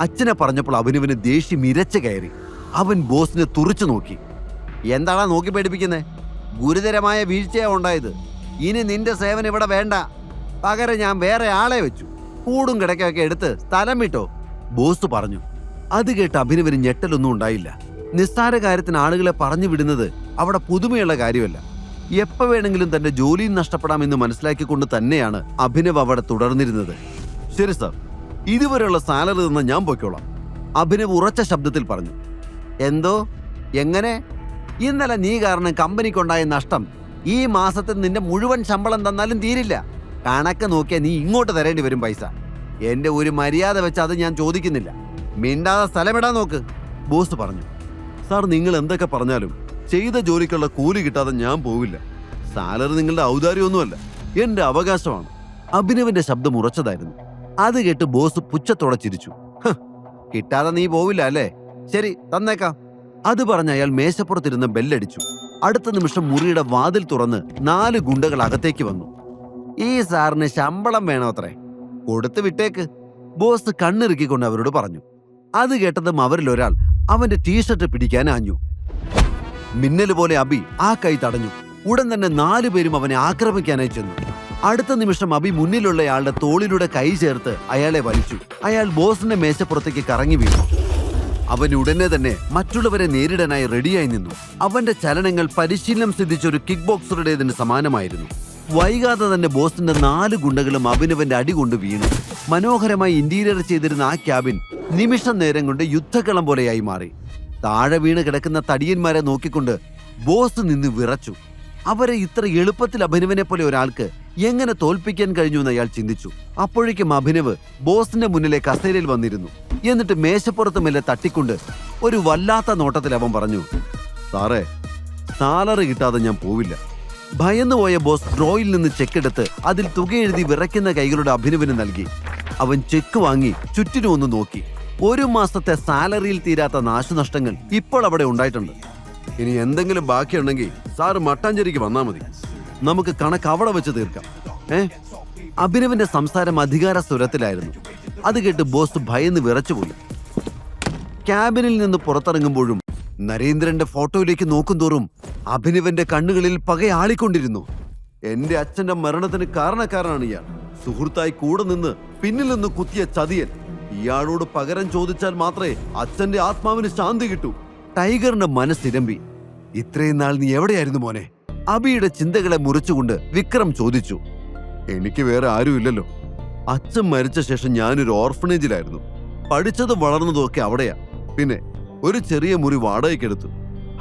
അച്ഛനെ പറഞ്ഞപ്പോൾ അഭിനവിന് ദേഷ്യം ഇരച്ചു കയറി. അവൻ ബോസിനെ തുറിച്ചു നോക്കി. എന്താണാ നോക്കി പേടിപ്പിക്കുന്നേ? ഗുരുതരമായ വീഴ്ചയാ ഉണ്ടായത്. ഇനി നിന്റെ സേവനം ഇവിടെ വേണ്ട. പകരം ഞാൻ വേറെ ആളെ വെച്ചു. കൂടും കിടക്കൊക്കെ എടുത്ത് സ്ഥലം വിട്ടോ, ബോസ് പറഞ്ഞു. അത് കേട്ട് അഭിനവിന് ഞെട്ടലൊന്നും ഉണ്ടായില്ല. നിസ്സാര കാര്യത്തിന് ആളുകളെ പറഞ്ഞു വിടുന്നത് അവിടെ പുതുമയുള്ള കാര്യമല്ല. എപ്പോൾ വേണമെങ്കിലും തന്റെ ജോലിയും നഷ്ടപ്പെടാമെന്ന് മനസ്സിലാക്കിക്കൊണ്ട് തന്നെയാണ് അഭിനവ് അവിടെ തുടർന്നിരുന്നത്. ശരി സാർ, ഇതുവരെയുള്ള സാലറി തന്ന ഞാൻ പൊയ്ക്കോളാം, അഭിനവ് ഉറച്ച ശബ്ദത്തിൽ പറഞ്ഞു. എന്തോ? എങ്ങനെ? ഇന്നലെ നീ കാരണം കമ്പനിക്കുണ്ടായ നഷ്ടം ഈ മാസത്തിൽ നിന്റെ മുഴുവൻ ശമ്പളം തന്നാലും തീരില്ല. കണക്ക് നോക്കിയാൽ നീ ഇങ്ങോട്ട് തരേണ്ടി വരും പൈസ. എന്റെ ഒരു മര്യാദ വെച്ച് അത് ഞാൻ ചോദിക്കുന്നില്ല. മിണ്ടാതെ സ്ഥലമിടാൻ നോക്ക്, ബോസ് പറഞ്ഞു. സാർ, നിങ്ങൾ എന്തൊക്കെ പറഞ്ഞാലും ചെയ്ത ജോലിക്കുള്ള കൂലി കിട്ടാതെ ഞാൻ പോവില്ല. സാലറി നിങ്ങളുടെ ഔദാര്യമൊന്നുമല്ല, എന്റെ അവകാശമാണ്. അഭിനവിന്റെ ശബ്ദം ഉറച്ചതായിരുന്നു. അത് കേട്ട് ബോസ് പുച്ഛത്തോടെ ചിരിച്ചു. കിട്ടാതെ നീ പോവില്ല അല്ലേ? ശരി, തന്നേക്കാം. അത് പറഞ്ഞ അയാൾ മേശപ്പുറത്തിരുന്ന് ബെല്ലടിച്ചു. അടുത്ത നിമിഷം മുറിയുടെ വാതിൽ തുറന്ന് 4 ഗുണ്ടകൾ അകത്തേക്ക് വന്നു. ഈ സാറിന് ശമ്പളം വേണോ അത്രേ? കൊടുത്തു വിട്ടേക്ക്, ബോസ് കണ്ണിറുക്കിക്കൊണ്ട് അവരോട് പറഞ്ഞു. അത് കേട്ടതും അവരിൽ ഒരാൾ അവന്റെ ടീഷർട്ട് പിടിക്കാൻ ആഞ്ഞു. മിന്നല് പോലെ അബി ആ കൈ തടഞ്ഞു. ഉടൻ തന്നെ 4 പേരും അവനെ ആക്രമിക്കാനായി ചെന്നു. അടുത്ത നിമിഷം അബി മുന്നിലുള്ളയാളുടെ തോളിലൂടെ കൈ ചേർത്ത് അയാളെ വലിച്ചു. അയാൾ ബോസിന്റെ മേശപ്പുറത്തേക്ക് കറങ്ങി വീണു. അവൻ ഉടനെ തന്നെ മറ്റുള്ളവരെ നേരിടാനായി റെഡിയായി നിന്നു. അവന്റെ ചലനങ്ങൾ പരിശീലനം സിദ്ധിച്ച ഒരു കിക്ക് ബോക്സറുടേതിന് സമാനമായിരുന്നു. വൈകാതെ തന്നെ ബോസിന്റെ 4 ഗുണ്ടകളും അഭിനവന്റെ അടി കൊണ്ട് വീണു. മനോഹരമായി ഇന്റീരിയർ ചെയ്തിരുന്ന ആ ക്യാബിൻ നിമിഷം നേരം കൊണ്ട് യുദ്ധക്കളം പോലെയായി മാറി. താഴെ വീണ് കിടക്കുന്ന തടിയന്മാരെ നോക്കിക്കൊണ്ട് ബോസ് നിന്ന് വിറച്ചു. അവരെ ഇത്ര എളുപ്പത്തിൽ അഭിനവനെ പോലെ ഒരാൾക്ക് എങ്ങനെ തോൽപ്പിക്കാൻ കഴിഞ്ഞു എന്ന് അയാൾ ചിന്തിച്ചു. അപ്പോഴേക്കും അഭിനവ് ബോസിന്റെ മുന്നിലെ കസേരയിൽ വന്നിരുന്നു. എന്നിട്ട് മേശപ്പുറത്ത് മെല്ലെ തട്ടിക്കൊണ്ട് ഒരു വല്ലാത്ത നോട്ടത്തിൽ അവൻ പറഞ്ഞു, സാറേ, സാലറി കിട്ടാതെ ഞാൻ പോവില്ല. ഭയന്നുപോയ ബോസ് ഡ്രോയിൽ നിന്ന് ചെക്കെടുത്ത് അതിൽ തുക എഴുതി വിറയ്ക്കുന്ന കൈകളുടെ അഭിനവിന് നൽകി. അവൻ ചെക്ക് വാങ്ങി ചുറ്റിനും ഒന്ന് നോക്കി. 1 മാസത്തെ സാലറിയിൽ തീരാത്ത നാശനഷ്ടങ്ങൾ ഇപ്പോൾ അവിടെ ഉണ്ടായിട്ടുണ്ട്. ഇനി എന്തെങ്കിലും ബാക്കിയുണ്ടെങ്കിൽ സാറ് മട്ടാഞ്ചേരിക്ക് വന്നാൽ മതി. നമുക്ക് കണക്ക് അവിടെ വെച്ച് തീർക്കാം. അഭിനവിന്റെ സംസാരം അധികാര സ്വരത്തിലായിരുന്നു. അത് കേട്ട് ബോസ് ഭയന്ന് വിറച്ചുപോയി. ക്യാബിനിൽ നിന്ന് പുറത്തിറങ്ങുമ്പോഴും നരേന്ദ്രന്റെ ഫോട്ടോയിലേക്ക് നോക്കുന്തോറും അഭിനവന്റെ കണ്ണുകളിൽ പകയാളിക്കൊണ്ടിരുന്നു. എന്റെ അച്ഛന്റെ മരണത്തിന് കാരണക്കാരനാണ് ഇയാൾ. സുഹൃത്തായി കൂടെ നിന്ന് പിന്നിൽ നിന്ന് കുത്തിയ ചതിയൻ. ഇയാളോട് പകരം ചോദിച്ചാൽ മാത്രമേ അച്ഛന്റെ ആത്മാവിന് ശാന്തി കിട്ടൂ. ടൈഗറിന്റെ മനസ്സിരമ്പി. ഇത്രയും നാൾ നീ എവിടെയായിരുന്നു മോനെ? അബിയുടെ ചിന്തകളെ മുറിച്ചുകൊണ്ട് വിക്രം ചോദിച്ചു. എനിക്ക് വേറെ ആരുമില്ലല്ലോ. അച്ഛൻ മരിച്ച ശേഷം ഞാനൊരു ഓർഫനേജിലായിരുന്നു. പഠിച്ചതും വളർന്നതും ഒക്കെ അവിടെയാ. പിന്നെ ഒരു ചെറിയ മുറി വാടകയ്ക്കെടുത്തു.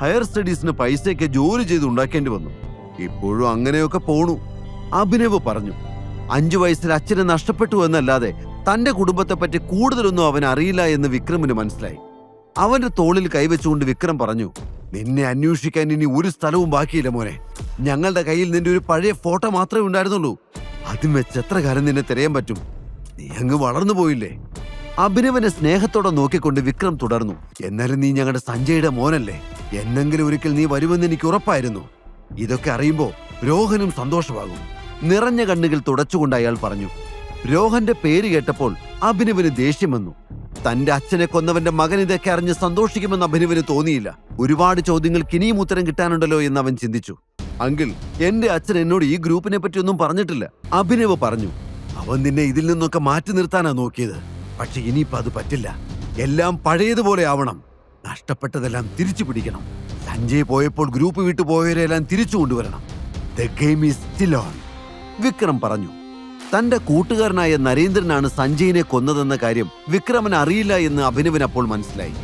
ഹയർ സ്റ്റഡീസിന് പൈസയൊക്കെ ജോലി ചെയ്ത് ഉണ്ടാക്കേണ്ടി വന്നു. ഇപ്പോഴും അങ്ങനെയൊക്കെ പോണു, അഭിനവ് പറഞ്ഞു. 5 വയസ്സിൽ അച്ഛനെ നഷ്ടപ്പെട്ടു എന്നല്ലാതെ തന്റെ കുടുംബത്തെപ്പറ്റി കൂടുതലൊന്നും അവൻ അറിയില്ല എന്ന് വിക്രമിന് മനസ്സിലായി. അവന്റെ തോളിൽ കൈവച്ചുകൊണ്ട് വിക്രം പറഞ്ഞു, നിന്നെ അന്വേഷിക്കാൻ ഇനി ഒരു സ്ഥലവും ബാക്കിയില്ല മോനെ. ഞങ്ങളുടെ കയ്യിൽ നിന്റെ ഒരു പഴയ ഫോട്ടോ മാത്രമേ ഉണ്ടായിരുന്നുള്ളൂ. അതും വെച്ച് എത്ര കാലം നിന്നെ തിരയാൻ പറ്റും? നീ അങ്ങ് വളർന്നു പോയില്ലേ? അഭിനവനെ സ്നേഹത്തോടെ നോക്കിക്കൊണ്ട് വിക്രം തുടർന്നു. എന്നാലും നീ ഞങ്ങളുടെ സഞ്ജയുടെ മോനല്ലേ? എന്നെങ്കിലും ഒരിക്കൽ നീ വരുമെന്ന് എനിക്ക് ഉറപ്പായിരുന്നു. ഇതൊക്കെ അറിയുമ്പോ രോഹനും സന്തോഷമാകും. നിറഞ്ഞ കണ്ണുകൾ തുടച്ചുകൊണ്ട് അയാൾ പറഞ്ഞു. രോഹന്റെ പേര് കേട്ടപ്പോൾ അഭിനവന് ദേഷ്യം വന്നു. തന്റെ അച്ഛനെ കൊന്നവന്റെ മകൻ ഇതൊക്കെ അറിഞ്ഞ് സന്തോഷിക്കുമെന്ന് അഭിനവന് തോന്നിയില്ല. ഒരുപാട് ചോദ്യങ്ങൾക്ക് ഇനിയും ഉത്തരം കിട്ടാനുണ്ടല്ലോ എന്ന് അവൻ ചിന്തിച്ചു. അങ്കിൾ, എന്റെ അച്ഛൻ എന്നോട് ഈ ഗ്രൂപ്പിനെ പറ്റി ഒന്നും പറഞ്ഞിട്ടില്ല, അഭിനവ് പറഞ്ഞു. അവൻ നിന്നെ ഇതിൽ നിന്നൊക്കെ മാറ്റി നിർത്താനാ നോക്കിയത്. പക്ഷെ ഇനിയിപ്പോ അത് പറ്റില്ല. എല്ലാം പഴയതുപോലെ ആവണം. നഷ്ടപ്പെട്ടതെല്ലാം തിരിച്ചു പിടിക്കണം. സഞ്ജയ് പോയപ്പോൾ ഗ്രൂപ്പ് വിട്ടു പോയവരെല്ലാം തിരിച്ചു കൊണ്ടുവരണം. The game is still on, Vikram പറഞ്ഞു. തന്റെ കൂട്ടുകാരനായ നരേന്ദ്രനാണ് സഞ്ജയിനെ കൊന്നതെന്ന കാര്യം വിക്രമന് അറിയില്ല എന്ന് അഭിനവൻ അപ്പോൾ മനസ്സിലായി.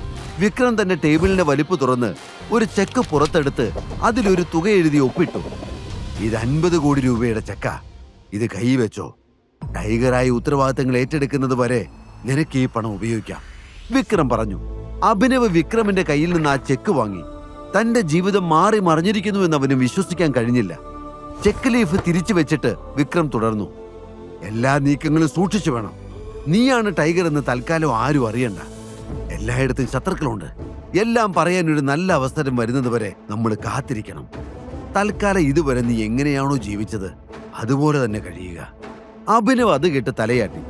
വിക്രം തന്റെ ടേബിളിന്റെ വലിപ്പ് തുറന്ന് ഒരു ചെക്ക് പുറത്തെടുത്ത് അതിലൊരു തുക എഴുതി ഒപ്പിട്ടു. ഇത് 50 കോടി രൂപയുടെ ചെക്ക. ഇത് കൈ വെച്ചോ. ടൈഗറായി ഉത്തരവാദിത്തങ്ങൾ ഏറ്റെടുക്കുന്നത് വരെ നിനക്ക് ഈ പണം ഉപയോഗിക്കാം, വിക്രം പറഞ്ഞു. അഭിനവ് വിക്രമിന്റെ കയ്യിൽ നിന്ന് ആ ചെക്ക് വാങ്ങി. തന്റെ ജീവിതം മാറി മറിഞ്ഞിരിക്കുന്നുവെന്ന് അവന് വിശ്വസിക്കാൻ കഴിഞ്ഞില്ല. ചെക്ക് ലീഫ് തിരിച്ചു വെച്ചിട്ട് വിക്രം തുടർന്നു. എല്ലാ നീക്കങ്ങളും സൂക്ഷിച്ചു വേണം. നീയാണ് ടൈഗർ എന്ന് തൽക്കാലം ആരും അറിയണ്ട. എല്ലായിടത്തും ശത്രുക്കളുണ്ട്. എല്ലാം പറയാനൊരു നല്ല അവസരം വരുന്നത് വരെ നമ്മൾ കാത്തിരിക്കണം. തൽക്കാലം ഇതുവരെ നീ എങ്ങനെയാണോ ജീവിച്ചത് അതുപോലെ തന്നെ കഴിയുക. അഭിനവ് അത് കേട്ട് തലയാട്ടി.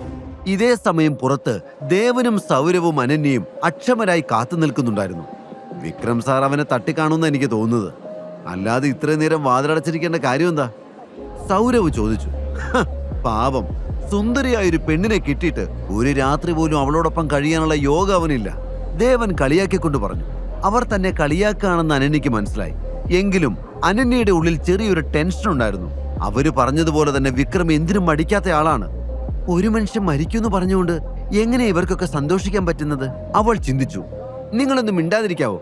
ഇതേ സമയം പുറത്ത് ദേവനും സൗരവും അനന്യയും അക്ഷമരായി കാത്തു നിൽക്കുന്നുണ്ടായിരുന്നു. വിക്രം സാർ അവനെ തട്ടിക്കാണുമെന്ന് എനിക്ക് തോന്നുന്നത്. അല്ലാതെ ഇത്രയും നേരം വാതിലടച്ചിരിക്കേണ്ട കാര്യം എന്താ? സൗരവ് ചോദിച്ചു. പാവം, സുന്ദരിയായൊരു പെണ്ണിനെ കിട്ടിയിട്ട് ഒരു രാത്രി പോലും അവളോടൊപ്പം കഴിയാനുള്ള യോഗ അവനില്ല, ദേവൻ കളിയാക്കിക്കൊണ്ട് പറഞ്ഞു. അവർ തന്നെ കളിയാക്കാണെന്ന് അനന്യയ്ക്ക് മനസ്സിലായി. എങ്കിലും അനന്യയുടെ ഉള്ളിൽ ചെറിയൊരു ടെൻഷൻ ഉണ്ടായിരുന്നു. അവര് പറഞ്ഞതുപോലെ തന്നെ വിക്രം എന്തിനും മടിക്കാത്ത ആളാണ്. ഒരു മനുഷ്യൻ മരിക്കുമെന്ന് പറഞ്ഞുകൊണ്ട് എങ്ങനെ ഇവർക്കൊക്കെ സന്തോഷിക്കാൻ പറ്റുന്നത്? അവൾ ചിന്തിച്ചു. നിങ്ങളൊന്നും മിണ്ടാതിരിക്കാവോ?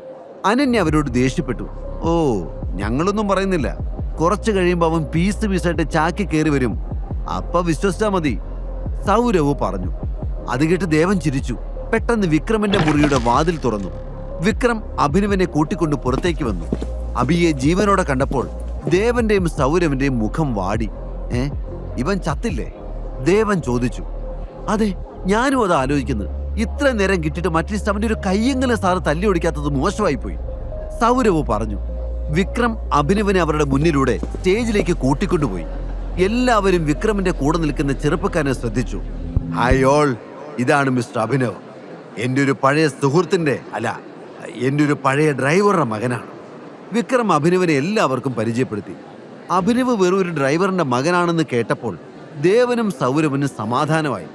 അനന്യ അവരോട് ദേഷ്യപ്പെട്ടു. ഓ, ഞങ്ങളൊന്നും പറയുന്നില്ല. കുറച്ചു കഴിയുമ്പോൾ അവൻ പീസ് പീസായിട്ട് ചാക്കി കയറി വരും, അപ്പ വിശ്വസിച്ചാ മതി, സൗരവ് പറഞ്ഞു. അത് കേട്ട് ദേവൻ ചിരിച്ചു. പെട്ടെന്ന് വിക്രമിന്റെ മുറിയുടെ വാതിൽ തുറന്നു. വിക്രം അഭിനവനെ കൂട്ടിക്കൊണ്ട് പുറത്തേക്ക് വന്നു. അഭിയെ ജീവനോടെ കണ്ടപ്പോൾ ദേവന്റെയും സൗരവിന്റെയും മുഖം വാടി. ഇവൻ ചത്തില്ലേ? ദേവൻ ചോദിച്ചു. അതെ, ഞാനും അത് ആലോചിക്കുന്നു. ഇത്ര നേരം കിട്ടിയിട്ട് മറ്റൊരു അവന്റെ ഒരു കയ്യെങ്കിലും സാറ് തല്ലി ഒടിക്കാത്തത് മോശമായി പോയി, സൗരവ് പറഞ്ഞു. വിക്രം അഭിനവനെ അവരുടെ മുന്നിലൂടെ സ്റ്റേജിലേക്ക് കൂട്ടിക്കൊണ്ടുപോയി. എല്ലാവരും വിക്രമിന്റെ കൂടെ നിൽക്കുന്ന ചെറുപ്പക്കാരനെ ശ്രദ്ധിച്ചു. ഹായ് ഓൾ, ഇതാണ് മിസ്റ്റർ അഭിനവ്. എൻ്റെ ഒരു പഴയ സുഹൃത്തിന്റെ, അല്ല, എൻ്റെ ഒരു പഴയ ഡ്രൈവറുടെ മകനാണ്. വിക്രം അഭിനവനെ എല്ലാവർക്കും പരിചയപ്പെടുത്തി. അഭിനവ് വെറും ഒരു ഡ്രൈവറിന്റെ മകനാണെന്ന് കേട്ടപ്പോൾ ദേവനും സൗരവനും സമാധാനമായി.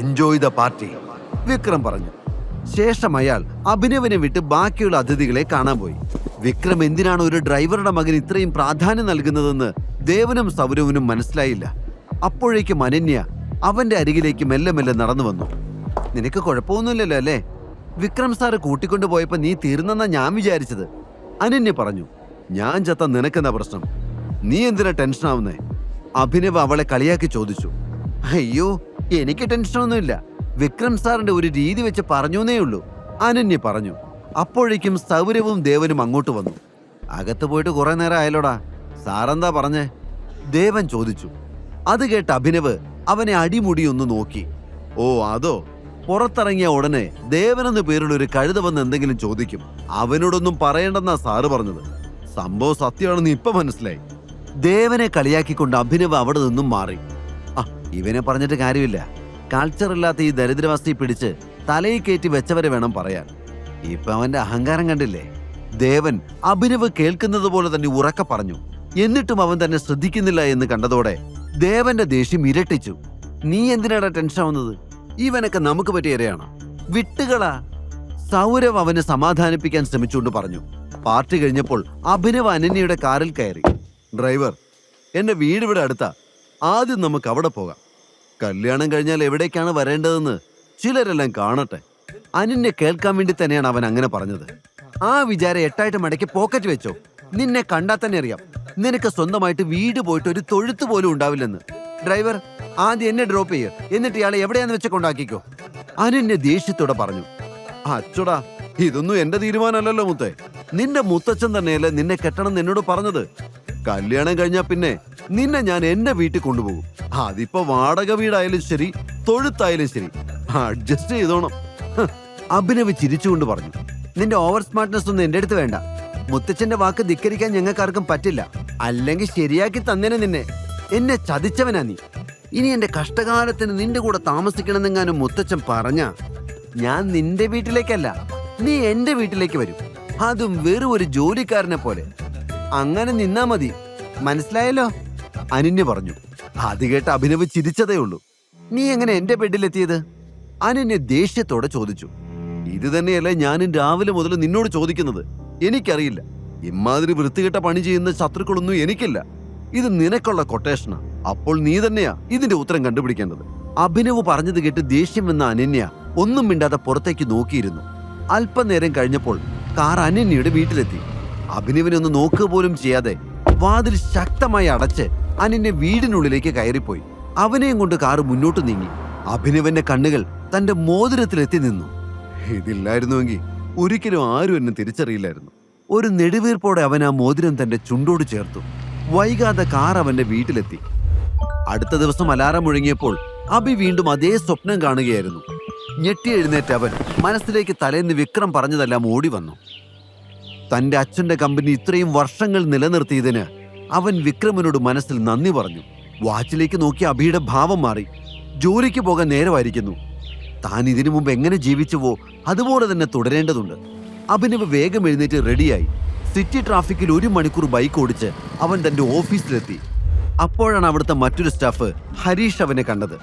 എൻജോയ് ദ പാർട്ടി, വിക്രം പറഞ്ഞു. ശേഷം അയാൾ അഭിനവനെ വിട്ട് ബാക്കിയുള്ള അതിഥികളെ കാണാൻ പോയി. വിക്രം എന്തിനാണ് ഒരു ഡ്രൈവറുടെ മകൻ ഇത്രയും പ്രാധാന്യം നൽകുന്നതെന്ന് ദേവനും സൗരവനും മനസ്സിലായില്ല. അപ്പോഴേക്കും അനന്യ അവന്റെ അരികിലേക്ക് മെല്ലെ മെല്ലെ നടന്നു വന്നു. നിനക്ക് കുഴപ്പമൊന്നുമില്ലല്ലോ അല്ലേ? വിക്രം സാറ് കൂട്ടിക്കൊണ്ടുപോയപ്പോ നീ തീർന്നെന്നാ ഞാൻ വിചാരിച്ചത്, അനന്യ പറഞ്ഞു. ഞാൻ ചത്ത നിനക്കെന്താ പ്രശ്നം? നീ എന്തിനാ ടെൻഷനാവുന്നേ? അഭിനവ് അവളെ കളിയാക്കി ചോദിച്ചു. അയ്യോ, എനിക്ക് ടെൻഷനൊന്നുമില്ല. വിക്രം സാറിന്റെ ഒരു രീതി വെച്ച് പറഞ്ഞേ ഉള്ളൂ, അനന്യ പറഞ്ഞു. അപ്പോഴേക്കും സൗരവും ദേവനും അങ്ങോട്ട് വന്നു. അകത്ത് പോയിട്ട് കുറെ നേരം ആയല്ലോടാ, സാറെന്താ പറഞ്ഞേ? ദേവൻ ചോദിച്ചു. അത് കേട്ട് അഭിനവ് അവനെ അടിമുടി ഒന്ന് നോക്കി. ഓ അതോ? പുറത്തിറങ്ങിയ ഉടനെ ദേവനെന്ന് പേരുള്ള ഒരു കഴുത വന്ന് എന്തെങ്കിലും ചോദിക്കും, അവനോടൊന്നും പറയണ്ടെന്നാ സാറ് പറഞ്ഞത്. സംഭവം സത്യമാണെന്ന് ഇപ്പൊ മനസ്സിലായി. ദേവനെ കളിയാക്കിക്കൊണ്ട് അഭിനവ് അവിടെ നിന്നും മാറി. ഇവനെ പറഞ്ഞിട്ട് കാര്യമില്ല. കൾച്ചർ ഇല്ലാത്ത ഈ ദരിദ്രവസ്ഥയിൽ പിടിച്ച് തലയിൽ കയറ്റി വെച്ചവരെ വേണം പറയാൻ. ഇപ്പൊ അവന്റെ അഹങ്കാരം കണ്ടില്ലേ? ദേവൻ അഭിനവ് കേൾക്കുന്നത് പോലെ തന്നെ ഉറക്കെ പറഞ്ഞു. എന്നിട്ടും അവൻ തന്നെ ശ്രദ്ധിക്കുന്നില്ല എന്ന് കണ്ടതോടെ ദേവന്റെ ദേഷ്യം ഇരട്ടിച്ചു. നീ എന്തിനാടാ ടെൻഷൻ ആവുന്നത്? ഇവനൊക്കെ നമുക്ക് പറ്റിയ ഇരയാണ്. വിട്ടുകളാ. സൗരവ് അവനെ സമാധാനിപ്പിക്കാൻ ശ്രമിച്ചുകൊണ്ട് പറഞ്ഞു. പാർട്ടി കഴിഞ്ഞപ്പോൾ അഭിനവ് അനന്യയുടെ കാറിൽ കയറി. ഡ്രൈവർ, എന്റെ വീട് ഇവിടെ അടുത്താ. ആദ്യം നമുക്ക് അവിടെ പോകാം. കല്യാണം കഴിഞ്ഞാൽ എവിടേക്കാണ് വരേണ്ടതെന്ന് ചിലരെല്ലാം കാണട്ടെ. അനന്യ കേൾക്കാൻ വേണ്ടി തന്നെയാണ് അവൻ അങ്ങനെ പറഞ്ഞത്. ആ വിചാരം 8 മടക്കി പോക്കറ്റ് വെച്ചോ. നിന്നെ കണ്ടാൽ തന്നെ അറിയാം നിനക്ക് സ്വന്തമായിട്ട് വീട് പോയിട്ട് ഒരു തൊഴുത്ത് പോലും ഉണ്ടാവില്ലെന്ന്. ഡ്രൈവർ, ആദ്യം എന്നെ ഡ്രോപ്പ് ചെയ്യ്, എന്നിട്ട് ഇയാളെ എവിടെയാന്ന് വെച്ച് കൊണ്ടാക്കിക്കോ. അനന്യ ദേഷ്യത്തോടെ പറഞ്ഞു. അച്ചോടാ, ഇതൊന്നും എന്റെ തീരുമാനമല്ലല്ലോ മുത്തേ. നിന്റെ മുത്തച്ഛൻ തന്നെയല്ലേ നിന്നെ കെട്ടണം എന്നോട് പറഞ്ഞത്. കല്യാണം കഴിഞ്ഞാ പിന്നെ നിന്നെ ഞാൻ എന്റെ വീട്ടിൽ കൊണ്ടുപോകും. അതിപ്പോ വാടക വീടായാലും ശരി, തൊഴുത്തായാലും ശരി, അഡ്ജസ്റ്റ് ചെയ്തോണം. അഭിനവ് ചിരിച്ചുകൊണ്ട് പറഞ്ഞു. നിന്റെ ഓവർ സ്മാർട്ട്നെസ് ഒന്നും എന്റെ അടുത്ത് വേണ്ട. മുത്തച്ഛന്റെ വാക്ക് ധിക്കരിക്കാൻ ഞങ്ങൾക്കാർക്കും പറ്റില്ല. അല്ലെങ്കിൽ ശരിയാക്കി തന്നേനെ നിന്നെ. എന്നെ ചതിച്ചവനാ നീ. ഇനി എന്റെ കഷ്ടകാലത്തിന് നിന്റെ കൂടെ താമസിക്കണമെന്നെങ്ങാനും മുത്തച്ഛൻ പറഞ്ഞ ഞാൻ നിന്റെ വീട്ടിലേക്കല്ല, നീ എന്റെ വീട്ടിലേക്ക് വരും. അതും വെറും ഒരു ജോലിക്കാരനെ പോലെ. അങ്ങനെ നിന്നാ മതി, മനസ്സിലായല്ലോ? അനന്യ പറഞ്ഞു. അത് കേട്ട് അഭിനവ് ചിരിച്ചതേ ഉള്ളൂ. നീ എങ്ങനെ എന്റെ ബെഡിലെത്തിയത്? അനന്യ ദേഷ്യത്തോടെ ചോദിച്ചു. ഇത് തന്നെയല്ലേ ഞാനും രാവിലെ മുതൽ നിന്നോട് ചോദിക്കുന്നത്. എനിക്കറിയില്ല. ഇമാതിരി വൃത്തികെട്ട പണി ചെയ്യുന്ന ശത്രുക്കളൊന്നും എനിക്കില്ല. ഇത് നിനക്കുള്ള കൊട്ടേഷനാ. അപ്പോൾ നീ തന്നെയാ ഇതിന്റെ ഉത്തരം കണ്ടുപിടിക്കേണ്ടത്. അഭിനവ് പറഞ്ഞത് കേട്ട് ദേഷ്യം വന്ന അനന്യ ഒന്നും മിണ്ടാതെ പുറത്തേക്ക് നോക്കിയിരുന്നു. അല്പനേരം കഴിഞ്ഞപ്പോൾ കാർ അനന്യയുടെ വീട്ടിലെത്തി. അഭിനവിനെ ഒന്ന് നോക്കുക പോലും ചെയ്യാതെ വാതിൽ ശക്തമായി അടച്ച് അനന്യ വീടിനുള്ളിലേക്ക് കയറിപ്പോയി. അവനെയും കൊണ്ട് കാറ് മുന്നോട്ട് നീങ്ങി. അഭിനവന്റെ കണ്ണുകൾ തന്റെ മോതിരത്തിലെത്തി നിന്നു. ഇതില്ലായിരുന്നുവെങ്കിൽ ഒരിക്കലും ആരും എന്നെ തിരിച്ചറിയില്ലായിരുന്നു. ഒരു നെടുവീർപ്പോടെ അവൻ ആ മോതിരം തന്റെ ചുണ്ടോട് ചേർത്തു. വൈകാതെ കാർ അവന്റെ വീട്ടിലെത്തി. അടുത്ത ദിവസം അലാറം മുഴങ്ങിയപ്പോൾ അഭി വീണ്ടും അതേ സ്വപ്നം കാണുകയായിരുന്നു. ഞെട്ടി എഴുന്നേറ്റ് അവൻ മനസ്സിലേക്ക് തലേന്ന് വിക്രം പറഞ്ഞതെല്ലാം ഓടി വന്നു. തന്റെ അച്ഛന്റെ കമ്പനി ഇത്രയും വർഷങ്ങൾ നിലനിർത്തിയതിന് അവൻ വിക്രമിനോട് മനസ്സിൽ നന്ദി പറഞ്ഞു. വാച്ചിലേക്ക് നോക്കി അഭിയുടെ ഭാവം മാറി. ജോലിക്ക് പോകാൻ നേരമായിരിക്കുന്നു. താൻ ഇതിനു മുമ്പ് എങ്ങനെ ജീവിച്ചുവോ അതുപോലെ തന്നെ തുടരേണ്ടതുണ്ട്. അഭിനവ് വേഗം എഴുന്നേറ്റ് റെഡിയായി. സിറ്റി ട്രാഫിക്കിൽ 1 മണിക്കൂർ ബൈക്ക് ഓടിച്ച് അവൻ തന്റെ ഓഫീസിലെത്തി. അപ്പോഴാണ് അവിടുത്തെ മറ്റൊരു സ്റ്റാഫ് ഹരീഷ് അവനെ കണ്ടത്.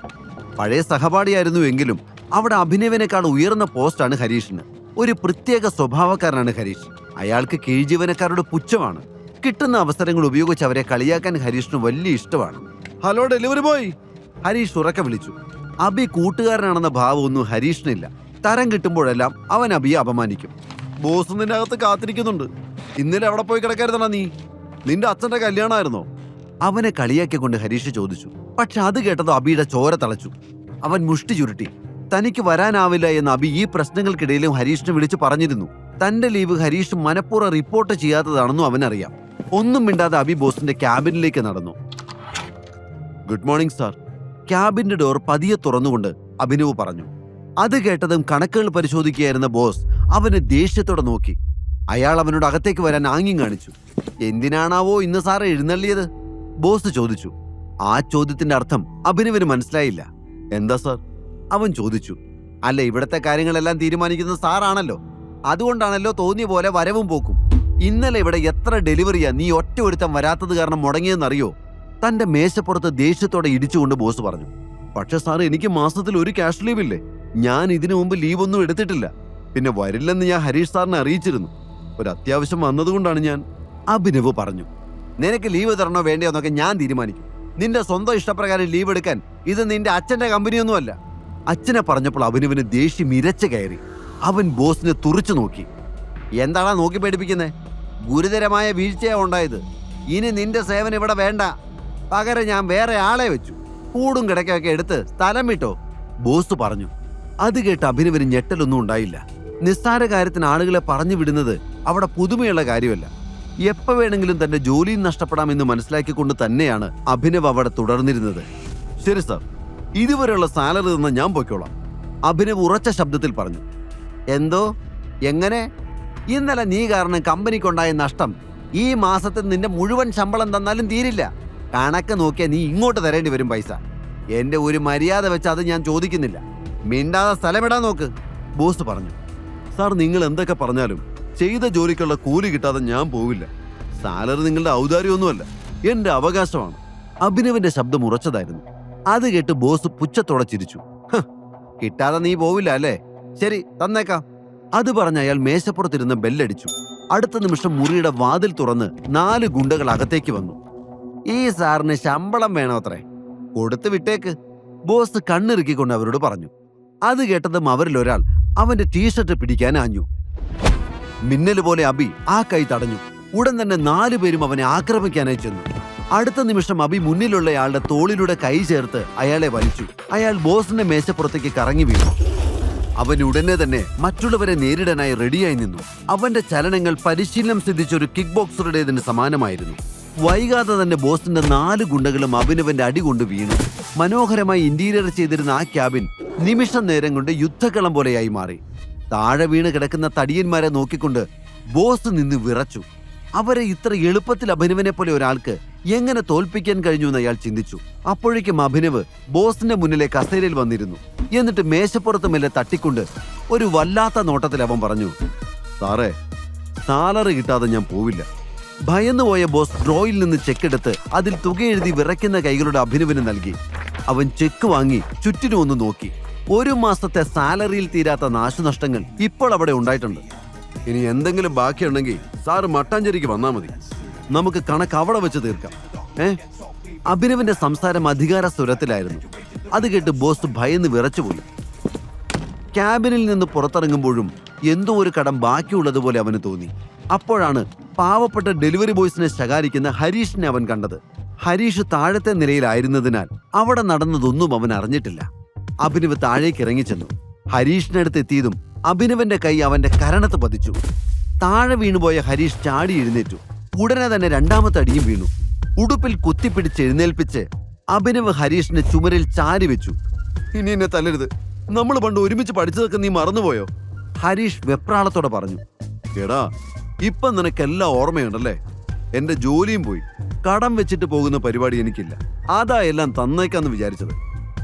പഴയ സഹപാഠിയായിരുന്നു എങ്കിലും അവിടെ അഭിനവിനേക്കാൾ ഉയർന്ന പോസ്റ്റാണ് ഹരീഷിന്. ഒരു പ്രത്യേക സ്വഭാവക്കാരനാണ് ഹരീഷ്. അയാൾക്ക് കീഴ്ജീവനക്കാരുടെ പുച്ഛമാണ്. കിട്ടുന്ന അവസരങ്ങൾ ഉപയോഗിച്ച് അവരെ കളിയാക്കാൻ ഹരീഷിന് വലിയ ഇഷ്ടമാണ്. ഹലോ ഡെലിവറി ബോയ്, ഹരീഷ് ഉറക്കെ വിളിച്ചു. അഭി കൂട്ടുകാരനാണെന്ന ഭാവമൊന്നും ഹരീഷിനില്ല. തരം കിട്ടുമ്പോഴെല്ലാം അവൻ അഭിയെ അപമാനിക്കും. ബോസ് നിന്റെ അകത്ത് കാത്തിരിക്കുന്നുണ്ട്. ഇന്നലെ അവിടെ പോയി കിടക്കായിരുന്നാ നീ? നിന്റെ അച്ഛന്റെ കല്യാണമായിരുന്നോ? അവനെ കളിയാക്കിക്കൊണ്ട് ഹരീഷ് ചോദിച്ചു. പക്ഷെ അത് കേട്ടത് അഭിയുടെ ചോര തളച്ചു. അവൻ മുഷ്ടി ചുരുട്ടി. തനിക്ക് വരാനാവില്ല എന്ന് അഭി ഈ പ്രശ്നങ്ങൾക്കിടയിലും ഹരീഷിനെ വിളിച്ചു പറഞ്ഞിരുന്നു. തന്റെ ലീവ് ഹരീഷ് മനഃപൂർവ്വം റിപ്പോർട്ട് ചെയ്യാത്തതാണെന്നും അവനറിയാം. ഒന്നും മിണ്ടാതെ അഭി ബോസിന്റെ ക്യാബിനിലേക്ക് നടന്നു. Good morning sir. ക്യാബിന്റെ ഡോർ പതിയെ തുറന്നുകൊണ്ട് അഭിനവ് പറഞ്ഞു. അത് കേട്ടതും കണക്കുകൾ പരിശോധിക്കുകയായിരുന്ന ബോസ് അവനെ ദേഷ്യത്തോടെ നോക്കി. അയാൾ അവനോട് അകത്തേക്ക് വരാൻ ആംഗ്യം കാണിച്ചു. എന്തിനാണാവോ ഇന്ന് സാറ് എഴുന്നള്ളിയത്? ബോസ് ചോദിച്ചു. ആ ചോദ്യത്തിന്റെ അർത്ഥം അഭിനവിന് മനസ്സിലായില്ല. എന്താ സാർ? അവൻ ചോദിച്ചു. അല്ല, ഇവിടത്തെ കാര്യങ്ങളെല്ലാം തീരുമാനിക്കുന്ന സാറാണല്ലോ. അതുകൊണ്ടാണല്ലോ തോന്നിയ പോലെ വരവും പോക്കും. ഇന്നലെ ഇവിടെ എത്ര ഡെലിവറിയാ നീ ഒറ്റ ഒരുത്തം വരാത്തത് കാരണം മുടങ്ങിയെന്നറിയോ? തന്റെ മേശപ്പുറത്ത് ദേഷ്യത്തോടെ ഇടിച്ചുകൊണ്ട് ബോസ് പറഞ്ഞു. പക്ഷെ സാർ, എനിക്ക് മാസത്തിൽ 1 ക്യാഷ് ലീവ് ഇല്ലേ? ഞാൻ ഇതിനു മുമ്പ് ലീവൊന്നും എടുത്തിട്ടില്ല. പിന്നെ വരില്ലെന്ന് ഞാൻ ഹരീഷ് സാറിനെ അറിയിച്ചിരുന്നു. ഒരു അത്യാവശ്യം വന്നതുകൊണ്ടാണ് ഞാൻ. അഭിനവ് പറഞ്ഞു. നിനക്ക് ലീവ് തരണോ വേണ്ടയോ എന്നൊക്കെ ഞാൻ തീരുമാനിക്കും. നിന്റെ സ്വന്തം ഇഷ്ടപ്രകാരം ലീവ് എടുക്കാൻ ഇത് നിന്റെ അച്ഛന്റെ കമ്പനിയൊന്നുമല്ല. അച്ഛനെ പറഞ്ഞപ്പോൾ അഭിനവിന് ദേഷ്യം ഇരച്ചു കയറി. അവൻ ബോസിനെ തുറിച്ചു നോക്കി. എന്താണാ നോക്കി പേടിപ്പിക്കുന്നേ? ഗുരുതരമായ വീഴ്ചയാ ഉണ്ടായത്. ഇനി നിന്റെ സേവനം ഇവിടെ വേണ്ട. പകരം ഞാൻ വേറെ ആളെ വെച്ചു. കൂടും കിടക്കൊക്കെ എടുത്ത് സ്ഥലം വിട്ടോ, ബോസ് പറഞ്ഞു. അത് കേട്ട് അഭിനവിന് ഞെട്ടലൊന്നും ഉണ്ടായില്ല. നിസ്സാര കാര്യത്തിന് ആളുകളെ പറഞ്ഞു വിടുന്നത് അവിടെ പുതുമയുള്ള കാര്യമല്ല. എപ്പോ വേണമെങ്കിലും തന്റെ ജോലിയും നഷ്ടപ്പെടാമെന്ന് മനസ്സിലാക്കിക്കൊണ്ട് തന്നെയാണ് അഭിനവ് അവിടെ തുടർന്നിരുന്നത്. ശരി സാർ, ഇതുവരെയുള്ള സാലറി തന്ന ഞാൻ പൊയ്ക്കോളാം, അഭിനവ് ഉറച്ച ശബ്ദത്തിൽ പറഞ്ഞു. എന്തോ? എങ്ങനെ? ഇന്നലെ നീ കാരണം കമ്പനിക്കുണ്ടായ നഷ്ടം ഈ മാസത്തിൽ നിന്റെ മുഴുവൻ ശമ്പളം തന്നാലും തീരില്ല. കണക്ക് നോക്കിയാൽ നീ ഇങ്ങോട്ട് തരേണ്ടി വരും പൈസ. എന്റെ ഒരു മര്യാദ വെച്ച് അത് ഞാൻ ചോദിക്കുന്നില്ല. മിണ്ടാതെ സ്ഥലമിടാൻ നോക്ക്, ബോസ് പറഞ്ഞു. സാർ, നിങ്ങൾ എന്തൊക്കെ പറഞ്ഞാലും ചെയ്ത ജോലിക്കുള്ള കൂലി കിട്ടാതെ ഞാൻ പോവില്ല. സാലറി നിങ്ങളുടെ ഔദാര്യമൊന്നുമല്ല, എന്റെ അവകാശമാണ്. അഭിനവന്റെ ശബ്ദം ഉറച്ചതായിരുന്നു. അത് കേട്ട് ബോസ് പുച്ഛത്തോടെ ചിരിച്ചു. കിട്ടാതെ നീ പോവില്ല അല്ലേ? ശരി, തന്നേക്കാം. അത് പറഞ്ഞ് അയാൾ മേശപ്പുറത്തിരുന്ന് ബെല്ലടിച്ചു. അടുത്ത നിമിഷം മുറിയുടെ വാതിൽ തുറന്ന് 4 ഗുണ്ടകൾ അകത്തേക്ക് വന്നു. ഈ സാറിന് ശമ്പളം വേണോ അത്രേ? കൊടുത്തു വിട്ടേക്ക്, ബോസ് കണ്ണിറുക്കിക്കൊണ്ട് അവരോട് പറഞ്ഞു. അത് കേട്ടതും അവരിൽ ഒരാൾ അവന്റെ ടീഷർട്ട് പിടിക്കാൻ ആഞ്ഞു. മിന്നൽ പോലെ അബി ആ കൈ തടഞ്ഞു. ഉടൻ തന്നെ 4 പേരും അവനെ ആക്രമിക്കാനായി ചെന്നു. അടുത്ത നിമിഷം അബി മുന്നിലുള്ളയാളുടെ തോളിലൂടെ കൈ ചേർത്ത് അയാളെ വലിച്ചു. അയാൾ ബോസിന്റെ മേശപ്പുറത്തേക്ക് കറങ്ങി വീണു. അവൻ ഉടനെ തന്നെ മറ്റുള്ളവരെ നേരിടാനായി റെഡിയായി നിന്നു. അവന്റെ ചലനങ്ങൾ പരിശീലനം സിദ്ധിച്ച ഒരു കിക്ക് ബോക്സറുടേതിന് സമാനമായിരുന്നു. വൈകാതെ തന്നെ ബോസിന്റെ 4 ഗുണ്ടകളും അഭിനവന്റെ അടി കൊണ്ട് വീണു. മനോഹരമായി ഇന്റീരിയർ ചെയ്തിരുന്ന ആ ക്യാബിൻ നിമിഷം നേരം കൊണ്ട് യുദ്ധക്കളം പോലെയായി മാറി. താഴെ വീണ് കിടക്കുന്ന തടിയന്മാരെ നോക്കിക്കൊണ്ട് ബോസ് നിന്ന് വിറച്ചു. അവരെ ഇത്ര എളുപ്പത്തിൽ അഭിനവനെ പോലെ ഒരാൾക്ക് എങ്ങനെ തോൽപ്പിക്കാൻ കഴിഞ്ഞു എന്ന് അയാൾ ചിന്തിച്ചു. അപ്പോഴേക്കും അഭിനവ് ബോസിന്റെ മുന്നിലെ കസേരയിൽ വന്നിരുന്നു. എന്നിട്ട് മേശപ്പുറത്ത് മെല്ലെ തട്ടിക്കൊണ്ട് ഒരു വല്ലാത്ത നോട്ടത്തിൽ അവൻ പറഞ്ഞു, സാറേ, സാലറി കിട്ടാതെ ഞാൻ പോവില്ല. ഭയന്നുപോയ ബോസ് ഡ്രോയിൽ നിന്ന് ചെക്കെടുത്ത് അതിൽ തുക എഴുതി വിറയ്ക്കുന്ന കൈകളുടെ അഭിനവിന് നൽകി. അവൻ ചെക്ക് വാങ്ങി ചുറ്റിനും ഒന്ന് നോക്കി. 1 മാസത്തെ സാലറിയിൽ തീരാത്ത നാശനഷ്ടങ്ങൾ ഇപ്പോൾ അവിടെ ഉണ്ടായിട്ടുണ്ട്. ഇനി എന്തെങ്കിലും ബാക്കിയുണ്ടെങ്കിൽ സാറ് മട്ടാഞ്ചേരിക്ക് വന്നാൽ മതി, നമുക്ക് കണക്ക് അവിടെ വെച്ച് തീർക്കാം. അഭിനവിന്റെ സംസാരം അധികാര സ്വരത്തിലായിരുന്നു. അത് കേട്ട് ബോസ് ഭയന്ന് വിറച്ചുപോയി. ക്യാബിനിൽ നിന്ന് പുറത്തിറങ്ങുമ്പോഴും എന്തോ ഒരു കടം ബാക്കിയുള്ളതുപോലെ അവന് തോന്നി. അപ്പോഴാണ് പാവപ്പെട്ട ഡെലിവറി ബോയ്സിനെ ശകാരിക്കുന്ന ഹരീഷിനെ അവൻ കണ്ടത്. ഹരീഷ് താഴത്തെ നിലയിലായിരുന്നതിനാൽ അവിടെ നടന്നതൊന്നും അവൻ അറിഞ്ഞിട്ടില്ല. അഭിനവ് താഴേക്ക് ഇറങ്ങിച്ചെന്നു. ഹരീഷിനടുത്ത് എത്തിയതും അഭിനവന്റെ കൈ അവന്റെ കരണത്ത് പതിച്ചു. താഴെ വീണുപോയ ഹരീഷ് ചാടി എഴുന്നേറ്റു. ഉടനെ തന്നെ 2ാമത്തെ അടിയും വീണു. ഉടുപ്പിൽ കുത്തിപ്പിടിച്ച് എഴുന്നേൽപ്പിച്ച് അഭിനവ് ഹരീഷിനെ ചുമരിൽ ചാരി വെച്ചു. ഇനി എന്നെ തല്ലരുത്, നമ്മൾ പണ്ട് ഒരുമിച്ച് പഠിച്ചതൊക്കെ നീ മറന്നുപോയോ? ഹരീഷ് വെപ്രാളത്തോടെ പറഞ്ഞു. എടാ, ഇപ്പം നിനക്കെല്ലാം ഓർമ്മയുണ്ടല്ലേ? എന്റെ ജോലിയും പോയി, കടം വെച്ചിട്ട് പോകുന്ന പരിപാടി എനിക്കില്ല. അതാ എല്ലാം തന്നേക്കാന്ന് വിചാരിച്ചത്.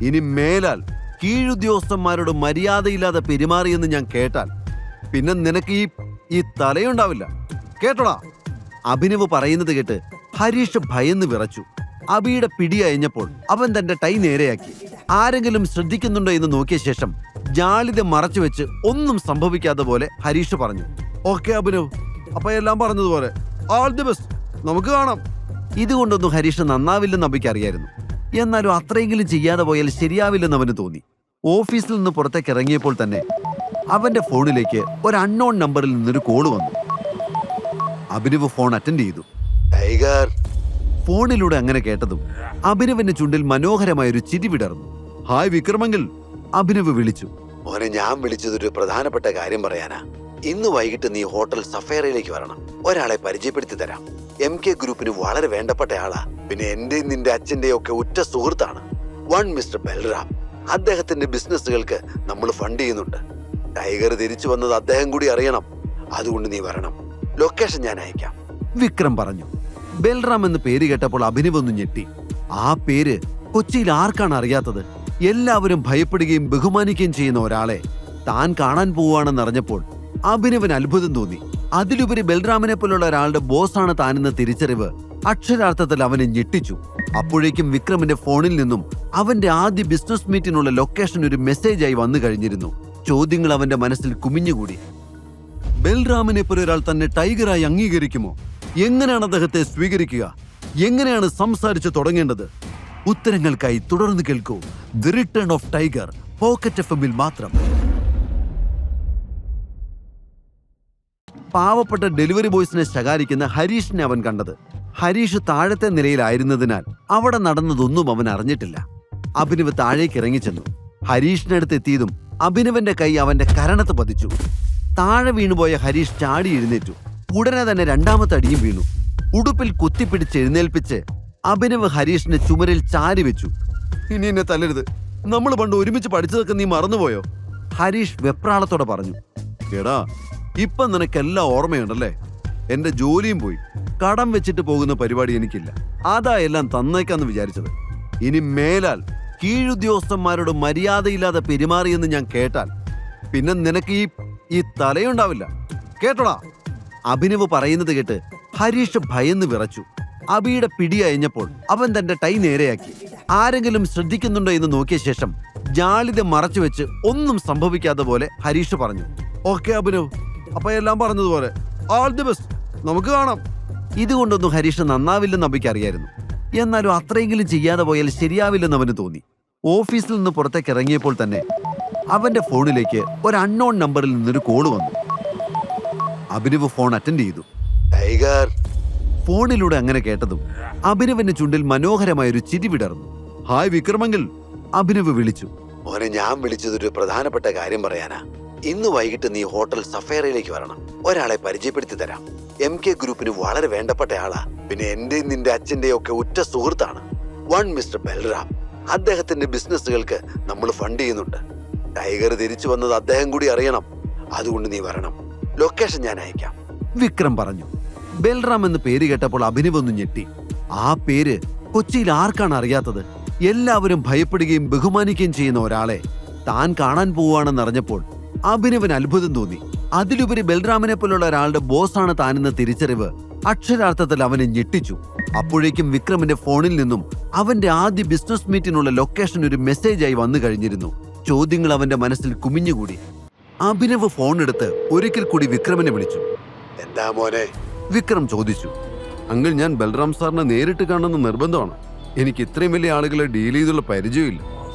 ഇനി മേലാൽ കീഴുദ്യോഗസ്ഥന്മാരോട് മര്യാദയില്ലാതെ പെരുമാറിയെന്ന് ഞാൻ കേട്ടാൽ പിന്നെ നിനക്ക് ഈ തലയുണ്ടാവില്ല, കേട്ടോടാ. അഭിനവ് പറയുന്നത് കേട്ട് ഹരീഷ് ഭയന്ന് വിറച്ചു. അബിയുടെ പിടി അയഞ്ഞപ്പോൾ അവൻ തന്റെ ടൈ നേരെയാക്കി. ആരെങ്കിലും ശ്രദ്ധിക്കുന്നുണ്ടോ എന്ന് നോക്കിയ ശേഷം ജാളിത മറച്ചുവെച്ച് ഒന്നും സംഭവിക്കാത്ത പോലെ ഹരീഷ് പറഞ്ഞു, ഓക്കെ അഭിനവ്, അപ്പൊ എല്ലാം പറഞ്ഞതുപോലെ ഓൾ ദി ബെസ്റ്റ്, നമുക്ക് കാണാം. ഇതുകൊണ്ടൊന്നും ഹരീഷ് നന്നാവില്ലെന്ന് അബിക്ക് അറിയായിരുന്നു. എന്നാലും അത്രയെങ്കിലും ചെയ്യാതെ പോയാൽ ശരിയാവില്ലെന്ന് അവന് തോന്നി. ഓഫീസിൽ നിന്ന് പുറത്തേക്ക് ഇറങ്ങിയപ്പോൾ തന്നെ അവന്റെ ഫോണിലേക്ക് ഒരു അൺനോൺ നമ്പറിൽ നിന്നൊരു കോള് വന്നു. അഭിനവ് ഫോൺ അറ്റൻഡ് ചെയ്തു. ടൈഗർ. ഫോണിലൂടെ അങ്ങനെ കേട്ടതും അഭിനവിന്റെ ചുണ്ടിൽ മനോഹരമായൊരു ചിരി വിടർന്നു. ഹായ് വിക്രമങ്കിൽ, അഭിനവ് വിളിച്ചു. മോനെ, ഞാൻ വിളിച്ചതൊരു പ്രധാനപ്പെട്ട കാര്യം പറയാനാ. ഇന്ന് വൈകിട്ട് നീ ഹോട്ടൽ സഫേറയിലേക്ക് വരണം. ഒരാളെ പരിചയപ്പെടുത്തി തരാം. MK ഗ്രൂപ്പിന് വളരെ വേണ്ടപ്പെട്ട ആളാ. പിന്നെ എന്റെയും നിന്റെ അച്ഛന്റെയും ഒക്കെ ഉറ്റ സുഹൃത്താണ്. മിസ്റ്റർ ബൽറാം. അദ്ദേഹത്തിന്റെ ബിസിനസ്സുകൾക്ക് നമ്മൾ ഫണ്ട് ചെയ്യുന്നുണ്ട്. ടൈഗർ തിരിച്ചു വന്നത് അദ്ദേഹം കൂടി അറിയണം. അതുകൊണ്ട് നീ വരണം. ലൊക്കേഷൻ ഞാൻ അയക്കാം, വിക്രം പറഞ്ഞു. ബൽറാം എന്ന് പേര് കേട്ടപ്പോൾ അഭിനവ് ഒന്ന് ഞെട്ടി. ആ പേര് കൊച്ചിയിൽ ആർക്കാണ് അറിയാത്തത്? എല്ലാവരും ഭയപ്പെടുകയും ബഹുമാനിക്കുകയും ചെയ്യുന്ന ഒരാളെ താൻ കാണാൻ പോവുകയാണെന്നറിഞ്ഞപ്പോൾ അഭിനവന് അത്ഭുതം തോന്നി. അതിലുപരി ബൽറാമിനെ പോലുള്ള ഒരാളുടെ ബോസാണ് താനെന്ന തിരിച്ചറിവ് അക്ഷരാർത്ഥത്തിൽ അവനെ ഞെട്ടിച്ചു. അപ്പോഴേക്കും വിക്രമിന്റെ ഫോണിൽ നിന്നും അവന്റെ ആദ്യ ബിസിനസ് മീറ്റിനുള്ള ലൊക്കേഷൻ ഒരു മെസ്സേജായി വന്നു കഴിഞ്ഞിരുന്നു. ചോദ്യങ്ങൾ അവന്റെ മനസ്സിൽ കുമിഞ്ഞുകൂടി. ബൽറാമിനെ പോലെ ഒരാൾ തന്നെ ടൈഗറായി അംഗീകരിക്കുമോ? എങ്ങനെയാണ് അദ്ദേഹത്തെ സ്വീകരിക്കുക? എങ്ങനെയാണ് സംസാരിച്ചു തുടങ്ങേണ്ടത്? ഉത്തരങ്ങൾക്കായി തുടർന്ന് കേൾക്കൂ the return of tiger, pocket FM-ൽ മാത്രം. പാവപ്പെട്ട ഡെലിവറി ബോയ്സിനെ ശകാരിക്കുന്ന ഹരീഷിനെ അവൻ കണ്ടത്. ഹരീഷ് താഴത്തെ നിലയിലായിരുന്നതിനാൽ അവിടെ നടന്നതൊന്നും അവൻ അറിഞ്ഞിട്ടില്ല. അഭിനവ് താഴേക്ക് ഇറങ്ങിച്ചെന്നു. ഹരീഷിനടുത്ത് എത്തിയതും അഭിനവന്റെ കൈ അവന്റെ കരണത്ത് പതിച്ചു. താഴെ വീണുപോയ ഹരീഷ് ചാടി എഴുന്നേറ്റു. ഉടനെ തന്നെ 2ാമത്തെ അടിയും വീണു. ഉടുപ്പിൽ കുത്തിപ്പിടിച്ച് എഴുന്നേൽപ്പിച്ച് അഭിനവ് ഹരീഷിനെ ചുമരിൽ ചാരി വെച്ചു. ഇനി എന്നെ തല്ലരുത്, നമ്മൾ പണ്ട് ഒരുമിച്ച് പഠിച്ചതൊക്കെ നീ മറന്നുപോയോ? ഹരീഷ് വെപ്രാളത്തോടെ പറഞ്ഞു. എടാ, ഇപ്പം നിനക്കെല്ലാം ഓർമ്മയുണ്ടല്ലേ? എന്റെ ജോലിയും പോയി, കടം വെച്ചിട്ട് പോകുന്ന പരിപാടി എനിക്കില്ല. അതാ എല്ലാം തന്നേക്കാന്ന് വിചാരിച്ചത്. ഇനി മേലാൽ കീഴുദ്യോഗസ്ഥന്മാരോട് മര്യാദയില്ലാതെ പെരുമാറിയെന്ന് ഞാൻ കേട്ടാൽ പിന്നെ നിനക്ക് ഈ തലയുണ്ടാവില്ല, കേട്ടോടാ. അഭിനവ് പറയുന്നത് കേട്ട് ഹരീഷ് ഭയന്ന് വിറച്ചു. അബിയുടെ പിടി അയഞ്ഞപ്പോൾ അവൻ തന്റെ ടൈ നേരെയാക്കി. ആരെങ്കിലും ശ്രദ്ധിക്കുന്നുണ്ടോ എന്ന് നോക്കിയ ശേഷം ജാളിത മറച്ചുവെച്ച് ഒന്നും സംഭവിക്കാത്ത പോലെ ഹരീഷ് പറഞ്ഞു, ഓക്കെ അഭിനവ്, അപ്പൊ എല്ലാം പറഞ്ഞതുപോലെ ഓൾ ദി ബെസ്റ്റ്, നമുക്ക് കാണാം. ഇതുകൊണ്ടൊന്നും ഹരീഷ് നന്നാവില്ലെന്ന് അബിക്ക് അറിയായിരുന്നു. എന്നാലും അത്രയെങ്കിലും ചെയ്യാതെ പോയാൽ ശരിയാവില്ലെന്ന് അവന് തോന്നി. ഓഫീസിൽ നിന്ന് പുറത്തേക്ക് ഇറങ്ങിയപ്പോൾ തന്നെ അവന്റെ ഫോണിലേക്ക് ഒരു അൺനോൺ നമ്പറിൽ നിന്നൊരു കോള് വന്നു. അഭിനവ് ഫോൺ അറ്റൻഡ് ചെയ്തു. ടൈഗർ. ഫോണിലൂടെ അങ്ങനെ കേട്ടതും അഭിനവിന്റെ ചുണ്ടിൽ മനോഹരമായൊരു ചിരി വിടർന്നു. ഹായ് വിക്രമങ്കിൽ, അഭിനവ് വിളിച്ചു. മോനെ, ഞാൻ വിളിച്ചതൊരു പ്രധാനപ്പെട്ട കാര്യം പറയാനാ. ഇന്ന് വൈകിട്ട് നീ ഹോട്ടൽ സഫേറയിലേക്ക് വരണം. ഒരാളെ പരിചയപ്പെടുത്തി തരാം. MK ഗ്രൂപ്പിന് വളരെ വേണ്ടപ്പെട്ട ആളാ. പിന്നെ എന്റെയും നിന്റെ അച്ഛന്റെയും ഒക്കെ ഉറ്റ സുഹൃത്താണ്. മിസ്റ്റർ ബൽറാം. അദ്ദേഹത്തിന്റെ ബിസിനസ്സുകൾക്ക് നമ്മൾ ഫണ്ട് ചെയ്യുന്നുണ്ട്. ടൈഗർ തിരിച്ചു വന്നത് അദ്ദേഹം കൂടി അറിയണം. അതുകൊണ്ട് നീ വരണം. ലൊക്കേഷൻ ഞാൻ അയക്കാം, വിക്രം പറഞ്ഞു. ബൽറാം എന്ന് പേര് കേട്ടപ്പോൾ അഭിനവ് ഒന്ന് ഞെട്ടി. ആ പേര് കൊച്ചിയിൽ ആർക്കാണ് അറിയാത്തത്? എല്ലാവരും ഭയപ്പെടുകയും ബഹുമാനിക്കുകയും ചെയ്യുന്ന ഒരാളെ താൻ കാണാൻ പോവുകയാണെന്നറിഞ്ഞപ്പോൾ അഭിനവന് അത്ഭുതം തോന്നി. അതിലുപരി ബൽറാമിനെ പോലുള്ള ഒരാളുടെ ബോസാണ് താനെന്ന തിരിച്ചറിവ് അക്ഷരാർത്ഥത്തിൽ അവനെ ഞെട്ടിച്ചു. അപ്പോഴേക്കും വിക്രമിന്റെ ഫോണിൽ നിന്നും അവന്റെ ആദ്യ ബിസിനസ് മീറ്റിനുള്ള ലൊക്കേഷൻ ഒരു മെസ്സേജായി വന്നു കഴിഞ്ഞിരുന്നു. ചോദ്യങ്ങൾ അവന്റെ മനസ്സിൽ കുമിഞ്ഞുകൂടി. അഭിനവ് ഫോൺ എടുത്ത് ഒരിക്കൽ കൂടി വിക്രമിനെ വിളിച്ചു. എന്താ മോനെ? വിക്രം ചോദിച്ചു. അങ്കിൾ, ഞാൻ ബൽറാം സാറിനെ നേരിട്ട് കാണുന്ന നിർബന്ധമാണ്. എനിക്ക് ഇത്രയും വലിയ ആളുകളെ ഡീൽ ചെയ്തുള്ള പരിചയമില്ല,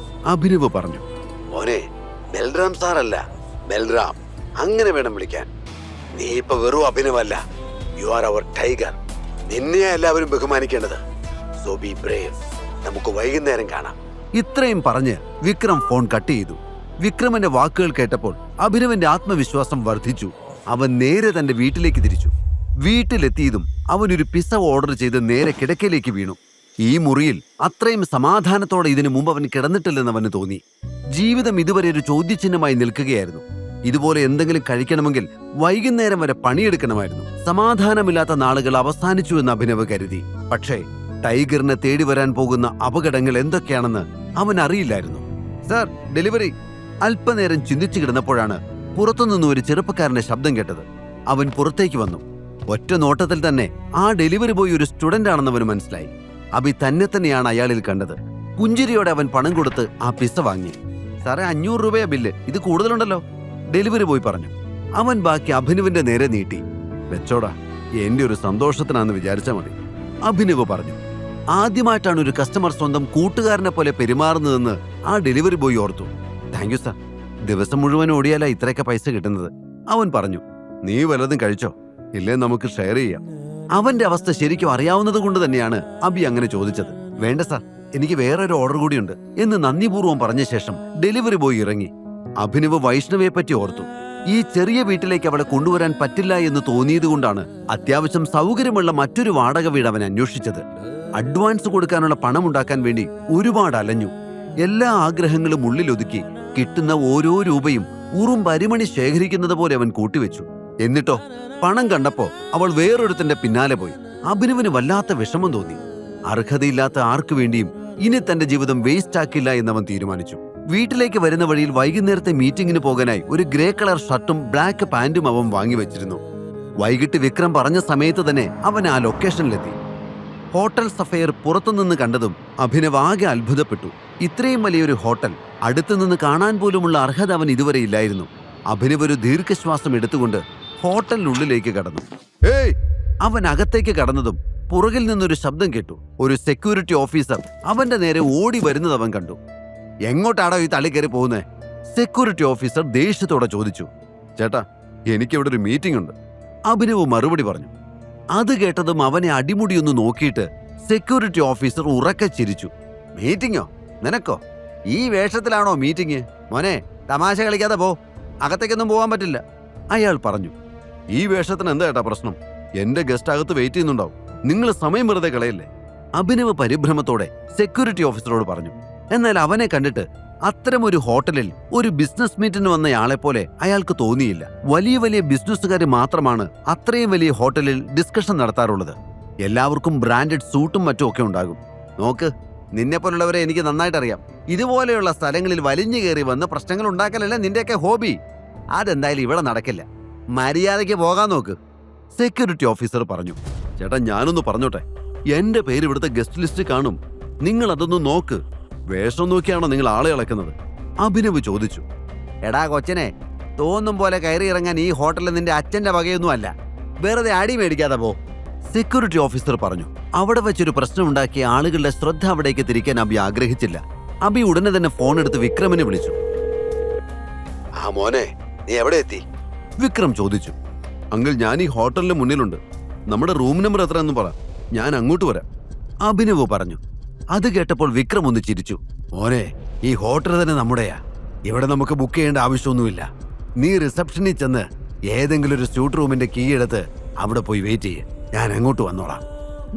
അഭിനവ് പറഞ്ഞു. മോനെ, ബൽറാം സാറല്ല, ബൽറാം, അങ്ങനെ വേണം വിളിക്കാൻ. നീ ഇപ്പൊ വെറും അഭിനവല്ല, യു ആർ അവർ ടൈഗർ. നിന്നെയാ എല്ലാവരും ബഹുമാനിക്കേണ്ടത്. So be brave. നമുക്ക് വൈകുന്നേരം കാണാം. ഇത്രയും പറഞ്ഞ് വിക്രം ഫോൺ കട്ട് ചെയ്തു. വിക്രമന്റെ വാക്കുകൾ കേട്ടപ്പോൾ അഭിനവന്റെ ആത്മവിശ്വാസം വർദ്ധിച്ചു. അവൻ നേരെ തന്റെ വീട്ടിലേക്ക് തിരിച്ചു. വീട്ടിലെത്തിയതും അവൻ ഒരു പിസ്സ ഓർഡർ ചെയ്ത് നേരെ കിടക്കയിലേക്ക് വീണു. ഈ മുറിയിൽ അത്രയും സമാധാനത്തോടെ ഇതിനു മുമ്പ് അവൻ കിടന്നിട്ടില്ലെന്ന് അവന് തോന്നി. ജീവിതം ഇതുവരെ ഒരു ചോദ്യചിഹ്നമായി നിൽക്കുകയായിരുന്നു. ഇതുപോലെ എന്തെങ്കിലും കഴിക്കണമെങ്കിൽ വൈകുന്നേരം വരെ പണിയെടുക്കണമായിരുന്നു. സമാധാനമില്ലാത്ത നാളുകൾ അവസാനിച്ചു എന്ന് അഭിനവ് കരുതി. പക്ഷേ ടൈഗറിനെ തേടി വരാൻ പോകുന്ന അപകടങ്ങൾ എന്തൊക്കെയാണെന്ന് അവൻ അറിയില്ലായിരുന്നു. Sir, delivery. അല്പനേരം ചിന്തിച്ചു കിടന്നപ്പോഴാണ് പുറത്തുനിന്ന് ഒരു ചെറുപ്പക്കാരന്റെ ശബ്ദം കേട്ടത്. അവൻ പുറത്തേക്ക് വന്നു. ഒറ്റ നോട്ടത്തിൽ തന്നെ ആ ഡെലിവറി ബോയ് ഒരു സ്റ്റുഡന്റ് ആണെന്ന് അവന് മനസ്സിലായി. അബി തന്നെയാണ് അയാളിൽ കണ്ടത്. പുഞ്ചിരിയോടെ അവൻ പണം കൊടുത്ത് ആ പിസ്സ വാങ്ങി. സാറേ, 500 രൂപയാ ബില്ല്, ഇത് കൂടുതലുണ്ടല്ലോ, ഡെലിവറി ബോയ് പറഞ്ഞു. അവൻ ബാക്കി അഭിനവിന്റെ നേരെ നീട്ടി. വെച്ചോടാ, എന്റെ ഒരു സന്തോഷത്തിനാന്ന് വിചാരിച്ചാൽ മതി, അഭിനവ് പറഞ്ഞു. ആദ്യമായിട്ടാണ് ഒരു കസ്റ്റമർ സ്വന്തം കൂട്ടുകാരനെ പോലെ പെരുമാറുന്നതെന്ന് ആ ഡെലിവറി ബോയ് ഓർത്തു. താങ്ക് യു സാർ, ദിവസം മുഴുവൻ ഓടിയാല ഇത്രയൊക്കെ പൈസ കിട്ടുന്നത്, അവൻ പറഞ്ഞു. നീ വല്ലതും കഴിച്ചോ? ഇല്ലേ നമുക്ക് ഷെയർ ചെയ്യാം. അവന്റെ അവസ്ഥ ശരിക്കും അറിയാവുന്നത് കൊണ്ട് തന്നെയാണ് അബി അങ്ങനെ ചോദിച്ചത്. വേണ്ട സാർ, എനിക്ക് വേറൊരു ഓർഡർ കൂടിയുണ്ട് എന്ന് നന്ദിപൂർവ്വം പറഞ്ഞ ശേഷം ഡെലിവറി ബോയ് ഇറങ്ങി. അഭിനവ് വൈഷ്ണവയെ പറ്റി ഓർത്തു. ഈ ചെറിയ വീട്ടിലേക്ക് അവളെ കൊണ്ടുവരാൻ പറ്റില്ല എന്ന് തോന്നിയതുകൊണ്ടാണ് അത്യാവശ്യം സൗകര്യമുള്ള മറ്റൊരു വാടക വീട് അവൻ അന്വേഷിച്ചത്. അഡ്വാൻസ് കൊടുക്കാനുള്ള പണം ഉണ്ടാക്കാൻ വേണ്ടി ഒരുപാട് അലഞ്ഞു. എല്ലാ ആഗ്രഹങ്ങളും ഉള്ളിലൊതുക്കി കിട്ടുന്ന ഓരോ രൂപയും ഉറും പരിമണി ശേഖരിക്കുന്നത് പോലെ അവൻ കൂട്ടിവെച്ചു. എന്നിട്ടോ പണം കണ്ടപ്പോ അവൾ വേറൊരുത്തന്റെ പിന്നാലെ പോയി. അഭിനവിന് വല്ലാത്ത വിഷമം തോന്നി. അർഹതയില്ലാത്ത ആർക്കു വേണ്ടിയും ഇനി തന്റെ ജീവിതം വേസ്റ്റ് ആക്കില്ല എന്നവൻ തീരുമാനിച്ചു. വീട്ടിലേക്ക് വരുന്ന വഴിയിൽ വൈകുന്നേരത്തെ മീറ്റിംഗിന് പോകാനായി ഒരു ഗ്രേ കളർ ഷർട്ടും ബ്ലാക്ക് പാന്റും അവൻ വാങ്ങിവെച്ചിരുന്നു. വൈകിട്ട് വിക്രം പറഞ്ഞ സമയത്ത് തന്നെ അവൻ ആ ലൊക്കേഷനിലെത്തി. ഹോട്ടൽ സഫയർ പുറത്തുനിന്ന് കണ്ടതും അഭിനവ് ആകെ അത്ഭുതപ്പെട്ടു. ഇത്രയും വലിയൊരു ഹോട്ടൽ അടുത്തുനിന്ന് കാണാൻ പോലുമുള്ള അർഹത അവൻ ഇതുവരെ ഇല്ലായിരുന്നു. അഭിനവ് ഒരു ദീർഘശ്വാസം എടുത്തുകൊണ്ട് ഹോട്ടലിനുള്ളിലേക്ക് കടന്നു. ഏയ്! അവൻ അകത്തേക്ക് കടന്നതും പുറകിൽ നിന്നൊരു ശബ്ദം കേട്ടു. ഒരു സെക്യൂരിറ്റി ഓഫീസർ അവന്റെ നേരെ ഓടി വരുന്നത് അവൻ കണ്ടു. എങ്ങോട്ടാണോ ഈ തള്ളി കയറി പോകുന്നേ? സെക്യൂരിറ്റി ഓഫീസർ ദേഷ്യത്തോടെ ചോദിച്ചു. ചേട്ടാ, എനിക്കിവിടെ ഒരു മീറ്റിംഗ് ഉണ്ട്, അഭിനവ് മറുപടി പറഞ്ഞു. അത് കേട്ടതും അവനെ അടിമുടിയൊന്ന് നോക്കിയിട്ട് സെക്യൂരിറ്റി ഓഫീസർ ഉറക്കെ ചിരിച്ചു. മീറ്റിംഗോ? നിനക്കോ? ഈ വേഷത്തിലാണോ മീറ്റിംഗ്? മോനെ, തമാശ കളിക്കാതെ പോ, അകത്തേക്കൊന്നും പോകാൻ പറ്റില്ല, അയാൾ പറഞ്ഞു. ഈ വേഷത്തിന് എന്താ ഏട്ടാ പ്രശ്നം? എന്റെ ഗസ്റ്റ് അകത്ത് വെയിറ്റ് ചെയ്യുന്നുണ്ടാവും, നിങ്ങൾ സമയം വെറുതെ കളയല്ലേ, അഭിനവ് പരിഭ്രമത്തോടെ സെക്യൂരിറ്റി ഓഫീസറോട് പറഞ്ഞു. എന്നാൽ അവനെ കണ്ടിട്ട് അത്തരമൊരു ഹോട്ടലിൽ ഒരു ബിസിനസ് മീറ്റിന് വന്നയാളെപ്പോലെ അയാൾക്ക് തോന്നിയില്ല. വലിയ വലിയ ബിസിനസ്സുകാർ മാത്രമാണ് അത്രയും വലിയ ഹോട്ടലിൽ ഡിസ്കഷൻ നടത്താറുള്ളത്. എല്ലാവർക്കും ബ്രാൻഡഡ് സൂട്ടും മറ്റും ഒക്കെ ഉണ്ടാകും. നോക്ക്, നിന്നെ പോലുള്ളവരെ എനിക്ക് നന്നായിട്ട് അറിയാം. ഇതുപോലെയുള്ള സ്ഥലങ്ങളിൽ വലിഞ്ഞു കയറി വന്ന് പ്രശ്നങ്ങൾ ഉണ്ടാക്കലല്ല നിന്റെയൊക്കെ ഹോബി. അതെന്തായാലും ഇവിടെ നടക്കില്ല. മര്യാദയ്ക്ക് പോകാൻ നോക്ക്. സെക്യൂരിറ്റി ഓഫീസർ പറഞ്ഞു. ചേട്ടാ ഞാനൊന്ന് പറഞ്ഞോട്ടെ, എന്റെ പേര് ഇവിടുത്തെ ഗസ്റ്റ് ലിസ്റ്റ് കാണും, നിങ്ങൾ അതൊന്ന് നോക്ക്. വേഷം നോക്കിയാണോ നിങ്ങൾ ആളെ ഇളക്കുന്നത്? അഭിനവ് ചോദിച്ചു. എടാ കൊച്ചനെ, തോന്നും പോലെ കയറി ഇറങ്ങാൻ ഈ ഹോട്ടലിൽ നിന്റെ അച്ഛന്റെ വകയൊന്നും അല്ല, വെറുതെ അടി മേടിക്കാതെ പോ, സെക്യൂരിറ്റി ഓഫീസർ പറഞ്ഞു. അവിടെ വെച്ചൊരു പ്രശ്നമുണ്ടാക്കിയ ആളുകളുടെ ശ്രദ്ധ അവിടേക്ക് തിരിക്കാൻ അബി ആഗ്രഹിച്ചില്ല. അബി ഉടനെ തന്നെ ഫോൺ എടുത്ത് വിക്രമിനെ വിളിച്ചു. ആ മോനെ, നീ എവിടെ എത്തി? വിക്രം ചോദിച്ചു. അങ്കിൾ, ഞാൻ ഈ ഹോട്ടലിന് മുന്നിലുണ്ട്. നമ്മുടെ റൂം നമ്പർ എത്രയെന്ന് പറ, ഞാൻ അങ്ങോട്ട് വരാം, അഭിനവ് പറഞ്ഞു. അത് കേട്ടപ്പോൾ വിക്രം ഒന്ന് ചിരിച്ചു. മോനെ, ഈ ഹോട്ടൽ തന്നെ നമ്മുടെയാ, ഇവിടെ നമുക്ക് ബുക്ക് ചെയ്യേണ്ട ആവശ്യമൊന്നുമില്ല. നീ റിസപ്ഷനിൽ ചെന്ന് ഏതെങ്കിലും ഒരു സ്യൂട്ട് റൂമിന്റെ കീ എടുത്ത് അവിടെ പോയി വെയിറ്റ് ചെയ്യ്, ഞാൻ അങ്ങോട്ട് വന്നോളാം,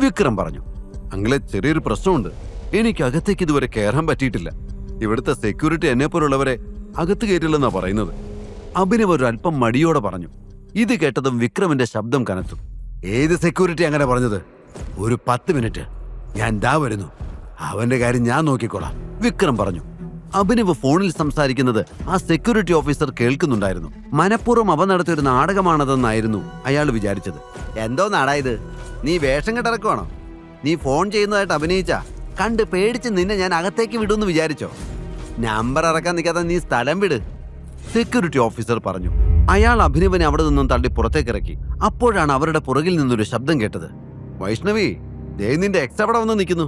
വിക്രം പറഞ്ഞു. അങ്ങളെ, ചെറിയൊരു പ്രശ്നമുണ്ട്, എനിക്ക് അകത്തേക്ക് ഇതുവരെ കയറാൻ പറ്റിയിട്ടില്ല. ഇവിടുത്തെ സെക്യൂരിറ്റി എന്നെ പോലുള്ളവരെ അകത്ത് കയറ്റില്ലെന്നാ പറയുന്നത്, അഭിനവ് ഒരു അല്പം മടിയോടെ പറഞ്ഞു. ഇത് കേട്ടതും വിക്രമിന്റെ ശബ്ദം കനത്തു. ഏത് സെക്യൂരിറ്റി അങ്ങനെ പറഞ്ഞത്? ഒരു 10 മിനിറ്റ്, ഞാൻ ദാ വരുന്നു, അവന്റെ കാര്യം ഞാൻ നോക്കിക്കോളാം, വിക്രം പറഞ്ഞു. അഭിനവ് ഫോണിൽ സംസാരിക്കുന്നത് ആ സെക്യൂരിറ്റി ഓഫീസർ കേൾക്കുന്നുണ്ടായിരുന്നു. മനഃപൂർവ്വം അവ നടത്തിയൊരു നാടകമാണതെന്നായിരുന്നു അയാൾ വിചാരിച്ചത്. എന്തോ നാടാ ഇത്? നീ വേഷം കെട്ടിറക്കുവാണോ? നീ ഫോൺ ചെയ്യുന്നതായിട്ട് അഭിനയിച്ചാ കണ്ട് പേടിച്ച് നിന്നെ ഞാൻ അകത്തേക്ക് വിടുമെന്ന് വിചാരിച്ചോ? നമ്പർ ഇറക്കാൻ നിൽക്കാതെ നീ സ്ഥലം വിട്, സെക്യൂരിറ്റി ഓഫീസർ പറഞ്ഞു. അയാൾ അഭിനവനെ അവിടെ നിന്നും തള്ളി പുറത്തേക്കിറക്കി. അപ്പോഴാണ് അവരുടെ പുറകിൽ നിന്നൊരു ശബ്ദം കേട്ടത്. വൈഷ്ണവി, ദേ നിന്റെ എക്സ് അവിടെ വന്ന് നിൽക്കുന്നു.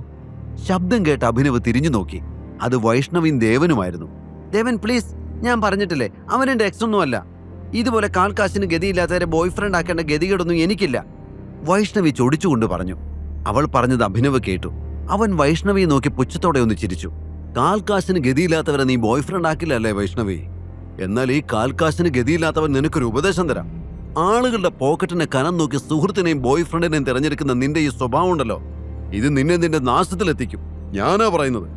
ശബ്ദം കേട്ട് അഭിനവ് തിരിഞ്ഞു നോക്കി. അത് വൈഷ്ണവിയും ദേവനുമായിരുന്നു. ദേവൻ പ്ലീസ്, ഞാൻ പറഞ്ഞിട്ടില്ലേ അവൻ എന്റെ എക്സ് ഒന്നുമല്ല. ഇതുപോലെ കാൽക്കാശിന് ഗതിയില്ലാത്തവരെ ബോയ് ഫ്രണ്ട് ആക്കേണ്ട ഗതികേടൊന്നും എനിക്കില്ല, വൈഷ്ണവി ചൊടിച്ചുകൊണ്ട് പറഞ്ഞു. അവൾ പറഞ്ഞത് അഭിനവ് കേട്ടു. അവൻ വൈഷ്ണവിയെ നോക്കി പുച്ഛത്തോടെ ഒന്ന് ചിരിച്ചു. കാൽക്കാശിന് ഗതിയില്ലാത്തവരെ നീ ബോയ് ഫ്രണ്ട് ആക്കില്ല അല്ലേ വൈഷ്ണവി? എന്നാൽ ഈ കാൽക്കാശിന് ഗതിയില്ലാത്തവൻ നിനക്കൊരു ഉപദേശം തരാം. ആളുകളുടെ പോക്കറ്റിനെ കനം നോക്കി സുഹൃത്തിനെയും ബോയ് ഫ്രണ്ടിനെയും തിരഞ്ഞെടുക്കുന്ന നിന്റെ ഈ സ്വഭാവം ഉണ്ടല്ലോ, ഇത് നിന്നെ നിന്റെ നാശത്തിലെത്തിക്കും, ഞാനാ പറയുന്നത്.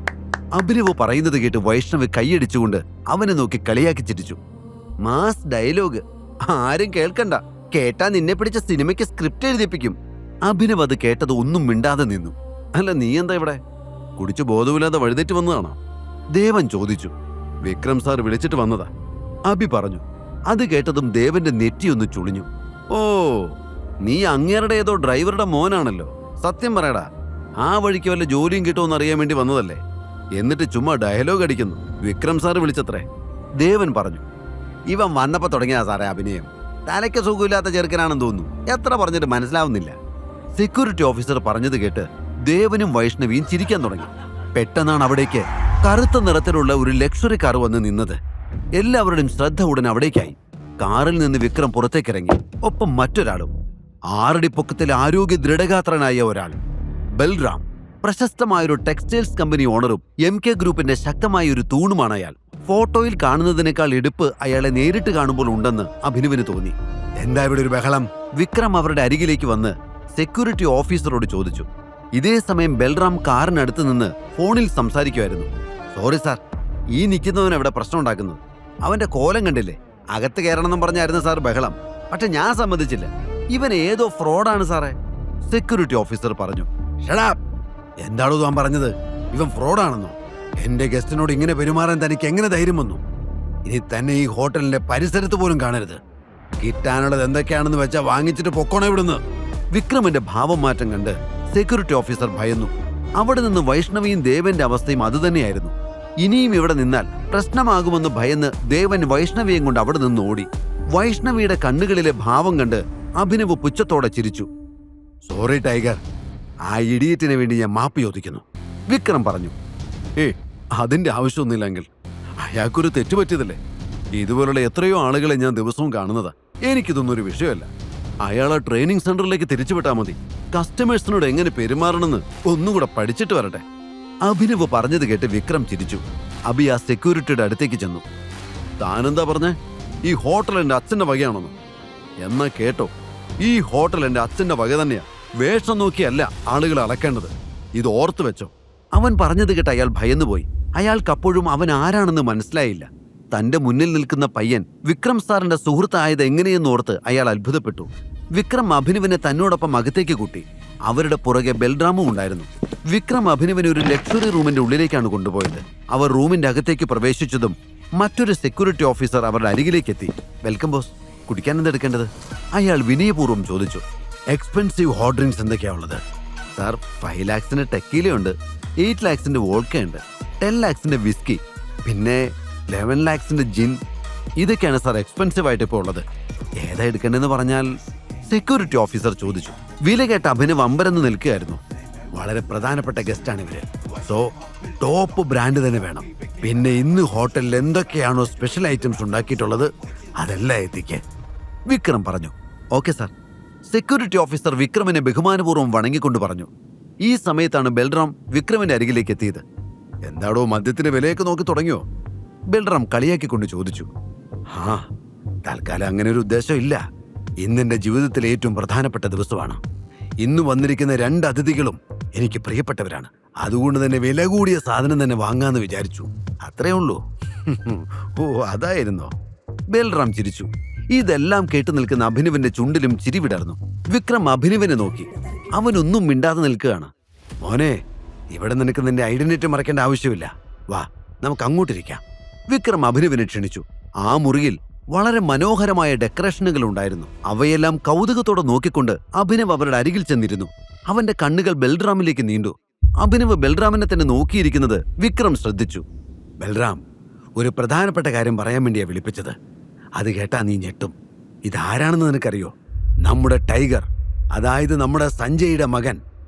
അഭിനവ് പറയുന്നത് കേട്ട് വൈഷ്ണവ് കൈയടിച്ചുകൊണ്ട് അവനെ നോക്കി കളിയാക്കി ചിരിച്ചു. മാസ് ഡയലോഗ്, ആരും കേൾക്കണ്ട, കേട്ടാ നിന്നെ പിടിച്ച സിനിമയ്ക്ക് സ്ക്രിപ്റ്റ് എഴുതിപ്പിക്കും. അഭിനവ് അത് കേട്ടത് ഒന്നും മിണ്ടാതെ നിന്നു. അല്ല, നീ എന്താ ഇവിടെ? കുടിച്ചു ബോധമില്ലാതെ വഴുതേറ്റ് വന്നതാണോ? ദേവൻ ചോദിച്ചു. വിക്രം സാർ വിളിച്ചിട്ട് വന്നതാ, അഭി പറഞ്ഞു. അത് കേട്ടതും ദേവന്റെ നെറ്റിയൊന്ന് ചുളിഞ്ഞു. ഓ, നീ അങ്ങേരുടെ ഏതോ ഡ്രൈവറുടെ മോനാണല്ലോ. സത്യം പറയടാ, ആ വഴിക്ക് വല്ല ജോലിയും കിട്ടുമെന്ന് അറിയാൻ വേണ്ടി വന്നതല്ലേ? എന്നിട്ട് ചുമ്മാ ഡയലോഗ് അടിക്കുന്നു. വിക്രം സാർ വിളിച്ചത്രേ, ദേവൻ പറഞ്ഞു. ഇവൻ വന്നപ്പോ തുടങ്ങിയതാ സാറേ അഭിനയം. തലയ്ക്ക് സുഖമില്ലാത്ത ചെറുക്കനാണെന്ന് തോന്നുന്നു, എത്ര പറഞ്ഞിട്ട് മനസ്സിലാവുന്നില്ല, സെക്യൂരിറ്റി ഓഫീസർ പറഞ്ഞത് കേട്ട് ദേവനും വൈഷ്ണവിയും ചിരിക്കാൻ തുടങ്ങി. പെട്ടെന്നാണ് അവിടേക്ക് കറുത്ത നിറത്തിലുള്ള ഒരു ലക്ഷറി കാർ വന്ന് നിന്നത്. എല്ലാവരുടെയും ശ്രദ്ധ ഉടൻ അവിടേക്കായി. കാറിൽ നിന്ന് വിക്രം പുറത്തേക്കിറങ്ങി. ഒപ്പം മറ്റൊരാളും, 6 അടി പൊക്കത്തിൽ ആരോഗ്യ ദൃഢഗാത്രനായ ഒരാൾ, ബൽറാം. പ്രശസ്തമായൊരു ടെക്സ്റ്റൈൽസ് കമ്പനി ഓണറും MK ഗ്രൂപ്പിന്റെ ശക്തമായ ഒരു തൂണുമാണ് അയാൾ. ഫോട്ടോയിൽ കാണുന്നതിനേക്കാൾ എടുപ്പ് അയാളെ നേരിട്ട് കാണുമ്പോൾ ഉണ്ടെന്ന് അഭിനവിന് തോന്നി. എന്താ ഇവിടെ ഒരു ബഹളം? വിക്രം അവരുടെ അരികിലേക്ക് വന്ന് സെക്യൂരിറ്റി ഓഫീസറോട് ചോദിച്ചു. ഇതേ സമയം ബൽറാം കാറിനടുത്ത് നിന്ന് ഫോണിൽ സംസാരിക്കുമായിരുന്നു. സോറി സാർ, ഈ നിൽക്കുന്നവൻ എവിടെ പ്രശ്നം ഉണ്ടാക്കുന്നത്? അവന്റെ കോലം കണ്ടില്ലേ? അകത്ത് കയറണമെന്നും പറഞ്ഞായിരുന്നു സാർ ബഹളം. പക്ഷെ ഞാൻ സമ്മതിച്ചില്ല, ഇവൻ ഏതോ ഫ്രോഡാണ് സാറേ, സെക്യൂരിറ്റി ഓഫീസർ പറഞ്ഞു. ഷടാ, എന്താണോ താൻ പറഞ്ഞത്? ഇവൻ ഫ്രോഡാണെന്നോ? എന്റെ ഗസ്റ്റിനോട് ഇങ്ങനെ പെരുമാറാൻ തനിക്ക് എങ്ങനെ ധൈര്യം വന്നു? ഇനി തന്നെ ഈ ഹോട്ടലിന്റെ പരിസരത്ത് പോലും കാണരുത്. കിട്ടാനുള്ളത് എന്തൊക്കെയാണെന്ന് വെച്ചാൽ വാങ്ങിച്ചിട്ട് പൊക്കോണേ ഇവിടുന്ന്. വിക്രമിന്റെ ഭാവം മാറ്റം കണ്ട് സെക്യൂരിറ്റി ഓഫീസർ ഭയന്നു. അവിടെ നിന്ന് വൈഷ്ണവിയും ദേവന്റെ അവസ്ഥയും അതുതന്നെയായിരുന്നു. ഇനിയും ഇവിടെ നിന്നാൽ പ്രശ്നമാകുമെന്ന് ഭയന്ന് ദേവൻ വൈഷ്ണവിയും കൊണ്ട് അവിടെ നിന്ന് ഓടി. വൈഷ്ണവിയുടെ കണ്ണുകളിലെ ഭാവം കണ്ട് അഭിനവ് പുച്ഛത്തോടെ ചിരിച്ചു. സോറി ടൈഗർ, ആ ഇഡിയറ്റിന് വേണ്ടി ഞാൻ മാപ്പ് ചോദിക്കുന്നു, വിക്രം പറഞ്ഞു. അതിന്റെ ആവശ്യമൊന്നുമില്ലെങ്കിൽ അയാൾക്കൊരു തെറ്റുപറ്റിയതല്ലേ. ഇതുപോലുള്ള എത്രയോ ആളുകളെ ഞാൻ ദിവസവും കാണുന്നതാ. എനിക്കിതൊന്നും ഒരു വിഷയമല്ല. അയാളെ ട്രെയിനിങ് സെന്ററിലേക്ക് തിരിച്ചുവിട്ടാ മതി. കസ്റ്റമേഴ്സിനോട് എങ്ങനെ പെരുമാറണമെന്ന് ഒന്നുകൂടെ പഠിച്ചിട്ട് വരട്ടെ. അഭിനവ് പറഞ്ഞത് കേട്ട് വിക്രം ചിരിച്ചു. അഭി ആ സെക്യൂരിറ്റിയുടെ അടുത്തേക്ക് ചെന്നു. താനെന്താ പറഞ്ഞേ? ഈ ഹോട്ടൽ എന്റെ അച്ഛന്റെ വകയാണെന്ന്? എന്നാ കേട്ടോ, ഈ ഹോട്ടൽ എന്റെ അച്ഛന്റെ വക തന്നെയാ. വേഷം നോക്കിയല്ല ആളുകൾ അളക്കേണ്ടത്, ഇത് ഓർത്തു വെച്ചോ. അവൻ പറഞ്ഞത് കേട്ട് അയാൾ ഭയന്നുപോയി. അയാൾക്കപ്പോഴും അവൻ ആരാണെന്ന് മനസ്സിലായില്ല. തന്റെ മുന്നിൽ നിൽക്കുന്ന പയ്യൻ വിക്രം സാറിന്റെ സുഹൃത്തായത് എങ്ങനെയെന്നോർത്ത് അയാൾ അത്ഭുതപ്പെട്ടു. വിക്രം അഭിനവിനെ തന്നോടൊപ്പം അകത്തേക്ക് കൂട്ടി. അവരുടെ പുറകെ ബൽറാമും ഉണ്ടായിരുന്നു. വിക്രം അഭിനവിനെ ഒരു ലക്ഷറി റൂമിന്റെ ഉള്ളിലേക്കാണ് കൊണ്ടുപോയത്. അവർ റൂമിന്റെ അകത്തേക്ക് പ്രവേശിച്ചതും മറ്റൊരു സെക്യൂരിറ്റി ഓഫീസർ അവരുടെ അരികിലേക്ക് എത്തി. വെൽക്കം ബോസ്, കുടിക്കാൻ എന്തെടുക്കേണ്ടത്? അയാൾ വിനയപൂർവ്വം ചോദിച്ചു. എക്സ്പെൻസീവ് ഹോട്ട് ഡ്രിങ്ക്സ് എന്തൊക്കെയാ ഉള്ളത്? സാർ, 5 lakhsന്റെ ടെക്കീലയുണ്ട്, 8 lakhsന്റെ വോഡ്കയുണ്ട്, 10 lakhsന്റെ വിസ്കി, പിന്നെ 11 lakhsന്റെ ജിൻ. ഇതൊക്കെയാണ് സാർ എക്സ്പെൻസീവ് ആയിട്ട് ഇപ്പോൾ ഉള്ളത്. ഏതാ എടുക്കേണ്ടതെന്ന് പറഞ്ഞാൽ? സെക്യൂരിറ്റി ഓഫീസർ ചോദിച്ചു. വില കേട്ട അഭിനവ് അമ്പരന്ന് നിൽക്കുകയായിരുന്നു. വളരെ പ്രധാനപ്പെട്ട ഗസ്റ്റാണ് ഇവര്, സോ ടോപ്പ് ബ്രാൻഡ് തന്നെ വേണം. പിന്നെ ഇന്ന് ഹോട്ടലിൽ എന്തൊക്കെയാണോ സ്പെഷ്യൽ ഐറ്റംസ് ഉണ്ടാക്കിയിട്ടുള്ളത് അതെല്ലാം എത്തിക്കാൻ വിക്രം പറഞ്ഞു. Okay sir. സെക്യൂരിറ്റി ഓഫീസർ വിക്രമിനെ ബഹുമാനപൂർവ്വം വണങ്ങിക്കൊണ്ട് പറഞ്ഞു. ഈ സമയത്താണ് ബൽറാം വിക്രമിന്റെ അരികിലേക്ക് എത്തിയത്. എന്താടോ, മദ്യത്തിന്റെ വിലയൊക്കെ നോക്കി തുടങ്ങിയോ? ബൽറാം കളിയാക്കിക്കൊണ്ട് ചോദിച്ചു. ആ, തൽക്കാലം അങ്ങനെ ഒരു ഉദ്ദേശം ഇല്ല. ഇന്നെന്റെ ജീവിതത്തിലെ ഏറ്റവും പ്രധാനപ്പെട്ട ദിവസമാണ്. ഇന്ന് വന്നിരിക്കുന്ന 2 അതിഥികളും എനിക്ക് പ്രിയപ്പെട്ടവരാണ്. അതുകൊണ്ട് തന്നെ വില കൂടിയ സാധനം തന്നെ വാങ്ങാന്ന് വിചാരിച്ചു. അത്രേ ഉള്ളൂ. ഓ, അതായിരുന്നോ? ബൽറാം ചിരിച്ചു. ഇതെല്ലാം കേട്ടു നിൽക്കുന്ന അഭിനവിന്റെ ചുണ്ടിലും ചിരി വിടർന്നു. വിക്രം അഭിനവിനെ നോക്കി. അവനൊന്നും മിണ്ടാതെ നിൽക്കുകയാണ്. മോനെ, ഇവിടെ നിനക്ക് നിന്റെ ഐഡന്റിറ്റി മറക്കേണ്ട ആവശ്യമില്ല. വാ, നമുക്ക് അങ്ങോട്ടിരിക്കാം. വിക്രം അഭിനവിനെ ക്ഷണിച്ചു. ആ മുറിയിൽ വളരെ മനോഹരമായ ഡെക്കറേഷനുകൾ ഉണ്ടായിരുന്നു. അവയെല്ലാം കൗതുകത്തോടെ നോക്കിക്കൊണ്ട് അഭിനവ് അവരുടെ അരികിൽ ചെന്നിരുന്നു. അവന്റെ കണ്ണുകൾ ബൽറാമിലേക്ക് നീണ്ടു. അഭിനവ് ബൽറാമിനെ തന്നെ നോക്കിയിരിക്കുന്നത് വിക്രം ശ്രദ്ധിച്ചു. ബൽറാം, ഒരു പ്രധാനപ്പെട്ട കാര്യം പറയാൻ വേണ്ടിയാ വിളിപ്പിച്ചത്. അത് കേട്ടാ നീ ഞെട്ടും. ഇതാരാണെന്ന് നിനക്കറിയോ? നമ്മുടെ ടൈഗർ, അതായത് നമ്മുടെ സഞ്ജയുടെ മകൻ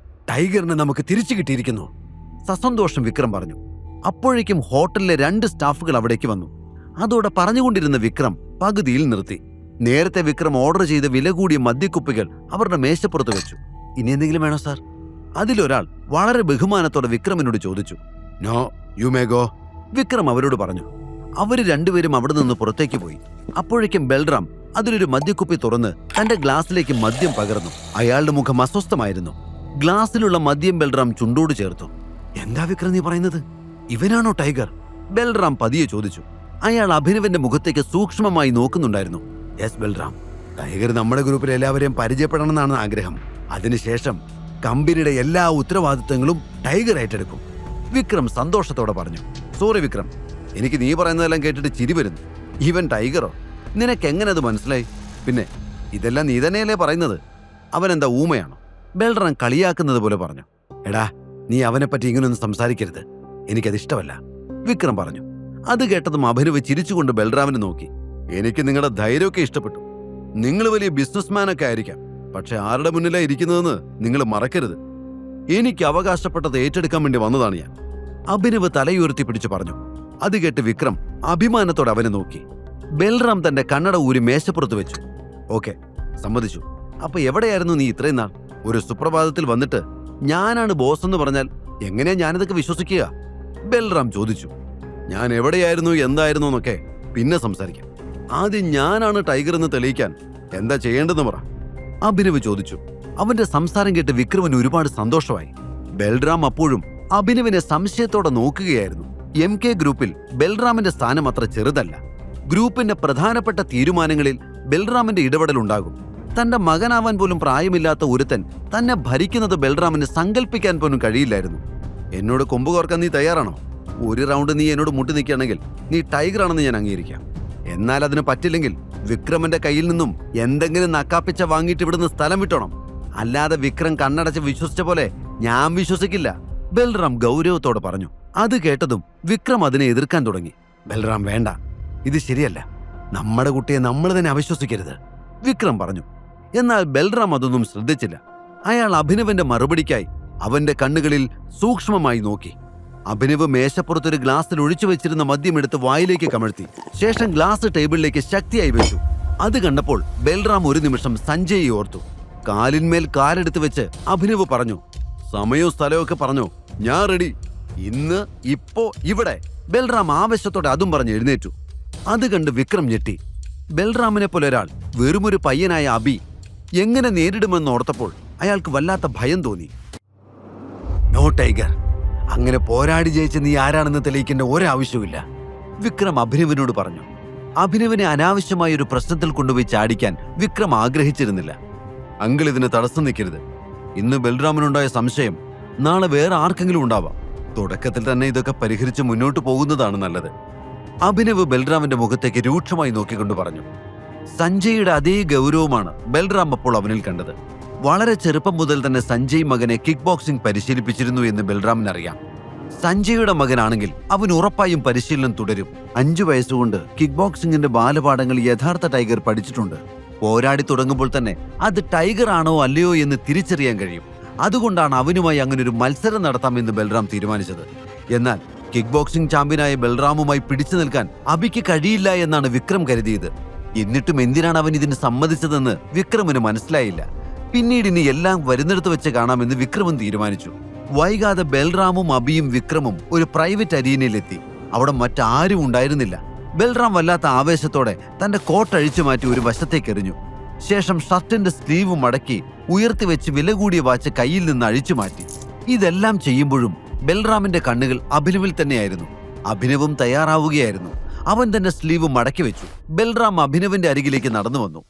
ടൈഗറിനെ നമുക്ക് തിരിച്ചു കിട്ടിയിരിക്കുന്നു. സസന്തോഷം വിക്രം പറഞ്ഞു. അപ്പോഴേക്കും ഹോട്ടലിലെ 2 സ്റ്റാഫുകൾ അവിടേക്ക് വന്നു. അതോടെ പറഞ്ഞുകൊണ്ടിരുന്ന വിക്രം പകുതിയിൽ നിർത്തി. നേരത്തെ വിക്രം ഓർഡർ ചെയ്ത വില കൂടിയ മദ്യക്കുപ്പികൾ അവരുടെ മേശപ്പുറത്ത് വെച്ചു. ഇനി എന്തെങ്കിലും വേണോ സാർ? അതിലൊരാൾ വളരെ ബഹുമാനത്തോടെ വിക്രമിനോട് ചോദിച്ചു. No, you may go, Vikram അവരോട് പറഞ്ഞു. അവര് 2 പേരും അവിടെ നിന്ന് പുറത്തേക്ക് പോയി. അപ്പോഴേക്കും ബൽറാം അതിലൊരു മദ്യക്കുപ്പി തുറന്ന് തന്റെ ഗ്ലാസ്സിലേക്ക് മദ്യം പകർന്നു. അയാളുടെ മുഖം അസ്വസ്ഥമായിരുന്നു. ഗ്ലാസ്സിലുള്ള മദ്യം ബൽറാം ചുണ്ടോട് ചേർത്തു. എന്താ വിക്രം നീ പറയുന്നത്? ഇവനാണോ ടൈഗർ? ബൽറാം പതിയെ ചോദിച്ചു. അയാൾ അഭിനവന്റെ മുഖത്തേക്ക് സൂക്ഷ്മമായി നോക്കുന്നുണ്ടായിരുന്നു. യെസ് ബൽറാം, ടൈഗർ നമ്മുടെ ഗ്രൂപ്പിലെ എല്ലാവരെയും പരിചയപ്പെടണമെന്നാണ് ആഗ്രഹം. അതിനുശേഷം കമ്പനിയുടെ എല്ലാ ഉത്തരവാദിത്തങ്ങളും ടൈഗർ ഏറ്റെടുക്കും. വിക്രം സന്തോഷത്തോടെ പറഞ്ഞു. സോറി വിക്രം, എനിക്ക് നീ പറയുന്നതെല്ലാം കേട്ടിട്ട് ചിരി വരുന്നു. ഇവൻ ടൈഗറോ? നിനക്കെങ്ങനെ അത് മനസ്സിലായി? പിന്നെ ഇതെല്ലാം നീ തന്നെയല്ലേ പറയുന്നത്? അവനെന്താ ഊമയാണോ? ബൽറാം കളിയാക്കുന്നത് പോലെ പറഞ്ഞു. എടാ, നീ അവനെപ്പറ്റി ഇങ്ങനൊന്നും സംസാരിക്കരുത്, എനിക്കതിഷ്ടമല്ല, വിക്രം പറഞ്ഞു. അത് കേട്ടതും അഭിനവ് ചിരിച്ചുകൊണ്ട് ബൽറാമിനെ നോക്കി. എനിക്ക് നിങ്ങളുടെ ധൈര്യമൊക്കെ ഇഷ്ടപ്പെട്ടു. നിങ്ങൾ വലിയ ബിസിനസ്മാനൊക്കെ ആയിരിക്കാം, പക്ഷെ ആരുടെ മുന്നിലാണ് ഇരിക്കുന്നതെന്ന് നിങ്ങൾ മറക്കരുത്. എനിക്ക് അവകാശപ്പെട്ടത് ഏറ്റെടുക്കാൻ വേണ്ടി വന്നതാണ് ഞാൻ, അഭിനവ് തലയുയർത്തി പിടിച്ചു പറഞ്ഞു. അത് കേട്ട് വിക്രം അഭിമാനത്തോടെ അവനെ നോക്കി. ബൽറാം തന്റെ കണ്ണട ഊരി മേശപ്പുറത്ത് വെച്ചു. ഓക്കെ, സമ്മതിച്ചു. അപ്പൊ എവിടെയായിരുന്നു നീ ഇത്രയും നാൾ? ഒരു സുപ്രഭാതത്തിൽ വന്നിട്ട് ഞാനാണ് ബോസ് എന്ന് പറഞ്ഞാൽ എങ്ങനെയാ ഞാനിതൊക്കെ വിശ്വസിക്കുക? ബൽറാം ചോദിച്ചു. ഞാൻ എവിടെയായിരുന്നു എന്തായിരുന്നു എന്നൊക്കെ പിന്നെ സംസാരിക്കാം. ആദ്യം ഞാനാണ് ടൈഗർ എന്ന് തെളിയിക്കാൻ എന്താ ചെയ്യേണ്ടതെന്ന് പറ, അഭിനവ് ചോദിച്ചു. അവന്റെ സംസാരം കേട്ട് വിക്രമിന് ഒരുപാട് സന്തോഷമായി. ബൽറാം അപ്പോഴും അഭിനവിനെ സംശയത്തോടെ നോക്കുകയായിരുന്നു. MK ഗ്രൂപ്പിൽ ബൽറാമിന്റെ സ്ഥാനം അത്ര ചെറുതല്ല. ഗ്രൂപ്പിന്റെ പ്രധാനപ്പെട്ട തീരുമാനങ്ങളിൽ ബൽറാമിന്റെ ഇടപെടൽ ഉണ്ടാകും. തന്റെ മകനാവാൻ പോലും പ്രായമില്ലാത്ത ഒരുത്തൻ തന്നെ ഭരിക്കുന്നത് ബൽറാമിന് സങ്കല്പിക്കാൻ പോലും കഴിയില്ലായിരുന്നു. എന്നോട് കൊമ്പ് കോർക്കാൻ നീ തയ്യാറാണോ? ഒരു റൗണ്ട് നീ എന്നോട് മുട്ടി നിൽക്കുകയാണെങ്കിൽ നീ ടൈഗർ ആണെന്ന് ഞാൻ അംഗീകരിക്കാം. എന്നാൽ അതിന് പറ്റില്ലെങ്കിൽ വിക്രമന്റെ കയ്യിൽ നിന്നും എന്തെങ്കിലും നക്കാപ്പിച്ച വാങ്ങിയിട്ട് ഇവിടുന്ന് സ്ഥലം വിട്ടോണം. അല്ലാതെ വിക്രം കണ്ണടച്ച് വിശ്വസിച്ച പോലെ ഞാൻ വിശ്വസിക്കില്ല, ബൽറാം ഗൗരവത്തോടെ പറഞ്ഞു. അത് കേട്ടതും വിക്രം അതിനെ എതിർക്കാൻ തുടങ്ങി. ബൽറാം, വേണ്ട, ഇത് ശരിയല്ല. നമ്മുടെ കുട്ടിയെ നമ്മൾ തന്നെ അവിശ്വസിക്കരുത്, വിക്രം പറഞ്ഞു. എന്നാൽ ബൽറാം അതൊന്നും ശ്രദ്ധിച്ചില്ല. അയാൾ അഭിനവന്റെ മറുപടിക്കായി അവന്റെ കണ്ണുകളിൽ സൂക്ഷ്മമായി നോക്കി. അഭിനവ് മേശപ്പുറത്തൊരു ഗ്ലാസ്സിൽ ഒഴിച്ചു വെച്ചിരുന്ന മദ്യം എടുത്ത് വായിലേക്ക് കമഴ്ത്തി. ശേഷം ഗ്ലാസ് ടേബിളിലേക്ക് ശക്തിയായി വെച്ചു. അത് കണ്ടപ്പോൾ ബൽറാം ഒരു നിമിഷം സഞ്ജയെ ഓർത്തു. കാലിന്മേൽ കാലെടുത്ത് വെച്ച് അഭിനവ് പറഞ്ഞു. സമയവും സ്ഥലവും ഒക്കെ പറഞ്ഞു, ഞാൻ റെഡി, ഇന്ന്, ഇപ്പോ, ഇവിടെ. ബൽറാം ആവേശത്തോടെ അതും പറഞ്ഞ് എഴുന്നേറ്റു. അത് കണ്ട് വിക്രം ഞെട്ടി. ബൽറാമിനെ പോലെ ഒരാൾ വെറുമൊരു പയ്യനായ അബി എങ്ങനെ നേരിടുമെന്ന് ഓർത്തപ്പോൾ അയാൾക്ക് വല്ലാത്ത ഭയം തോന്നി. നോ ടൈഗർ, അങ്ങനെ പോരാടി ജയിച്ച് നീ ആരാണെന്ന് തെളിയിക്കേണ്ട ഒരാവശ്യവുമില്ല, വിക്രം അഭിനവിനോട് പറഞ്ഞു. അഭിനവിനെ അനാവശ്യമായ ഒരു പ്രശ്നത്തിൽ കൊണ്ടുപോയി ചാടിക്കാൻ വിക്രം ആഗ്രഹിച്ചിരുന്നില്ല. അങ്കിൾ ഇതിന് തടസ്സം നിൽക്കരുത്. ഇന്ന് ബൽറാമിനുണ്ടായ സംശയം നാളെ വേറെ ആർക്കെങ്കിലും ഉണ്ടാവാം. തുടക്കത്തിൽ തന്നെ ഇതൊക്കെ പരിഹരിച്ച് മുന്നോട്ട് പോകുന്നതാണ് നല്ലത്. അഭിനവ് ബൽറാമിന്റെ മുഖത്തേക്ക് രൂക്ഷമായി നോക്കിക്കൊണ്ട് പറഞ്ഞു. സഞ്ജയുടെ അതേ ഗൗരവമാണ് ബൽറാം അപ്പോൾ അവനിൽ കണ്ടത്. വളരെ ചെറുപ്പം മുതൽ തന്നെ സഞ്ജയ് മകനെ കിക്ക് ബോക്സിംഗ് പരിശീലിപ്പിച്ചിരുന്നു എന്ന് ബൽറാമിനറിയാം. സഞ്ജയുടെ മകനാണെങ്കിൽ അവൻ ഉറപ്പായും പരിശീലനം തുടരും. 5 വയസ്സുകൊണ്ട് കിക്ക് ബോക്സിംഗിന്റെ ബാലപാഠങ്ങൾ യഥാർത്ഥ ടൈഗർ പഠിച്ചിട്ടുണ്ട്. പോരാടി തുടങ്ങുമ്പോൾ തന്നെ അത് ടൈഗർ ആണോ അല്ലയോ എന്ന് തിരിച്ചറിയാൻ കഴിയും. അതുകൊണ്ടാണ് അവനുമായി അങ്ങനെ ഒരു മത്സരം നടത്താമെന്ന് ബൽറാം തീരുമാനിച്ചത്. എന്നാൽ കിക്ക് ബോക്സിംഗ് ചാമ്പ്യനായ ബൽറാമുമായി പിടിച്ചു നിൽക്കാൻ അബിക്ക് കഴിയില്ല എന്നാണ് വിക്രം കരുതിയത്. എന്നിട്ടും എന്തിനാണ് അവൻ ഇതിന് സമ്മതിച്ചതെന്ന് വിക്രമിന് മനസ്സിലായില്ല. പിന്നീട് ഇനി എല്ലാം വരുന്നിടത്ത് വെച്ച് കാണാമെന്ന് വിക്രമൻ തീരുമാനിച്ചു. വൈകാതെ ബൽറാമും അബിയും വിക്രമും ഒരു പ്രൈവറ്റ് അരീനയിലെത്തി. അവിടെ മറ്റാരും ഉണ്ടായിരുന്നില്ല. ബൽറാം വല്ലാത്ത ആവേശത്തോടെ തന്റെ കോട്ട് അഴിച്ചു മാറ്റി ഒരു വശത്തേക്ക് എറിഞ്ഞു. ശേഷം ഷർട്ടിന്റെ സ്ലീവ് മടക്കി ഉയർത്തിവെച്ച് വില കൂടിയ വാച്ച് കയ്യിൽ നിന്ന് അഴിച്ചു മാറ്റി. ഇതെല്ലാം ചെയ്യുമ്പോഴും ബൽറാമിന്റെ കണ്ണുകൾ അഭിനവിൽ തന്നെയായിരുന്നു. അഭിനവും തയ്യാറാവുകയായിരുന്നു. അവൻ തന്റെ സ്ലീവ് മടക്കി വെച്ചു. ബൽറാം അഭിനവിന്റെ അരികിലേക്ക് നടന്നു വന്നു.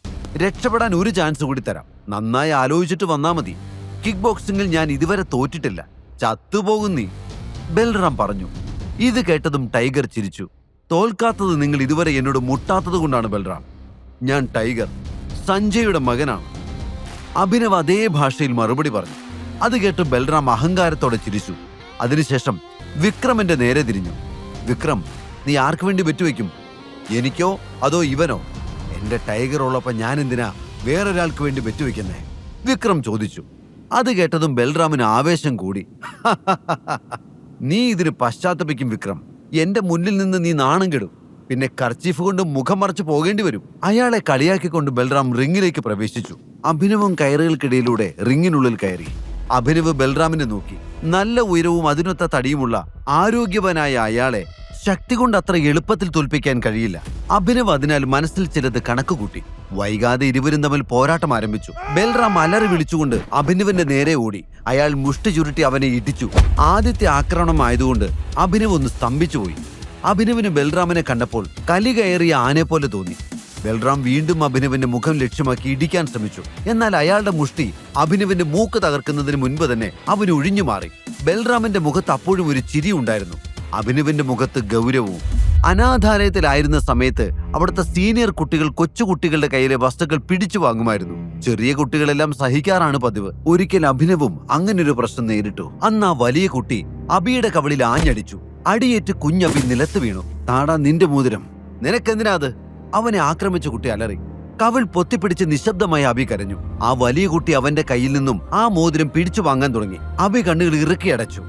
രക്ഷപ്പെടാൻ ഒരു ചാൻസ് കൂടി തരാം, നന്നായി ആലോചിച്ചിട്ട് വന്നാ മതി. കിക്ക് ബോക്സിംഗിൽ ഞാൻ ഇതുവരെ തോറ്റിട്ടില്ല, ചത്തുപോകും നീ, ബൽറാം പറഞ്ഞു. ഇത് കേട്ടതും ടൈഗർ ചിരിച്ചു. തോൽക്കാത്തത് നിങ്ങൾ ഇതുവരെ എന്നോട് മുട്ടാത്തത് കൊണ്ടാണ് ബൽറാം. ഞാൻ ടൈഗർ, സഞ്ജയുടെ മകനാണ്. അഭിനവ് അതേ ഭാഷയിൽ മറുപടി പറഞ്ഞു. അത് കേട്ട് ബൽറാം അഹങ്കാരത്തോടെ ചിരിച്ചു. അതിനുശേഷം വിക്രമിന്റെ നേരെ തിരിഞ്ഞു. വിക്രം, നീ ആർക്ക് വേണ്ടി വെറ്റുവെക്കും? എനിക്കോ അതോ ഇവനോ? എന്റെ ടൈഗർ ഉള്ളപ്പോ ഞാൻ എന്തിനാ വേറൊരാൾക്ക് വേണ്ടി വെറ്റുവെക്കുന്നേ? വിക്രം ചോദിച്ചു. അത് കേട്ടതും ബൽറാമിന് ആവേശം കൂടി. നീ ഇതിന് പശ്ചാത്തപിക്കും വിക്രം. എന്റെ മുന്നിൽ നിന്ന് നീ നാണം കെടും. പിന്നെ കർച്ചീഫ് കൊണ്ട് മുഖം മറച്ചു പോകേണ്ടി വരും. അയാളെ കളിയാക്കിക്കൊണ്ട് ബൽറാം റിങ്ങിലേക്ക് പ്രവേശിച്ചു. അഭിനവും കയറുകൾക്കിടയിലൂടെ റിങ്ങിനുള്ളിൽ കയറി. അഭിനവ് ബൽറാമിനെ നോക്കി. നല്ല ഉയരവും അതിനൊത്ത തടിയുമുള്ള ആരോഗ്യവാനായ അയാളെ ശക്തി കൊണ്ട് അത്ര എളുപ്പത്തിൽ തോൽപ്പിക്കാൻ കഴിയില്ല. അഭിനവ് അതിനാൽ മനസ്സിൽ ചിലത് കണക്കുകൂട്ടി. വൈകാതെ ഇരുവരും തമ്മിൽ പോരാട്ടം ആരംഭിച്ചു. ബൽറാം അലറി വിളിച്ചുകൊണ്ട് അഭിനവിന്റെ നേരെ ഓടി. അയാൾ മുഷ്ടി ചുരുട്ടി അവനെ ഇടിച്ചു. ആദ്യത്തെ ആക്രമണമായതുകൊണ്ട് അഭിനവ് ഒന്ന് സ്തംഭിച്ചുപോയി. അഭിനവിന് ബൽറാമിനെ കണ്ടപ്പോൾ കലി കയറിയ ആനെ പോലെ തോന്നി. ബൽറാം വീണ്ടും അഭിനവിന്റെ മുഖം ലക്ഷ്യമാക്കി ഇടിക്കാൻ ശ്രമിച്ചു. എന്നാൽ അയാളുടെ മുഷ്ടി അഭിനവിന്റെ മൂക്ക് തകർക്കുന്നതിന് മുൻപ് തന്നെ അവൻ ഒഴിഞ്ഞു മാറി. ബൽറാമിന്റെ മുഖത്ത് അപ്പോഴും ഒരു ചിരി ഉണ്ടായിരുന്നു. അഭിനവിന്റെ മുഖത്ത് ഗൗരവവും. അനാഥാലയത്തിലായിരുന്ന സമയത്ത് അവിടുത്തെ സീനിയർ കുട്ടികൾ കൊച്ചുകുട്ടികളുടെ കയ്യിലെ വസ്തുക്കൾ പിടിച്ചു വാങ്ങുമായിരുന്നു. ചെറിയ കുട്ടികളെല്ലാം സഹിക്കാറാണ് പതിവ്. ഒരിക്കൽ അഭിനവും അങ്ങനൊരു പ്രശ്നം നേരിട്ടു. അന്ന് ആ വലിയ കുട്ടി അബിയുടെ കവിളിൽ ആഞ്ഞടിച്ചു. അടിയേറ്റ് കുഞ്ഞബി നിലത്ത് വീണു. താടാ നിന്റെ മോതിരം, നിനക്കെന്തിനാ അത്? അവനെ ആക്രമിച്ച കുട്ടി അലറി. കവിൾ പൊത്തിപ്പിടിച്ച് നിശബ്ദമായി അബി കരഞ്ഞു. ആ വലിയ കുട്ടി അവന്റെ കയ്യിൽ നിന്നും ആ മോതിരം പിടിച്ചു വാങ്ങാൻ തുടങ്ങി. അബി കണ്ണുകൾ ഇറുക്കി അടച്ചു.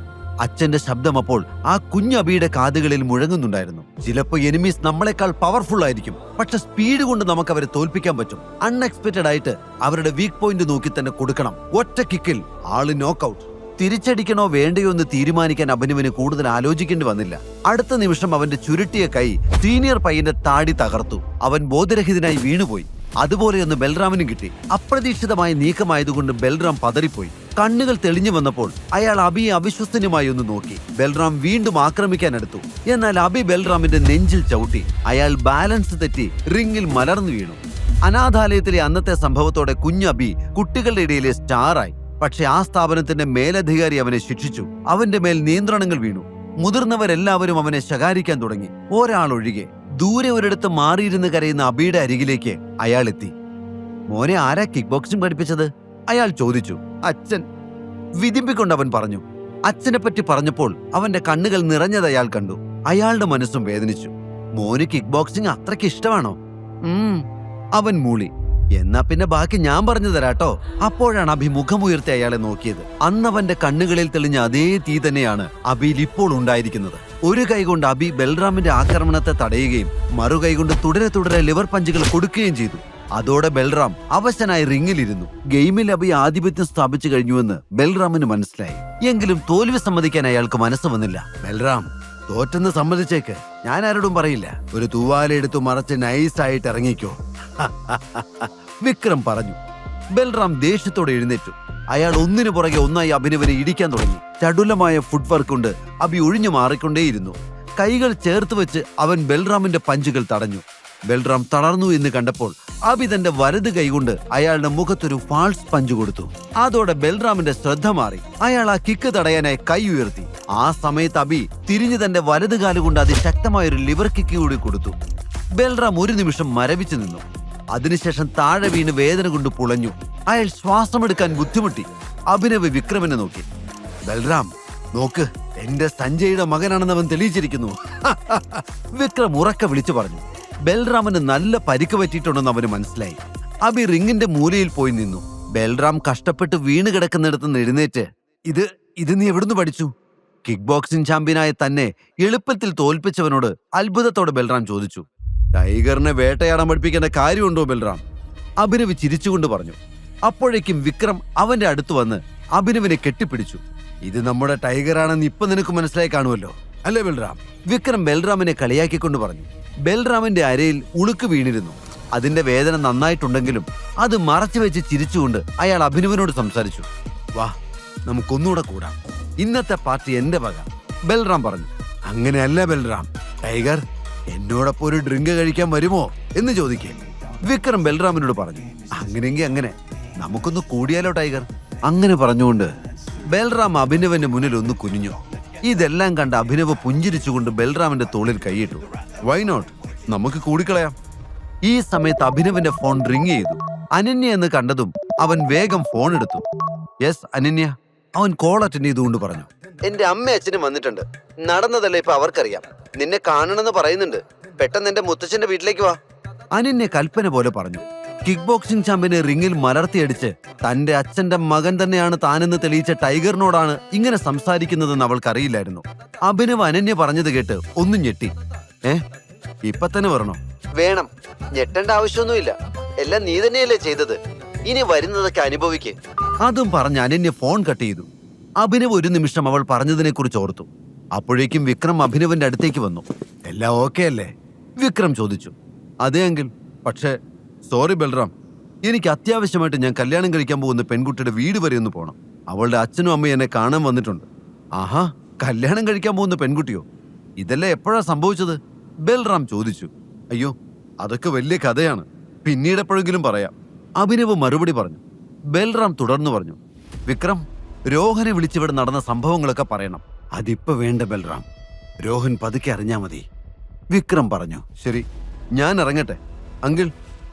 അച്ഛന്റെ ശബ്ദം അപ്പോൾ ആ കുഞ്ഞബിയുടെ കാതുകളിൽ മുഴങ്ങുന്നുണ്ടായിരുന്നു. ചിലപ്പോ എനിമീസ് നമ്മളെക്കാൾ പവർഫുൾ ആയിരിക്കും, പക്ഷെ സ്പീഡ് കൊണ്ട് നമുക്ക് അവരെ തോൽപ്പിക്കാൻ പറ്റും. അൺഎക്സ്പെക്റ്റഡ് ആയിട്ട് അവരുടെ വീക്ക് പോയിന്റ് നോക്കി തന്നെ കൊടുക്കണം. ഒറ്റ കിക്കിൽ ആള് നോക്കൌട്ട്. തിരിച്ചടിക്കണോ വേണ്ടയോ എന്ന് തീരുമാനിക്കാൻ അഭിനവിന് കൂടുതൽ ആലോചിക്കേണ്ടി വന്നില്ല. അടുത്ത നിമിഷം അവന്റെ ചുരുട്ടിയ കൈ സീനിയർ പയ്യന്റെ താടി തകർത്തു. അവൻ ബോധരഹിതനായി വീണുപോയി. അതുപോലെയൊന്ന് ബൽറാമിനും കിട്ടി. അപ്രതീക്ഷിതമായ നീക്കമായതുകൊണ്ട് ബൽറാം പതറിപ്പോയി. കണ്ണുകൾ തെളിഞ്ഞു വന്നപ്പോൾ അയാൾ അബിയെ അവിശ്വസനീയമായി ഒന്ന് നോക്കി. ബൽറാം വീണ്ടും ആക്രമിക്കാനെടുത്തു. എന്നാൽ അബി ബൽറാമിന്റെ നെഞ്ചിൽ ചവിട്ടി. അയാൾ ബാലൻസ് തെറ്റി റിങ്ങിൽ മലർന്നു വീണു. അനാഥാലയത്തിലെ അന്നത്തെ സംഭവത്തോടെ കുഞ്ഞബി കുട്ടികളുടെ ഇടയിലെ സ്റ്റാറായി. പക്ഷെ ആ സ്ഥാപനത്തിന്റെ മേലധികാരി അവനെ ശിക്ഷിച്ചു. അവന്റെ മേൽ നിയന്ത്രണങ്ങൾ വീണു. മുതിർന്നവരെല്ലാവരും അവനെ ശകാരിക്കാൻ തുടങ്ങി, ഒരാളൊഴികെ. ദൂരെ ഒരിടത്ത് മാറിയിരുന്ന് കരയുന്ന അബിയുടെ അരികിലേക്ക് അയാൾ എത്തി. മോനെ, ആരാ കിക്ക് ബോക്സിംഗ് പഠിപ്പിച്ചത്? അയാൾ ചോദിച്ചു. അച്ഛൻ, വിതിമ്പിക്കൊണ്ട് അവൻ പറഞ്ഞു. അച്ഛനെ പറ്റി പറഞ്ഞപ്പോൾ അവന്റെ കണ്ണുകൾ നിറഞ്ഞത് അയാൾ കണ്ടു. അയാളുടെ മനസ്സും വേദനിച്ചു. മോന് കിക്ക് ബോക്സിംഗ് അത്രയ്ക്ക് ഇഷ്ടമാണോ? അവൻ മൂളി. എന്നാ പിന്നെ ബാക്കി ഞാൻ പറഞ്ഞു തരാട്ടോ. അപ്പോഴാണ് അബി മുഖമുയർത്തി അയാളെ നോക്കിയത്. അന്നവന്റെ കണ്ണുകളിൽ തെളിഞ്ഞ അതേ തീ തന്നെയാണ് അബിയിൽ ഇപ്പോൾ ഉണ്ടായിരിക്കുന്നത്. ഒരു കൈകൊണ്ട് അബി ബൽറാമിന്റെ ആക്രമണത്തെ തടയുകയും മറുകൈ കൊണ്ട് തുടരെ ലിവർ പഞ്ചുകൾ കൊടുക്കുകയും ചെയ്തു. അതോടെ ബൽറാം അവശനായി റിങ്ങിലിരുന്നു. ഗെയിമിൽ അബി ആധിപത്യം സ്ഥാപിച്ചു കഴിഞ്ഞുവെന്ന് ബൽറാമിന് മനസ്സിലായി. എങ്കിലും തോൽവി സമ്മതിക്കാൻ അയാൾക്ക് മനസ്സ് വന്നില്ല. ബൽറാം, തോറ്റെന്ന് സമ്മതിച്ചേക്ക്, ഞാൻ ആരോടും പറയില്ല. ഒരു തൂവാലെടുത്തു മറച്ച് നൈസായിട്ട് ഇറങ്ങിക്കോ, വിക്രം പറഞ്ഞു. ബൽറാം ദേഷ്യത്തോടെ എഴുന്നേറ്റു. അയാൾ ഒന്നിനു പുറകെ ഒന്നായി അഭിനവനെ ഇടിക്കാൻ തുടങ്ങി. ചടുലമായ ഫുട് വർക്ക് കൊണ്ട് അബി ഒഴിഞ്ഞു മാറിക്കൊണ്ടേയിരുന്നു. കൈകൾ ചേർത്ത് വെച്ച് അവൻ ബൽറാമിന്റെ പഞ്ചുകൾ തടഞ്ഞു. ബൽറാം തളർന്നു എന്ന് കണ്ടപ്പോൾ അബി തന്റെ വലത് കൈകൊണ്ട് അയാളുടെ മുഖത്തൊരു ഫാൾസ് പഞ്ച് കൊടുത്തു. അതോടെ ബൽറാമിന്റെ ശ്രദ്ധ മാറി. അയാൾ ആ കിക്ക് തടയാനായി കൈ ഉയർത്തി. ആ സമയത്ത് അബി തിരിഞ്ഞു തന്റെ വലത് കാലുകൊണ്ട് അതിശക്തമായൊരു ലിവർ കിക്ക് കൂടി കൊടുത്തു. ബൽറാം ഒരു നിമിഷം മരവിച്ചു നിന്നു. അതിനുശേഷം താഴെ വീണ് വേദന കൊണ്ട് പുളഞ്ഞു. അയാൾ ശ്വാസമെടുക്കാൻ ബുദ്ധിമുട്ടി. അഭിനവ് വിക്രമിനെ നോക്കി. ബൽറാം നോക്ക്, എന്റെ സഞ്ജയുടെ മകനാണെന്ന് അവൻ തെളിയിച്ചിരിക്കുന്നു. വിക്രം ഉറക്കെ വിളിച്ചു പറഞ്ഞു. ബൽറാമിന് നല്ല പരിക്ക് പറ്റിയിട്ടുണ്ടെന്ന് അവന് മനസ്സിലായി. അഭി റിങ്ങിന്റെ മൂലയിൽ പോയി നിന്നു. ബൽറാം കഷ്ടപ്പെട്ട് വീണ് കിടക്കുന്നിടത്ത് നിന്ന് എഴുന്നേറ്റ്, ഇത് നീ എവിടുന്ന് പഠിച്ചു? കിക്ക് ബോക്സിംഗ് ചാമ്പ്യനായ തന്നെ എളുപ്പത്തിൽ തോൽപ്പിച്ചവനോട് അത്ഭുതത്തോടെ ബൽറാം ചോദിച്ചു. ടൈഗറിനെ വേട്ടയാടാൻ പഠിപ്പിക്കേണ്ട കാര്യമുണ്ടോ ബൽറാം? അഭിനവ് ചിരിച്ചുകൊണ്ട് പറഞ്ഞു. അപ്പോഴേക്കും വിക്രം അവന്റെ അടുത്ത് വന്ന് അഭിനവിനെ കെട്ടിപ്പിടിച്ചു. ഇത് നമ്മുടെ ടൈഗറാണെന്ന് ഇപ്പൊ നിനക്ക് മനസ്സിലായി കാണുമല്ലോ അല്ലേ ബൽറാം? വിക്രം ബൽറാമിനെ കളിയാക്കിക്കൊണ്ട് പറഞ്ഞു. ബൽറാമിന്റെ അരയിൽ ഉളുക്ക് വീണിരുന്നു. അതിന്റെ വേദന നന്നായിട്ടുണ്ടെങ്കിലും അത് മറച്ചു വെച്ച് ചിരിച്ചുകൊണ്ട് അയാൾ അഭിനവനോട് സംസാരിച്ചു. വാ, നമുക്കൊന്നുകൂടെ കൂടാം. ഇന്നത്തെ പാർട്ടി എന്റെ വക, ബൽറാം പറഞ്ഞു. അങ്ങനെയല്ല ബൽറാം, ടൈഗർ എന്നോടൊപ്പം ഒരു ഡ്രിങ്ക് കഴിക്കാൻ വരുമോ എന്ന് ചോദിക്കേ. വിക്രം ബൽറാമിനോട് പറഞ്ഞു. അങ്ങനെയെങ്കിൽ അങ്ങനെ, നമുക്കൊന്ന് കൂടിയാലോ ടൈഗർ? അങ്ങനെ പറഞ്ഞുകൊണ്ട് ബൽറാം അഭിനവന്റെ മുന്നിൽ ഒന്ന് കുനിഞ്ഞു. ഇതെല്ലാം കണ്ട് അഭിനവ് പുഞ്ചിരിച്ചുകൊണ്ട് ബൽറാമിന്റെ തോളിൽ കൈയിട്ടു. വൈ നോട്ട്, നമുക്ക് കൂടിക്കളയാം. ഈ സമയത്ത് അഭിനവിന്റെ ഫോൺ റിങ് ചെയ്തു. അനന്യ എന്ന് കണ്ടതും അവൻ വേഗം ഫോൺ എടുത്തു. യെസ് അനന്യ, അവൻ കോൾ അറ്റൻഡ് ചെയ്തുകൊണ്ട് പറഞ്ഞു. എന്റെ അമ്മ അച്ഛനും വന്നിട്ടുണ്ട്. നടന്നതല്ലേ ഇപ്പൊ അവർക്കറിയാം. നിന്നെ കാണണമെന്ന് പറയുന്നുണ്ട്. പെട്ടെന്ന് എന്റെ മുത്തച്ഛന്റെ വീട്ടിലേക്ക് വാ. അനന്യ കൽപ്പന പോലെ പറഞ്ഞു. കിക്ക് ബോക്സിംഗ് ചാമ്പ്യനെ റിങ്ങിൽ മലർത്തിയടിച്ച് തന്റെ അച്ഛന്റെ മകൻ തന്നെയാണ് താനെന്ന് തെളിയിച്ച ടൈഗറിനോടാണ് ഇങ്ങനെ സംസാരിക്കുന്നതെന്ന് അവൾക്കറിയില്ലായിരുന്നു. അഭിനവ് അനന്യ പറഞ്ഞത് കേട്ട് ഒന്നും ഞെട്ടി. ഇപ്പൊ തന്നെ വരണോ? വേണം, ഞെട്ടേണ്ട ആവശ്യമൊന്നുമില്ല. എല്ലാം നീ തന്നെയല്ലേ ചെയ്തത്. ഇനി വരുന്നതൊക്കെ അനുഭവിക്കേ. അതും പറഞ്ഞ് അനന്യ ഫോൺ കട്ട് ചെയ്തു. അഭിനവ് ഒരു നിമിഷം അവൾ പറഞ്ഞതിനെ കുറിച്ച് ഓർത്തു. അപ്പോഴേക്കും വിക്രം അഭിനവന്റെ അടുത്തേക്ക് വന്നു. എല്ലാം ഓക്കെ അല്ലേ? വിക്രം ചോദിച്ചു. അതെ എങ്കിൽ, പക്ഷേ സോറി ബൽറാം, എനിക്ക് അത്യാവശ്യമായിട്ട് ഞാൻ കല്യാണം കഴിക്കാൻ പോകുന്ന പെൺകുട്ടിയുടെ വീട് വരെ ഒന്ന് പോകണം. അവളുടെ അച്ഛനും അമ്മയും എന്നെ കാണാൻ വന്നിട്ടുണ്ട്. ആഹാ, കല്യാണം കഴിക്കാൻ പോകുന്ന പെൺകുട്ടിയോ? ഇതെല്ലാം എപ്പോഴാ സംഭവിച്ചത്? ബൽറാം ചോദിച്ചു. അയ്യോ, അതൊക്കെ വലിയ കഥയാണ്, പിന്നീട് എപ്പോഴെങ്കിലും പറയാം, അഭിനവ് മറുപടി പറഞ്ഞു. ബൽറാം തുടർന്നു പറഞ്ഞു. വിക്രം, രോഹനെ വിളിച്ചിവിടെ നടന്ന സംഭവങ്ങളൊക്കെ പറയണം. അതിപ്പോ വേണ്ട ബൽറാം, രോഹൻ പതുക്കെ അറിഞ്ഞാ മതി. വിക്രം പറഞ്ഞു. ശരി, ഞാൻ ഇറങ്ങട്ടെ. അങ്കിൾ,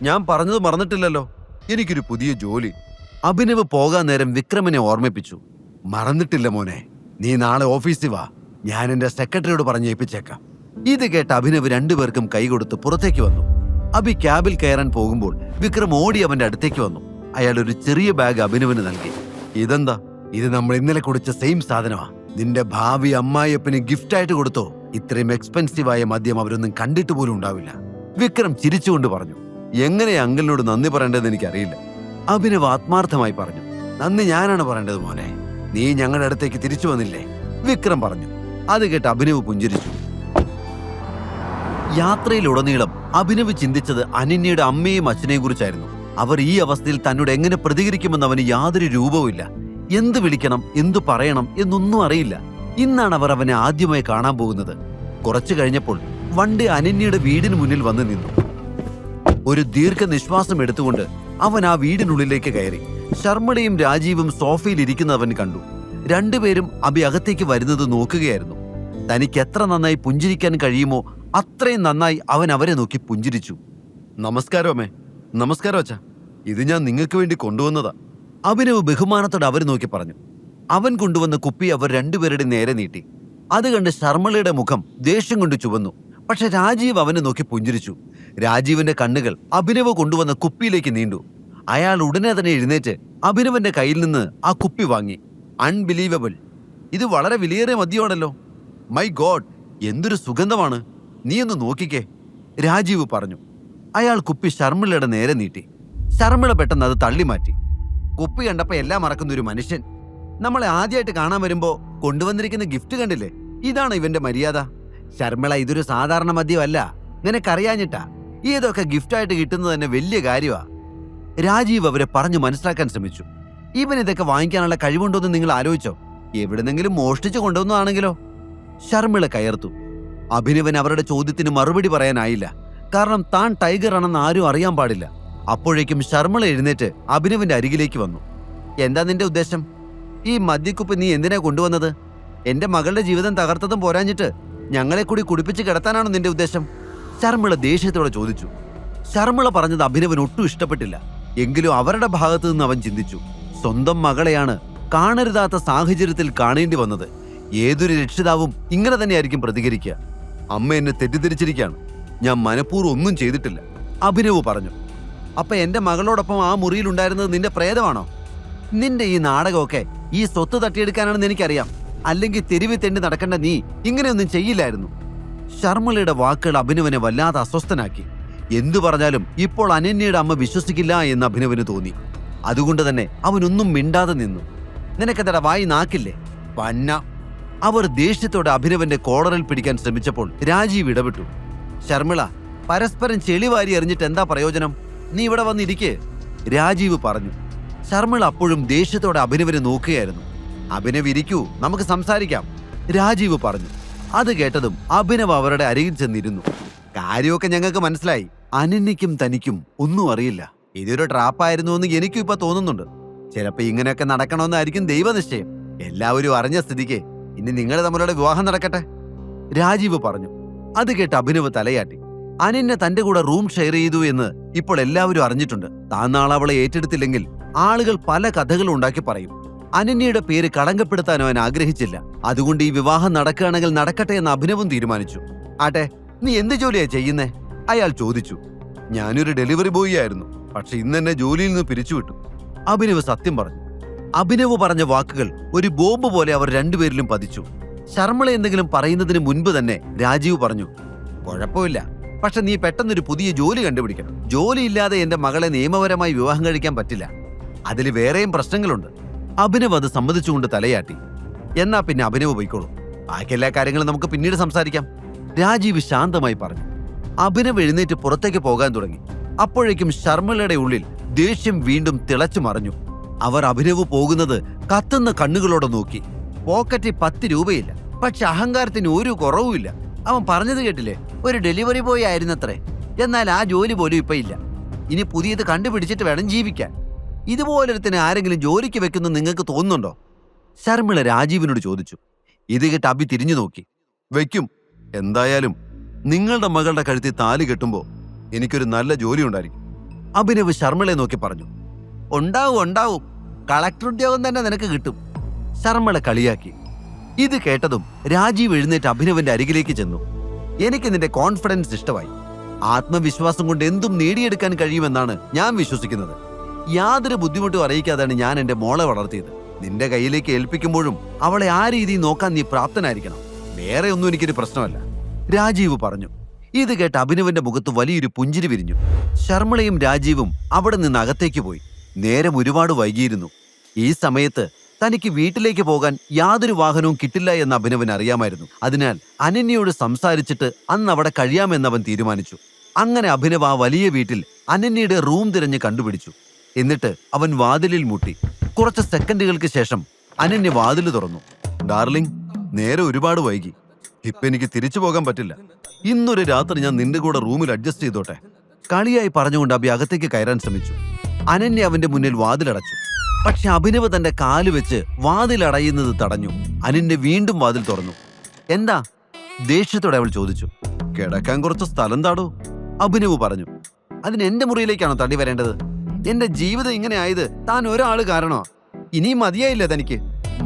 ഞാൻ പറഞ്ഞത് മറന്നിട്ടില്ലല്ലോ, എനിക്കൊരു പുതിയ ജോലി. അഭിനവ് പോകാൻ നേരം വിക്രമിനെ ഓർമ്മിപ്പിച്ചു. മറന്നിട്ടില്ല മോനെ, നീ നാളെ ഓഫീസിൽ വാ, ഞാൻ എന്റെ സെക്രട്ടറിയോട് പറഞ്ഞ് ഏൽപ്പിച്ചേക്കാം. ഇത് കേട്ട് അഭിനവ് രണ്ടുപേർക്കും കൈകൊടുത്ത് പുറത്തേക്ക് വന്നു. അഭി ക്യാബിൽ കയറാൻ പോകുമ്പോൾ വിക്രം ഓടി അവന്റെ അടുത്തേക്ക് വന്നു. അയാൾ ഒരു ചെറിയ ബാഗ് അഭിനവിന് നൽകി. ഇതെന്താ? ഇത് നമ്മൾ ഇന്നലെ കുടിച്ച സെയിം സാധനമാ. നിന്റെ ഭാവി അമ്മായിയപ്പന് ഗിഫ്റ്റായിട്ട് കൊടുത്തോ? ഇത്രയും എക്സ്പെൻസീവായ മദ്യം അവരൊന്നും കണ്ടിട്ട് പോലും ഉണ്ടാവില്ല. വിക്രം ചിരിച്ചുകൊണ്ട് പറഞ്ഞു. എങ്ങനെ അങ്കിളിനോട് നന്ദി പറയേണ്ടതെന്ന് എനിക്കറിയില്ല. അഭിനവ് ആത്മാർത്ഥമായി പറഞ്ഞു. നന്ദി ഞാനാണ് പറയേണ്ടത് മോനെ, നീ ഞങ്ങളുടെ അടുത്തേക്ക് തിരിച്ചു വന്നില്ലേ? വിക്രം പറഞ്ഞു. അത് കേട്ട് അഭിനവ് പുഞ്ചിരിച്ചു. യാത്രയിലുടനീളം അഭിനവ് ചിന്തിച്ചത് അനന്യയുടെ അമ്മയും അച്ഛനെയും കുറിച്ചായിരുന്നു. അവർ ഈ അവസ്ഥയിൽ തന്നോട് എങ്ങനെ പ്രതികരിക്കുമെന്ന് അവന് യാതൊരു രൂപവുമില്ല. എന്ത് വിളിക്കണം, എന്തു പറയണം എന്നൊന്നും അറിയില്ല. ഇന്നാണ് അവർ അവനെ ആദ്യമായി കാണാൻ പോകുന്നത്. കുറച്ചു കഴിഞ്ഞപ്പോൾ വണ്ടി അനന്യയുടെ വീടിന് മുന്നിൽ വന്ന് നിന്നു. ഒരു ദീർഘനിശ്വാസം എടുത്തുകൊണ്ട് അവൻ ആ വീടിനുള്ളിലേക്ക് കയറി. ശർമ്മടയും രാജീവും സോഫയിൽ ഇരിക്കുന്നവൻ കണ്ടു. രണ്ടുപേരും അഭി അകത്തേക്ക് വരുന്നത് നോക്കുകയായിരുന്നു. തനിക്ക് എത്ര നന്നായി പുഞ്ചിരിക്കാൻ കഴിയുമോ അത്രയും നന്നായി അവൻ അവരെ നോക്കി പുഞ്ചിരിച്ചു. നമസ്കാരം അമ്മേ. നമസ്കാരം അച്ഛാ, ഇത് ഞാൻ നിങ്ങൾക്ക് വേണ്ടി കൊണ്ടുവന്നതാ. അഭിനവ് ബഹുമാനത്തോടെ അവരെ നോക്കി പറഞ്ഞു. അവൻ കൊണ്ടുവന്ന കുപ്പി അവർ രണ്ടുപേരുടെ നേരെ നീട്ടി. അത് കണ്ട് ശർമ്മളയുടെ മുഖം ദേഷ്യം കൊണ്ട് ചുവന്നു. പക്ഷെ രാജീവ് അവനെ നോക്കി പുഞ്ചിരിച്ചു. രാജീവിന്റെ കണ്ണുകൾ അഭിനവ് കൊണ്ടുവന്ന കുപ്പിയിലേക്ക് നീണ്ടു. അയാൾ ഉടനെ തന്നെ എഴുന്നേറ്റ് അഭിനവന്റെ കയ്യിൽ നിന്ന് ആ കുപ്പി വാങ്ങി. അൺബിലീവബിൾ, ഇത് വളരെ വിലയേറിയ മദ്യമാണല്ലോ. മൈ ഗോഡ്, എന്തൊരു സുഗന്ധമാണ്, നീ ഒന്ന് നോക്കിക്കേ, രാജീവ് പറഞ്ഞു. അയാൾ കുപ്പി ശർമ്മിളയുടെ നേരെ നീട്ടി. ശർമ്മിള പെട്ടെന്ന് അത് തള്ളിമാറ്റി. കുപ്പി കണ്ടപ്പോ എല്ലാം മറക്കുന്ന ഒരു മനുഷ്യൻ. നമ്മളെ ആദ്യമായിട്ട് കാണാൻ വരുമ്പോ കൊണ്ടുവന്നിരിക്കുന്ന ഗിഫ്റ്റ് കണ്ടില്ലേ, ഇതാണ് ഇവന്റെ മര്യാദ. ശർമ്മിള, ഇതൊരു സാധാരണ മദ്യമല്ല, നിനക്കറിയാഞ്ഞിട്ടാ. ഇതൊക്കെ ഗിഫ്റ്റായിട്ട് കിട്ടുന്നത് തന്നെ വലിയ കാര്യമാ. രാജീവ് അവരെ പറഞ്ഞു മനസ്സിലാക്കാൻ ശ്രമിച്ചു. ഇവൻ ഇതൊക്കെ വാങ്ങിക്കാനുള്ള കഴിവുണ്ടോന്ന് നിങ്ങൾ ആലോചിച്ചോ? എവിടെന്നെങ്കിലും മോഷ്ടിച്ചു കൊണ്ടുവന്നതാണെങ്കിലോ? ശർമ്മിള കയർത്തു. അഭിനവൻ അവരുടെ ചോദ്യത്തിന് മറുപടി പറയാനായില്ല. കാരണം താൻ ടൈഗർ ആണെന്ന് ആരും അറിയാൻ പാടില്ല. അപ്പോഴേക്കും ശർമ്മിള എഴുന്നേറ്റ് അഭിനവന്റെ അരികിലേക്ക് വന്നു. എന്താ നിന്റെ ഉദ്ദേശം? ഈ മദ്യക്കുപ്പ് നീ എന്തിനാ കൊണ്ടുവന്നത്? എന്റെ മകളുടെ ജീവിതം തകർത്തതും പോരാഞ്ഞിട്ട് ഞങ്ങളെ കൂടി കുടിപ്പിച്ച് കിടത്താനാണോ നിന്റെ ഉദ്ദേശം? ശർമ്മിള ദേഷ്യത്തോടെ ചോദിച്ചു. ശർമിള പറഞ്ഞത് അഭിനവന് ഒട്ടും ഇഷ്ടപ്പെട്ടില്ല. എങ്കിലും അവരുടെ ഭാഗത്തു നിന്ന് അവൻ ചിന്തിച്ചു, സ്വന്തം മകളെയാണ് കാണരുതാത്ത സാഹചര്യത്തിൽ കാണേണ്ടി വന്നത്. ഏതൊരു രക്ഷിതാവും ഇങ്ങനെ തന്നെയായിരിക്കും പ്രതികരിക്കുക. അമ്മ എന്നെ തെറ്റിദ്ധരിച്ചിരിക്കുകയാണ്, ഞാൻ മനഃപൂർവ്വം ഒന്നും ചെയ്തിട്ടില്ല, അഭിനവ് പറഞ്ഞു. അപ്പൊ എന്റെ മകളോടൊപ്പം ആ മുറിയിലുണ്ടായിരുന്നത് നിന്റെ പ്രേതമാണോ? നിന്റെ ഈ നാടകമൊക്കെ ഈ സ്വത്ത് തട്ടിയെടുക്കാനാണെന്ന് എനിക്കറിയാം. അല്ലെങ്കിൽ തെരുവിൽ തെണ്ടി നടക്കേണ്ട നീ ഇങ്ങനെയൊന്നും ചെയ്യില്ലായിരുന്നു. ശർമിളയുടെ വാക്കുകൾ അഭിനവനെ വല്ലാതെ അസ്വസ്ഥനാക്കി. എന്തു പറഞ്ഞാലും ഇപ്പോൾ അനന്യയുടെ അമ്മ വിശ്വസിക്കില്ല എന്ന് അഭിനവന് തോന്നി. അതുകൊണ്ട് തന്നെ അവനൊന്നും മിണ്ടാതെ നിന്നു. നിനക്കെന്താ വായി നാക്കില്ലേ പന്ന? അവർ ദേഷ്യത്തോടെ അഭിനവന്റെ കോളറിൽ പിടിക്കാൻ ശ്രമിച്ചപ്പോൾ രാജീവ് ഇടപെട്ടു. ശർമിള, പരസ്പരം ചെളിവാരി എറിഞ്ഞിട്ട് എന്താ പ്രയോജനം? നീ ഇവിടെ വന്നിരിക്കേ, രാജീവ് പറഞ്ഞു. ശർമിള അപ്പോഴും ദേഷ്യത്തോടെ അഭിനവനെ നോക്കുകയായിരുന്നു. അഭിനവ് ഇരിക്കൂ, നമുക്ക് സംസാരിക്കാം, രാജീവ് പറഞ്ഞു. അത് കേട്ടതും അഭിനവ് അവരുടെ അരികിൽ ചെന്നിരുന്നു. കാര്യമൊക്കെ ഞങ്ങൾക്ക് മനസ്സിലായി. അനന്യയ്ക്കും തനിക്കും ഒന്നും അറിയില്ല. ഇതൊരു ട്രാപ്പായിരുന്നു എന്ന് എനിക്കും ഇപ്പൊ തോന്നുന്നുണ്ട്. ചിലപ്പോ ഇങ്ങനെയൊക്കെ നടക്കണമെന്നായിരിക്കും ദൈവനിശ്ചയം. എല്ലാവരും അറിഞ്ഞ സ്ഥിതിക്ക് ഇനി നിങ്ങൾ തമ്മിലുള്ള വിവാഹം നടക്കട്ടെ, രാജീവ് പറഞ്ഞു. അത് കേട്ട് അഭിനവ് തലയാട്ടി. അനന്യ തന്റെ കൂടെ റൂം ഷെയർ ചെയ്തു എന്ന് ഇപ്പോൾ എല്ലാവരും അറിഞ്ഞിട്ടുണ്ട്. താൻ നാളെ അവളെ ഏറ്റെടുത്തില്ലെങ്കിൽ ആളുകൾ പല കഥകളും ഉണ്ടാക്കി പറയും. അനന്യയുടെ പേര് കളങ്കപ്പെടുത്താൻ അവൻ ആഗ്രഹിച്ചില്ല. അതുകൊണ്ട് ഈ വിവാഹം നടക്കുകയാണെങ്കിൽ നടക്കട്ടെ എന്ന് അഭിനവും തീരുമാനിച്ചു. ആട്ടെ, നീ എന്ത് ജോലിയാ ചെയ്യുന്നേ? അയാൾ ചോദിച്ചു. ഞാനൊരു ഡെലിവറി ബോയ് ആയിരുന്നു, പക്ഷെ ഇന്ന് എന്നെ ജോലിയിൽ നിന്ന് പിരിച്ചുവിട്ടു, അഭിനവ് സത്യം പറഞ്ഞു. അഭിനവ് പറഞ്ഞ വാക്കുകൾ ഒരു ബോംബ് പോലെ അവർ രണ്ടുപേരിലും പതിച്ചു. ശർമിള എന്തെങ്കിലും പറയുന്നതിന് മുൻപ് തന്നെ രാജീവ് പറഞ്ഞു, കുഴപ്പമില്ല, പക്ഷെ നീ പെട്ടെന്നൊരു പുതിയ ജോലി കണ്ടുപിടിക്കണം. ജോലിയില്ലാതെ എന്റെ മകളെ നിയമപരമായി വിവാഹം കഴിക്കാൻ പറ്റില്ല. അതിൽ വേറെയും പ്രശ്നങ്ങളുണ്ട്. അഭിനവ് അത് സമ്മതിച്ചുകൊണ്ട് തലയാട്ടി. എന്നാ പിന്നെ അഭിനവ് പോയിക്കോളൂ, ബാക്കി എല്ലാ കാര്യങ്ങളും നമുക്ക് പിന്നീട് സംസാരിക്കാം, രാജീവ് ശാന്തമായി പറഞ്ഞു. അഭിനവ് എഴുന്നേറ്റ് പുറത്തേക്ക് പോകാൻ തുടങ്ങി. അപ്പോഴേക്കും ശർമിളയുടെ ഉള്ളിൽ ദേഷ്യം വീണ്ടും തിളച്ചു മറിഞ്ഞു. അവർ അഭിനവ് പോകുന്നത് കത്തുന്ന കണ്ണുകളോടെ നോക്കി. പോക്കറ്റിൽ 10 രൂപയില്ല, പക്ഷെ അഹങ്കാരത്തിന് ഒരു കുറവുമില്ല. അവൻ പറഞ്ഞത് കേട്ടില്ലേ, ഒരു ഡെലിവറി ബോയ് ആയിരുന്നത്രേ. എന്നാൽ ആ ജോലി പോലും ഇപ്പൊ ഇല്ല. ഇനി പുതിയത് കണ്ടുപിടിച്ചിട്ട് വേണം ജീവിക്കാൻ. ഇതുപോലൊരുത്തിന് ആരെങ്കിലും ജോലിക്ക് വെക്കുന്നു നിങ്ങൾക്ക് തോന്നുന്നുണ്ടോ? ശർമിള രാജീവിനോട് ചോദിച്ചു. ഇത് കേട്ട് അഭി തിരിഞ്ഞു നോക്കി. വെക്കും, എന്തായാലും നിങ്ങളുടെ മകളുടെ കഴുത്തിൽ താലി കെട്ടുമ്പോ എനിക്കൊരു നല്ല ജോലി ഉണ്ടായിരിക്കും, അഭിനവ് ശർമിളയെ നോക്കി പറഞ്ഞു. ഉണ്ടാവും, കളക്ടർ ഉദ്യോഗം തന്നെ നിനക്ക് കിട്ടും, ശർമിള കളിയാക്കി. ഇത് കേട്ടതും രാജീവ് എഴുന്നേറ്റ് അഭിനവന്റെ അരികിലേക്ക് ചെന്നു. എനിക്ക് നിന്റെ കോൺഫിഡൻസ് ഇഷ്ടമായി. ആത്മവിശ്വാസം കൊണ്ട് എന്തും നേടിയെടുക്കാൻ കഴിയുമെന്നാണ് ഞാൻ വിശ്വസിക്കുന്നത്. യാതൊരു ബുദ്ധിമുട്ടും അറിയിക്കാതാണ് ഞാൻ എന്റെ മോളെ വളർത്തിയത്. നിന്റെ കയ്യിലേക്ക് ഏൽപ്പിക്കുമ്പോഴും അവളെ ആ രീതിയിൽ നോക്കാൻ നീ പ്രാപ്തനായിരിക്കണം. വേറെ ഒന്നും എനിക്കൊരു പ്രശ്നമല്ല, രാജീവ് പറഞ്ഞു. ഇത് കേട്ട് അഭിനവന്റെ മുഖത്ത് വലിയൊരു പുഞ്ചിരി വിരിഞ്ഞു. ശർമിളയും രാജീവും അവിടെ നിന്ന് അകത്തേക്ക് പോയി. നേരം ഒരുപാട് വൈകിയിരുന്നു. ഈ സമയത്ത് തനിക്ക് വീട്ടിലേക്ക് പോകാൻ യാതൊരു വാഹനവും കിട്ടില്ല എന്ന് അഭിനവൻ അറിയാമായിരുന്നു. അതിനാൽ അനന്യയോട് സംസാരിച്ചിട്ട് അന്ന് അവിടെ കഴിയാമെന്ന് അവൻ തീരുമാനിച്ചു. അങ്ങനെ അഭിനവ് ആ വലിയ വീട്ടിൽ അനന്യയുടെ റൂം തിരഞ്ഞ് കണ്ടുപിടിച്ചു. എന്നിട്ട് അവൻ വാതിലിൽ മുട്ടി. കുറച്ച് സെക്കൻഡുകൾക്ക് ശേഷം അനന്യ വാതിൽ തുറന്നു. ഡാർലിംഗ്, നേരെ ഒരുപാട് വൈകി, ഇപ്പൊ എനിക്ക് തിരിച്ചു പോകാൻ പറ്റില്ല. ഇന്നൊരു രാത്രി ഞാൻ നിന്റെ കൂടെ റൂമിൽ അഡ്ജസ്റ്റ് ചെയ്തോട്ടെ, കളിയായി പറഞ്ഞുകൊണ്ട് അഭി അകത്തേക്ക് കയറാൻ ശ്രമിച്ചു. അനന്യ അവന്റെ മുന്നിൽ വാതിലടച്ചു. പക്ഷെ അഭിനവ് തന്റെ കാല് വെച്ച് വാതിലടയുന്നത് തടഞ്ഞു. അനന്യ വീണ്ടും വാതിൽ തുറന്നു. എന്താ? ദേഷ്യത്തോടെ അവൾ ചോദിച്ചു. കിടക്കാൻ കുറച്ച് സ്ഥലം താടൂ, അഭിനവ് പറഞ്ഞു. അതിന് എന്റെ മുറിയിലേക്കാണോ തടി വരേണ്ടത്? എന്റെ ജീവിതം ഇങ്ങനെ ആയത് താൻ ഒരാള് കാരണോ? ഇനിയും മതിയായില്ല തനിക്ക്.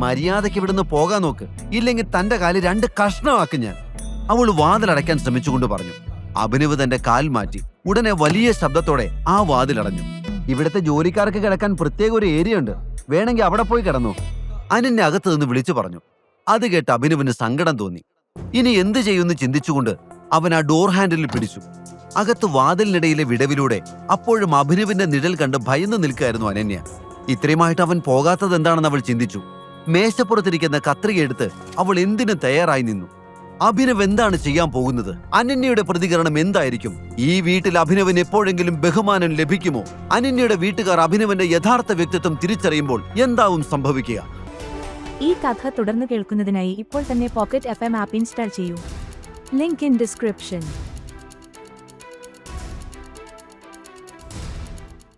മര്യാദയ്ക്ക് ഇവിടുന്ന് പോകാൻ നോക്ക്, ഇല്ലെങ്കിൽ തന്റെ കാല് 2 കഷ്ണമാക്കും ഞാൻ, അവൾ വാതിലടയ്ക്കാൻ ശ്രമിച്ചുകൊണ്ട് പറഞ്ഞു. അഭിനവ് തന്റെ കാൽ മാറ്റി. ഉടനെ വലിയ ശബ്ദത്തോടെ ആ വാതിലടഞ്ഞു. ഇവിടുത്തെ ജോലിക്കാർക്ക് കിടക്കാൻ പ്രത്യേക ഒരു ഏരിയ ഉണ്ട്, വേണമെങ്കിൽ അവിടെ പോയി കിടന്നു, അനന്യ അകത്ത് നിന്ന് വിളിച്ചു പറഞ്ഞു. അത് കേട്ട് അഭിനവിന് സങ്കടം തോന്നി. ഇനി എന്ത് ചെയ്യുമെന്ന് ചിന്തിച്ചുകൊണ്ട് അവൻ ആ ഡോർ ഹാൻഡിലിൽ പിടിച്ചു. അകത്ത് വാതിലിനിടയിലെ വിടവിലൂടെ അപ്പോഴും അഭിനവിന്റെ നിഴൽ കണ്ട് ഭയന്ന് നിൽക്കുകയായിരുന്നു അനന്യ. ഇത്രയുമായിട്ട് അവൻ പോകാത്തത് എന്താണെന്ന് അവൾ ചിന്തിച്ചു. മേശപ്പുറത്തിരിക്കുന്ന കത്രിക എടുത്ത് അവൾ എന്തിനും തയ്യാറായി നിന്നു. അഭിനവ് എന്താണ് ചെയ്യാൻ പോകുന്നത്? അനന്യയുടെ പ്രതികരണം എന്തായിരിക്കും? ഈ വീട്ടിൽ അഭിനവിന് എപ്പോഴെങ്കിലും ബഹുമാനം ലഭിക്കുമോ? അനന്യയുടെ വീട്ടുകാർ അഭിനവന്റെ യഥാർത്ഥ വ്യക്തിത്വം തിരിച്ചറിയുമ്പോൾ എന്താവും സംഭവിക്കുക? ഈ കഥ തുടർന്ന് കേൾക്കുന്നതിനായി ഇപ്പോൾ തന്നെ പോക്കറ്റ് FM ആപ്പ് ഇൻസ്റ്റാൾ ചെയ്യൂ. Link in description.